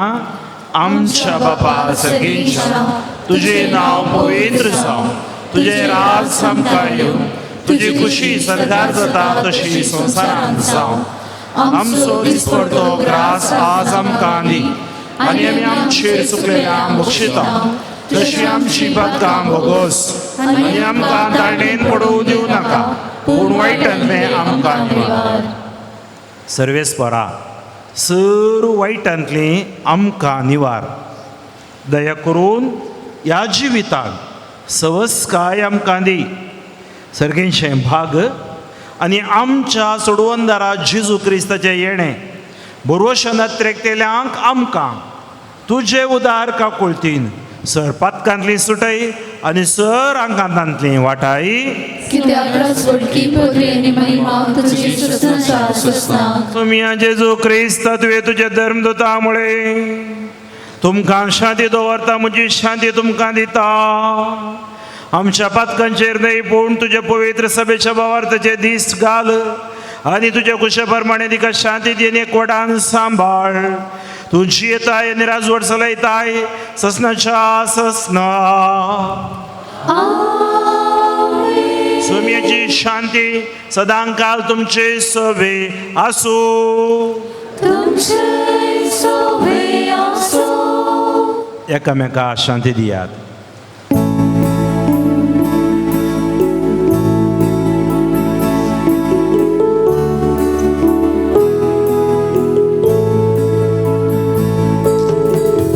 आमच्या बापा सगळींच्या तुजें नांव पवित्र जावं, तुजें राज आमकां येवं, तुजी खुशी सरकार जाता तशी संवसारांत जावं. आमचो दिसपडटो ग्रास आज आमकां दी आनी आमी आमचेर चुकलेल्यांक बक्षिता तशी आमची बदकां भोगोस आनी आमकां दांडेन पडोवं दिवं नाका पूण वायटांतलें आमकां निवार. सर्वेस्परा सर्व वायटांतली आमकां निवार. दया करून ह्या जिवितांत सवस्काय आमकां दी. सर्गेंचें भाग आनी आमच्या सोडवंदारा जेजू क्रिस्ताचें येणें बरोवशें त्रेकतेल्यांक आमकां तुजे उदार काकुळतीन सर पातकांतली सुटय आनी सर आंकांतांतली वाटाय. कित्याक रसवडकी पोत्री आनी महिमा तुजी सुस्नाच्या सुस्नाक. तुमी जेजू क्रिस्त तुवें तुजे धर्मदुता मुळे तुमकां शांती दवरता म्हजी शांती तुमकां दिता. आमच्या पातकांचेर न्हय पूण तुजे पवित्र सभेच्या भावार्थाचे दीस घाल आनी तुजे कुशे प्रमाणे तिका शांती दी आनी एकवटान सांबाळ. तुझी येताय आणि राजवट चलयताय ससनाच्या ससना. सोम्याची शांती सदांकाल तुमचे सवे असो. तुमचे सोबे असो. एकामेका शांती दियात.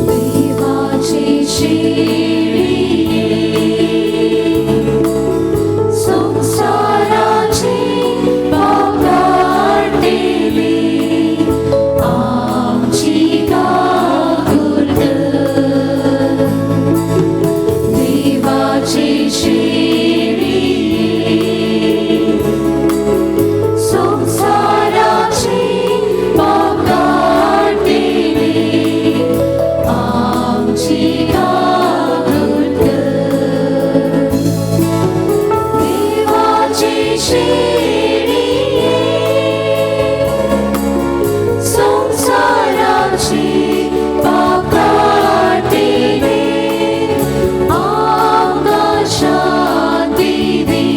देवाची शिडी संसाराची पागाटेली आमची गागुर्द. देवाची शिडी संसाराची पागाटेली आमची गागुर्द. देवाची शिडी संसाराची पागाटेली आमकां शांती दी.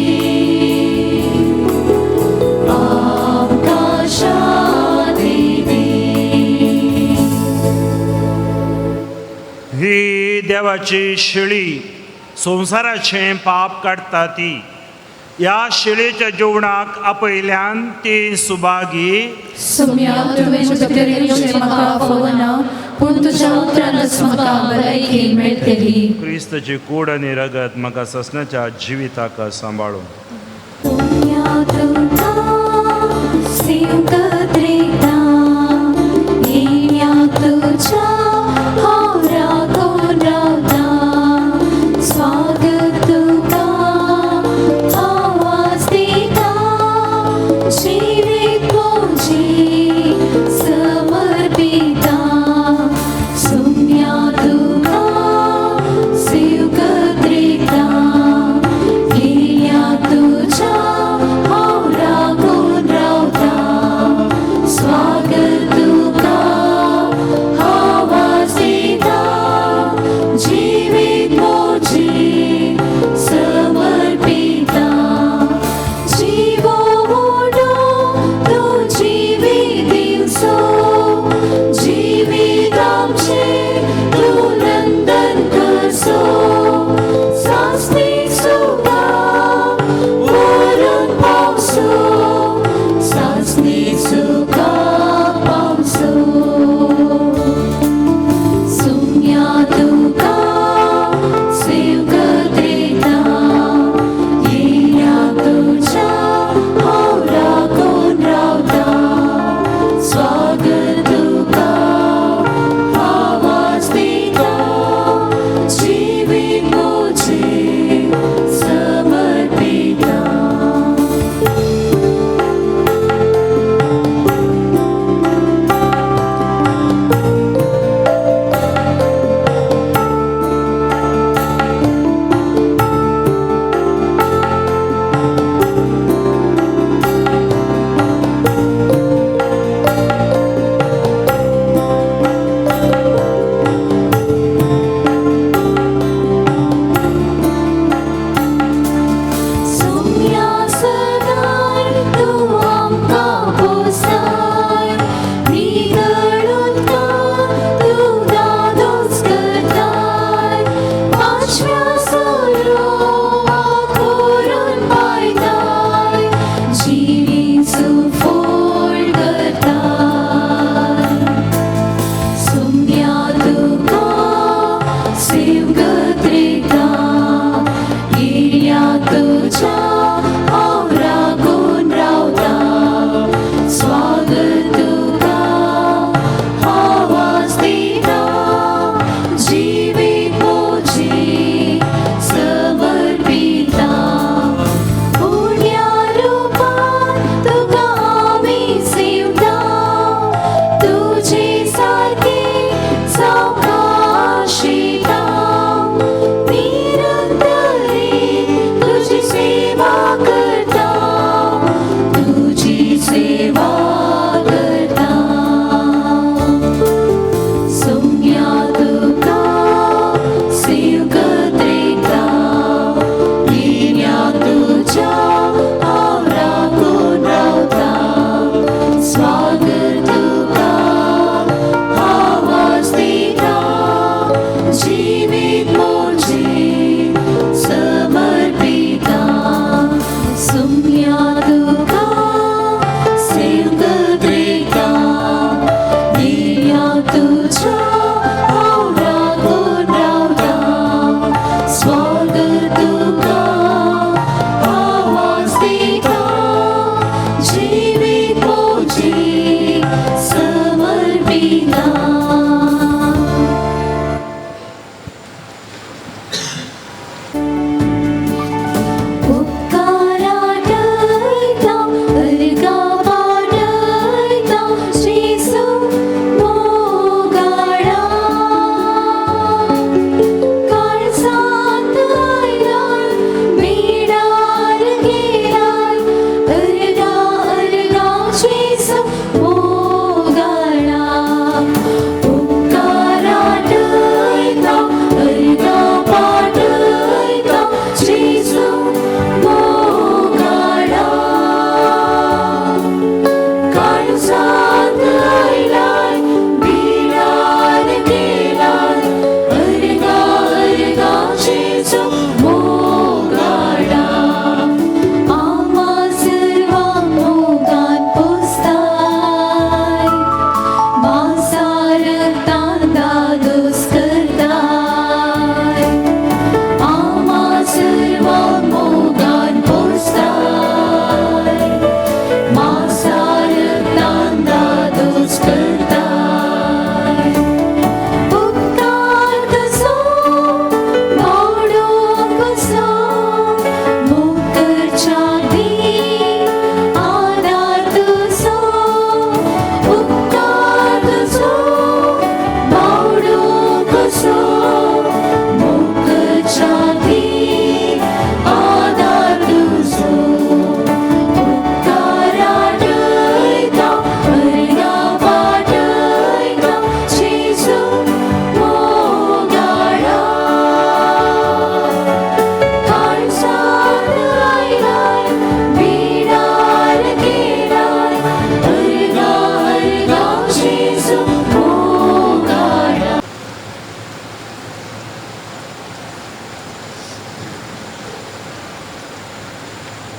आमकां शांती दी. ही देवाची शिळी संसाराचे पाप काडटा ती. या शिळेच्या जेवणाक आपयल्यान ती सुभागी. सुम्या तुवें तकलेचें म्हाका फोवना पूण तुज्या उतरानच म्हाका भलायकी मेळटली. क्रिस्तची कूड आनी रगत म्हाका ससनाच्या जिविताक सांबाळून. पुण्यात तुका सिंगद्रिता येण्यात तुज्या हांव रागोन रावता. स्वागत तुका आवाज दिता. जिवीत म्हजी समर्पिता. सुम्या तुका सिंगद्रिता येण्यात तुज्या हांव रागोन रावता.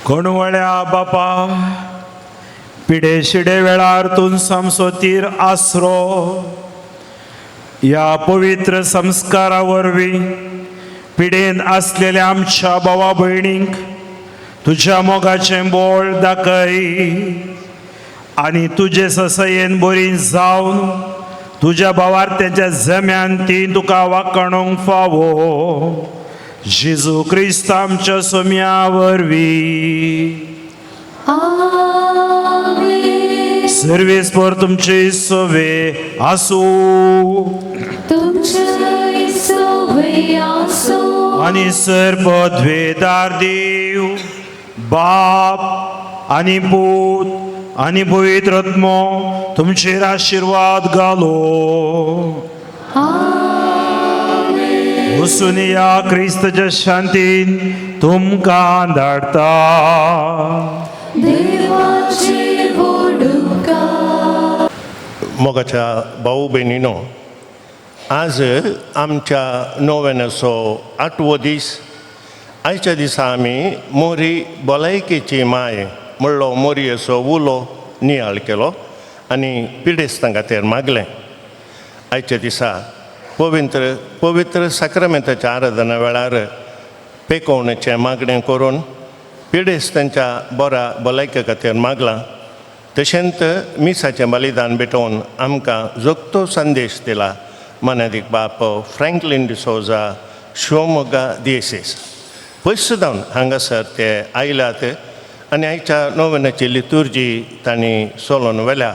कोणवळ्या बापा पिडे शिडे वेळार तूं समसोतीर आसरो या पवित्र संस्कारा वरवीं पिडेन आसलेल्या आमच्या भावा भयणींक तुझ्या मोगाचें बोळ दाखय आनी तुजे ससयेन बरी जावन तुझ्या भावार्थ्याच्या जम्यान ती तुका वाखणूंक फावो जेजू क्रिस्त आमच्या सोम्या वरवीं सर्वेस्पर तुमचे सोवे आसूं आनी सर्वद्वेदार देव बाप आनी पूत आनी पवित्र आत्मो तुमचेर आशिर्वाद घालो वचून या क्रिस्ताच्या शांतीन तुमकां धाडटा मोगाच्या भाऊ बहिणीनो, आज आमच्या नोवेनाचो 8वो दीस. आयच्या दिसा आमी मोरी भलायकेची माय म्हणलो मोरयेचो उलो नियाळ केलो आनी पिडेस्तां खातीर मागलें. आयच्या दिसा पवित्र साक्रामेंताच्या आराधना वेळार पेकोवणेचें मागणें करून पिडेस्तांच्या बऱ्या भलायके खातीर मागलां. तशेंच मिसाचें बलिदान भेटोवन आमकां जगतो संदेश दिला. मानादीक बाप फ्रँकलिन डिसोजा, शिवमोगा दिएसीस पयस सुद्दां हांगासर ते आयल्यात आनी आयच्या नोवेनाची लितुर्जी तांणी सोलोवन व्हेल्या.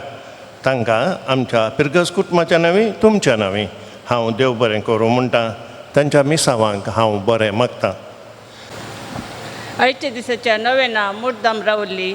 तांकां आमच्या पिर्गस कुटुंबाच्या नांवी तुमच्या नांवी हांव देव बरें करूं म्हणटा. तांच्या मिसावांक हांव बरें मागतां. आयच्या दिसाच्या नोवेना मुद्दाम रावल्ली.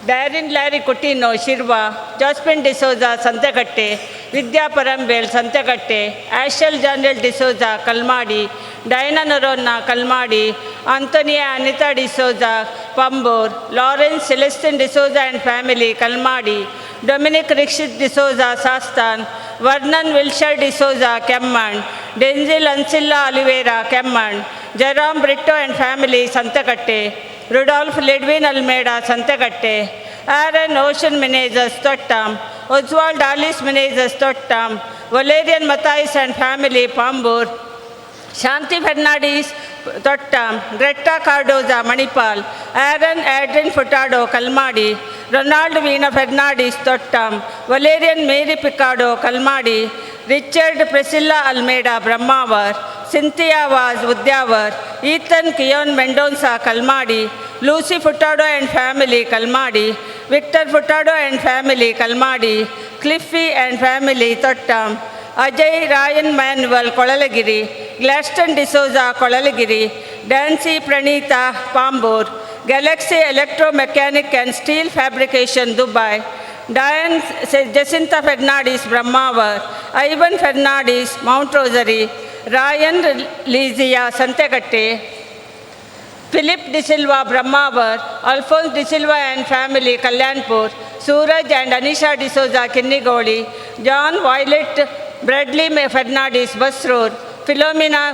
Darren Larry Coutinho Shirva, Jospin D'Souza Santhekatte, Vidya Parambel Santhekatte, Ashal General D'Souza Kalmadi, Diana Noronha Kalmadi, Antonia Anita D'Souza Pambur, Lawrence Celestine D'Souza and family Kalmadi, Dominic Rikshit D'Souza Sastan, Vernon Wilsher D'Souza Kemmannu, Denzil Ancilla Oliveira Kemmannu, Jerome Brito and family Santhekatte, Rudolf Ludwin Almeida Santhekatte, aaron Ocean Menezes Thottam, Oswald Alice Menezes Thottam, Valerian Mathias and family Pambur, Shanti Fernandes Thottam, Greta Cardozo Manipal, aaron Adrian Furtado Kalmadi, Ronald Veena Fernandes Thottam, Valerian Mary Picardo Kalmadi, Richard Priscilla Almeida Brahmavar, Cynthia Vaz Udyavar, Ethan Keon Mendonca Kalmadi, Lucy Furtado and family Kalmadi, Victor Furtado and family Kalmadi, Cliffy and family Thottam, Ajay Ryan Manuel Kolalgiri, Glaston D'Souza Kolalgiri, Dancy Praneetha Pambur, galaxy electromechanic and steel fabrication Dubai, Diane Jacinta Fernandes Brahmavar, Ivan Fernandes Mount Rosary, Ryan Lizia Santhekatte, Philip D'Silva Brahmavar, Alphons de Silva and family Kalyanpur, Suraj and Anisha D'Souza Kinnigoli, John Violet Bradley Fernandes Basrur, Philomena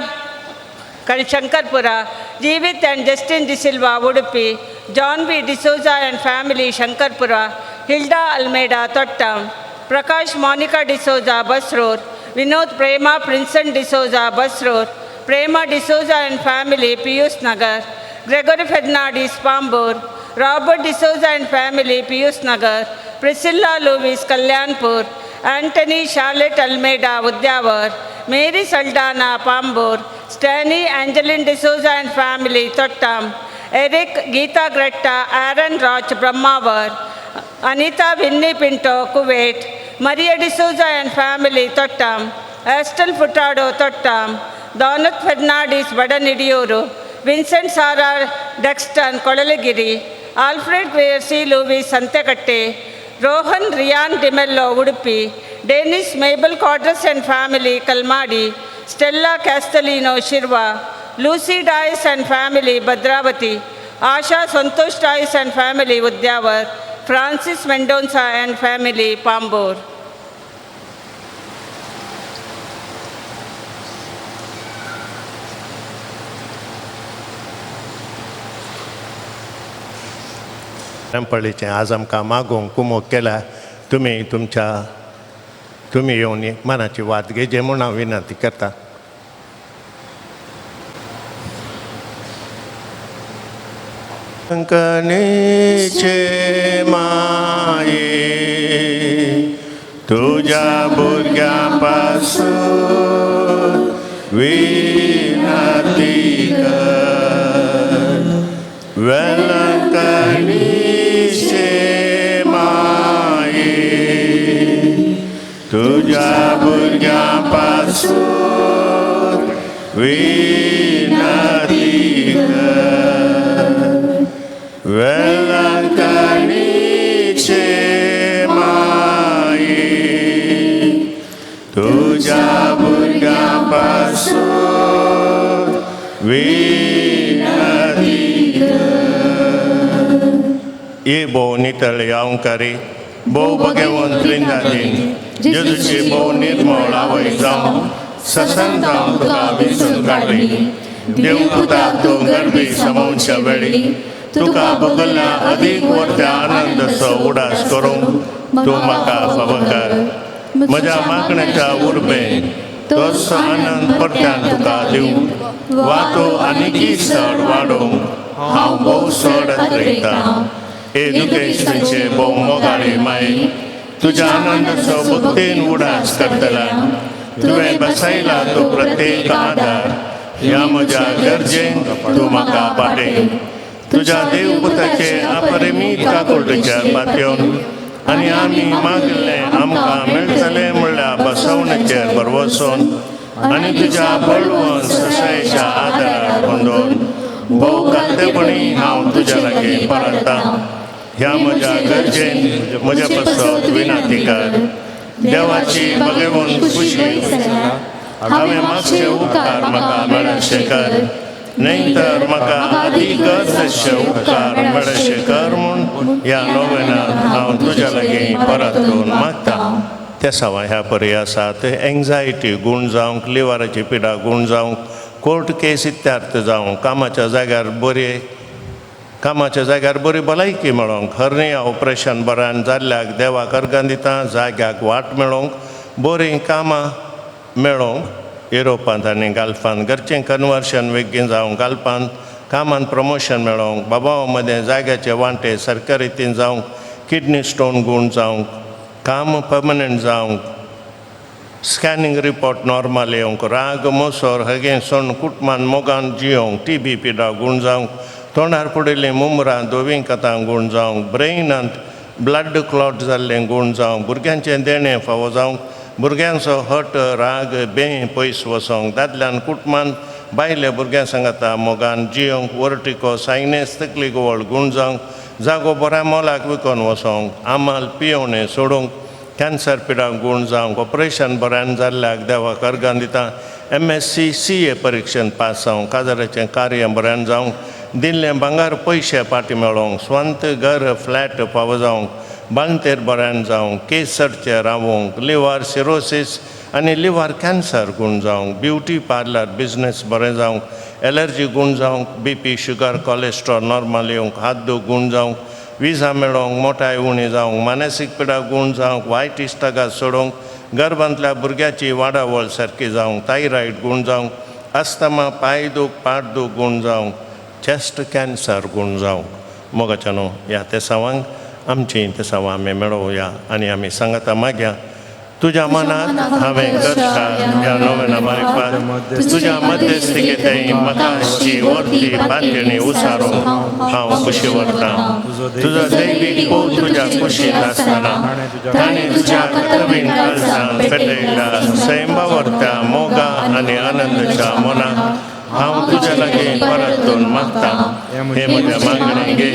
Shankarpura, Jeevith and Justin D'Silva Udupi, John B D'Souza and family Shankarpura, Hilda Almeida Thottam, Prakash Monica D'Souza Basrur, Vinod Prema Prinson D'Souza Basrur, Prema D'Souza and family Pius Nagar, Gregory Fernandes Pambur, Robert D'Souza and family Pius Nagar, Priscilla Lewis Kalyanpur, Antony Charlotte Almeida Udyavar, Mary Saldanha Pambur, Stany Angeline D'Souza and family तोट्टाम, Eric Geetha Gretta aaron Roche Brahmavar, Anita Vinny Pinto Kuwait, Maria D'Souza and family Thottam, Estelle Furtado Thottam, Donat Fernandes Badanidiyur, Vincent Sara Dexton Kolalgiri, Alfred Gracy Lewis Santhekatte, Rohan Ryan D'Mello Udupi, Dennis Mabel Quadros and family Kalmadi, Stella Castelino Shirva, Lucy Dias and family Bhadravati, Asha Santosh Dias and family Udyavar, Francis Mendonca and family Pambur. रामपळीचें आज आमकां मागोवंक कुमोग केला तुम्ही येवन मनाची वाद घेजे म्हूण हांव विनंती करता. कंकणेचे माये तुझ्या भुरग्या पासून विनंती कर. वेलंकणीचे माये तुझ्या भुरग्या पासून विनंती कर. वेलंकणीचे माये तुझ्या भुरग्या पासून विनंती कर. ये भोव नितळ अवंकारी भोव भगवंत त्रिंदादीन जेजूची भोव निर्मळ आवय जावं ससन जावं तुका विसरून काडली. देव तुका तूं गर्भी समोवच्या वेळी तुका भोगल्या अदीक वर्त्या आनंदाचो उडास करूंक तूं म्हाका फावो कर. म्हज्या मागणेच्या उर्बेन तोच आनंद परत्यान तुका दिवं वा तूं आनीकय चड वाडोवंक हांव भोव चड रयतां. एज्युकेशनाचे भोव मोगाळी माये तुज्या आनंदाचो भक्तीन उडास करतला. तुवें बसयला तूं प्रत्येक आदार ह्या म्हज्या गरजेक तूं म्हाका पाटय. तुज्या देवपुताचे अपरिमीत काकुळटेच्या पातयेवन आनी आमी मागलें आमकां मेळटलें म्हणल्यार बसवणेचेर बरवसून आनी तुज्या बळवंत ससायेच्या आदारार बांदून भोव कांतेपणी हांव तुज्या लागीं परतां. ह्या म्हज्या गरजेन म्हज्या पासत विनंती कर. देवाची भगवंत खुशी हांवें मागचे उपकार म्हाका मेळशे कर. नाही तर म्हाका अधिकच तशे उपकार मेळशे कर म्हूण ह्या नोवेनांत हांव तुज्या लागीं परतून मागतां. त्या सवाय ह्या परी आसात एंग्जायटी गूण जावंक, लिव्हराची पिडा गूण जावंक, कोर्ट केस इत्यार्थ जावंक, कामाच्या जाग्यार बरी भलायकी मेळोवंक, हर्निया ऑपरेशन बऱ्यान जाल्ल्याक देवाक अर्गां दिता. जाग्याक वाट मेळोवंक, बरीं कामां मेळोवंक युरोपांत आनी गाल्फांत, घरचें कन्वर्शन वेगीन जावंक, गाल्फांत कामांत प्रमोशन मेळोवंक, बाबाव मदें जाग्याचे वांटे सारके रितीन जावंक, किडनी स्टोन गूण जावंक, काम पर्मनंट जावंक, स्कॅनिंग रिपोर्ट नॉर्मल येवंक, राग मोसोर हगेन सोण कुटुंबान मोगान जियोंक, TB पिडा गूण जावंक, तोंडार पडिल्लीं मुमरां दोवीं कथां गूण जावंक, ब्रेनांत ब्लड क्लॉट जाल्लें गूण जावंक, भुरग्यांचें देणें फावो जावंक, भुरग्यांचो हट राग बें पयस वचोंक, दादल्यान कुटुंबान बायले भुरग्यां सांगाता मोगान जियोंक, वर्टिको सायनेस तकली गोवळ गूण जावंक, जागो बऱ्या मोलाक विकोन वचोंक, आमाल पियोवणें सोडूंक, कॅन्सर पिडा गूण जावंक, ऑपरेशन बऱ्यान जाल्ल्याक देवाक अर्गां दिता. MSc CA परिक्षेंत पास जावंक, काजाराचें कार्य बऱ्यान जावंक, दिल्लें भांगार पयशे पाटी मेळोवंक, स्वंत घर फ्लॅट फावो जावंक, बांदतेर बऱ्यान जावंक, केसरचें रावंक, लिव्हर सिरोसीस आनी लिव्हर कॅन्सर गूण जावंक, ब्युटी पार्लर बिझनेस बरें जावंक, एलर्जी गूण जावंक, BP शुगर कोलेस्ट्रॉल नॉर्मल येवंक, हात दूख गूण जावंक, विजा मेळोवंक, मोठाय उणी जावंक, मानसीक पिडा गूण जावंक, वायट इश्टागात सोडूंक, गर्भांतल्या भुरग्याची वाडावळ सारकी जावंक, थायरॉयड गूण जावंक, अस्थमा पाय दूख पाट दूख गूण जावंक, चेस्ट कॅन्सर गूण जावंक. मोगाच्या न्हू ह्या ते सांवांक आमची ते सांवा आमी मेळोवया आनी आमी सांगता मागया. तुज्या मनांत हांवें करता ह्या नोवेना मारिफात तुज्या मध्यस्थिकेंतय म्हाकाची वर्ती बांदणी उसारूंक हांव खुशी व्हरतां. तुजो दैवीक पोव तुज्या कुशींत आसतना ताणें तुज्या कटवीन काळजांत पेटयला सैंबावर्त्या मोगा आनी आनंदाच्या मनाक हांव तुज्या लागीं परतून मागतां. हे म्हज्या मागणें घे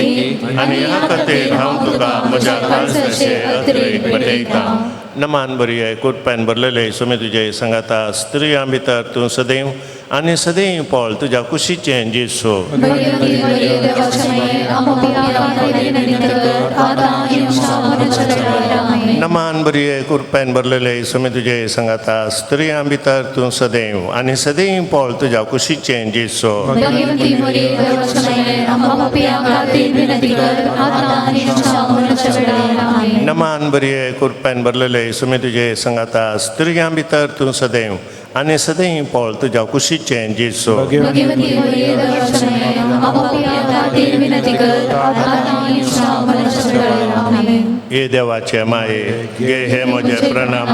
आनी ह्या खातीर हांव तुका म्हज्या काळजाचे अत्रेक भेटयतां. नमान बरी आहे कुटपॅन भरलेले सुमी तुजे सांगाता स्त्रियां भितर तूं सदैव आनी सदैव पळ तुज्या कुशीचें जेसू भगवती मरिये देवाची माय आमच्या खातीर विनंती कर आता आनी आमच्या मरणाच्या वेळार आमेन. नमान बरये कृपेन भरलेले सुमी तुजे संगाता स्त्रियां भितर तूं सदैव आनी सदैव पळ तुज्या कुशीचें जेसू भगवती मरिये देवाची माय आमच्या खातीर विनंती कर आता आनी आमच्या मरणाच्या वेळार आमेन. नमान बरये कृपेन भरलेले सुमी तुजे संगाता स्त्रियां भितर तूं सदैव आनी सदैव पळ तुज्या कुशीचें जेसू भगवती मरिये देवाची माय आमच्या खातीर विनंती कर आता आनी आमच्या मरणाच्या वेळार आमेन. हे देवाचे माये गे हे म्हजे प्रणाम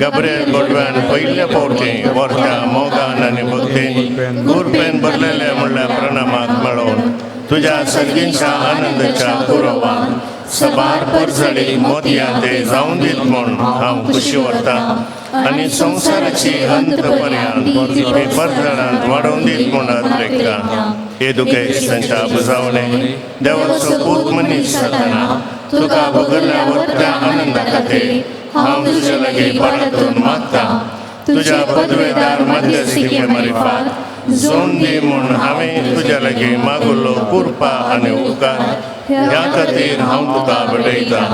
गबरेल गोडव्यान पयल्या फावटी वर्त्या मोगान आनी भक्तीन गुरपेन भरलेले म्हणल्या प्रणामाक मेळोवन तुज्या सर्गींच्या आनंदाच्या कुरवान सबार परजडी मोतयां ते जावं दीत म्हूण हांव खुशी व्हरता आनी संवसाराची अंत पर्यंत ती परजडांत वाडोवन दीत म्हूण हातरेकता. हे दुखेश तांच्या बुजावणे देवाचो पूत मनीस जातना तुका भगल्या वरत्या आनंदा खातीर हांव तुजे लागीं परतून मागता. तुज्या पदवेदार मध्यस्थीके मारिफात जोड दी म्हूण हांवें तुज्या लागीं मागुल्लो कृपा आनी उपकार ह्या खातीर हांव तुका बडयता.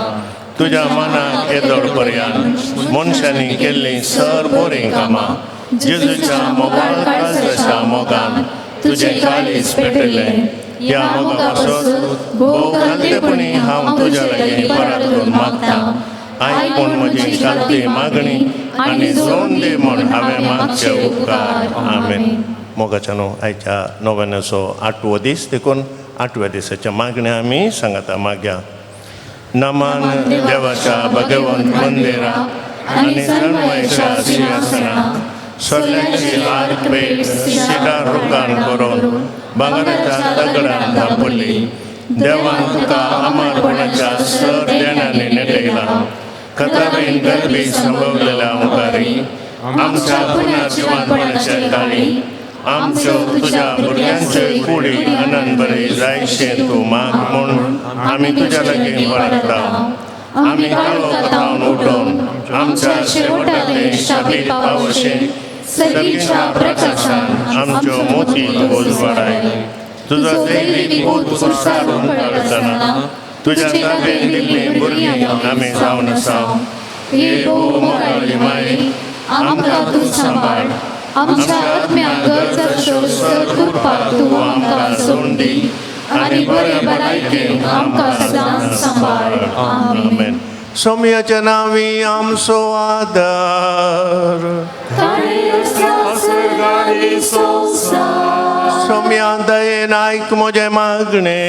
तुज्या मनाक येदोळ पर्यंत मनशांनी केल्लीं सर बरीं कामां जेजूच्या मोगाळ काळजाच्या मोगान तुजें काळीज पेटयलें. ह्या मोगा पासून भोव घालतेपणी हांव तुज्या लागीं परतून मागता. आयकून म्हजी कालती मागणी आनी जोड दी म्हूण हांवें मागचे उपकार. आमेन. मोगाच्या न्हू आयच्या नोवेनाचो 8वो दीस देखून 8व्या दिसाच्या मागण्या आमी सांगाता मागया. नमान देवाच्या भगवंत मंदिरा आनी रणमयच्या सिंहासना सोल्याची आर्क पेट शिडार रुखान करून भांगराच्या दगडान धापली. देवान तुका अमरपणाच्या सर देण्याने नेटयला. कथाबीन गरबी संभवलेल्या ओंकारी आमच्या पुनर्जीवनपणाच्या काळी आमच्यो तुज्या भुरग्यांचे कुडी आनंद बरे जायशे तूं माग म्हूण आमी तुज्या लागीं परतता. आमी काळो कथावन उठोवन आमच्या शेवटाचे शाबीत पावशे सर्गीच्या प्रकाशान आमच्यो मोती उजवाडाय. तुजो दैवीक पूत कुसारून काडटना तुज्या ताब्यान दिल्लीं भुरगीं आमी जावन आसा. हे भोव मोगाळी माय आमकां तूं सांबाळ. आमच्या आत्म्याक गरजाच्यो सर कृपा तूं आमकां सोडून दी आनी बरे भलायकेन आमकां सदांच सांबाळ. आमेन. सौम्याच्या नांवी आमचो आदार सौम्या दयेन आयक म्हजे मागणे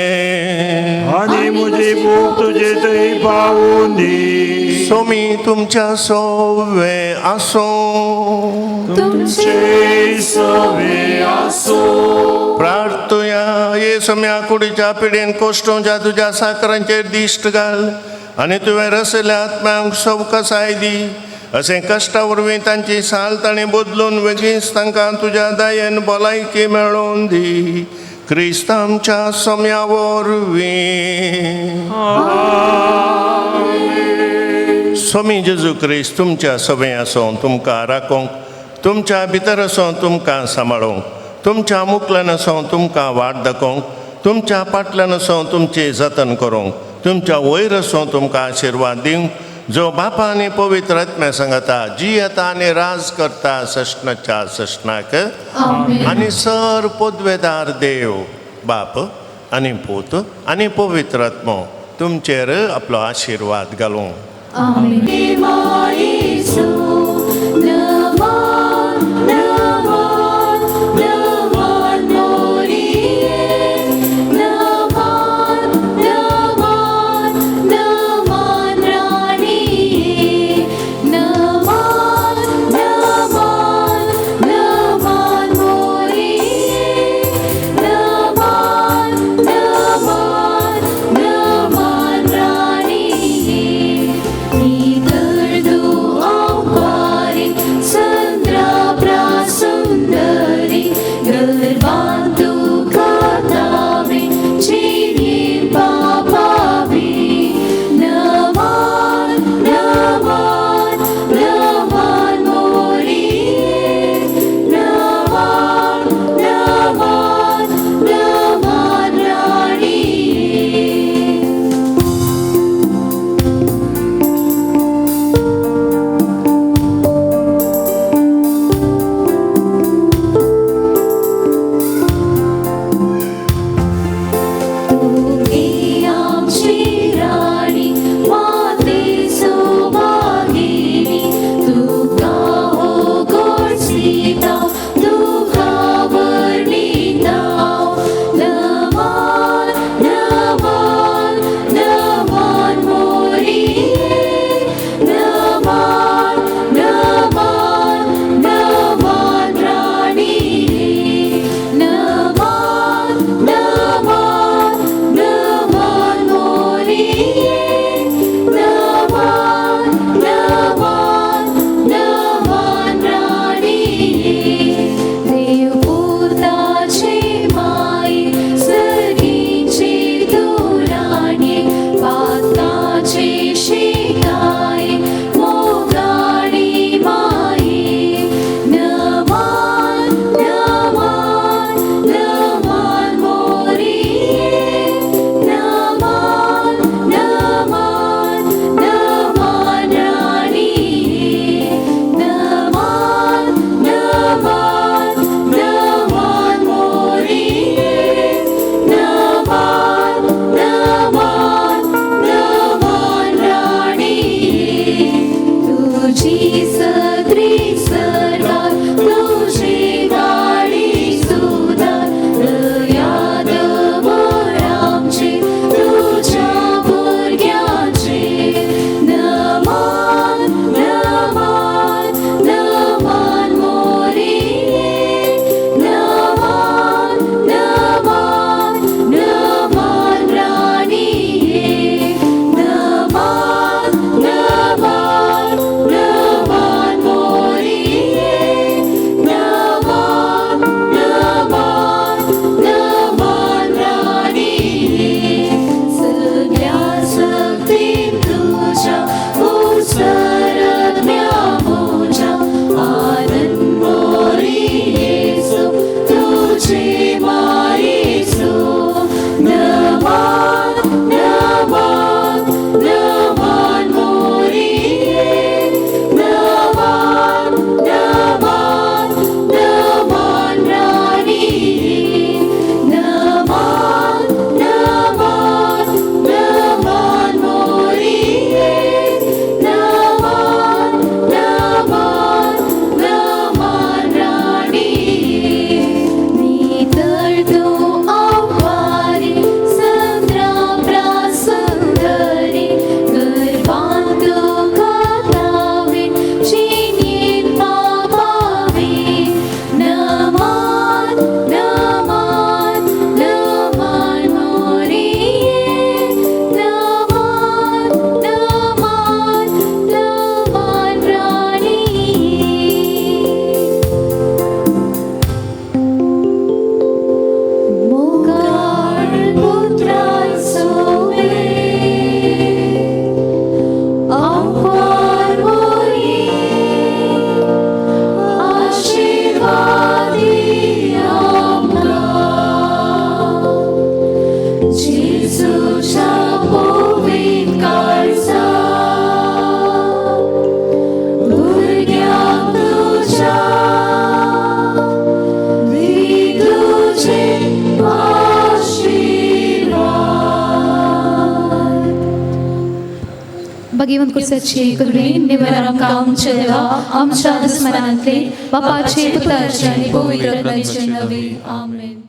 आनी म्हजी भूक तुजे थंय पावून दी. सोमी तुमच्या सोवे आसो तुमचे सवे आसो. प्रार्थुया ये सम्या कुडीच्या पिडेन कोश्टोच्या तुज्या साकरांचेर दिश्ट घाल आनी तुवें रसल्या आत्म्यांक सवकसाय दी. अशें कश्टा वरवीं तांची साल ताणें बदलून वेगळीच तांकां तुज्या दयेन भलायकी मेळोवन दी. क्रिस्त आमच्या सम्या वरवीं. स्वामी जेजू क्रिस्त तुमच्या सभे आसूं तुमकां राखोंक तुमच्या भितर आसूं तुमकां सांबाळोंक तुमच्या मुखल्यान आसूं तुमकां वाट दाखोवंक तुमच्या फाटल्यान आसूं तुमची जतन करूंक तुमच्या वयर आसूं तुमकां आशिर्वाद दिवंक जो बापा आनी पवित्र आत्म्या सांगता जी येता आनी राज करता सष्णाच्या सष्णाक आनी सर पदवेदार देव बाप आनी पूत आनी पवित्र आत्मो तुमचेर आपलो आशिर्वाद घालूं. Neither do भगवंत कुर्साची करुणे निवर आमकां आमचे देवा आमच्या दुस्मनांतले बापाचे पुत्राचे आनी पवित्र आत्म्याचे नवे आमेन.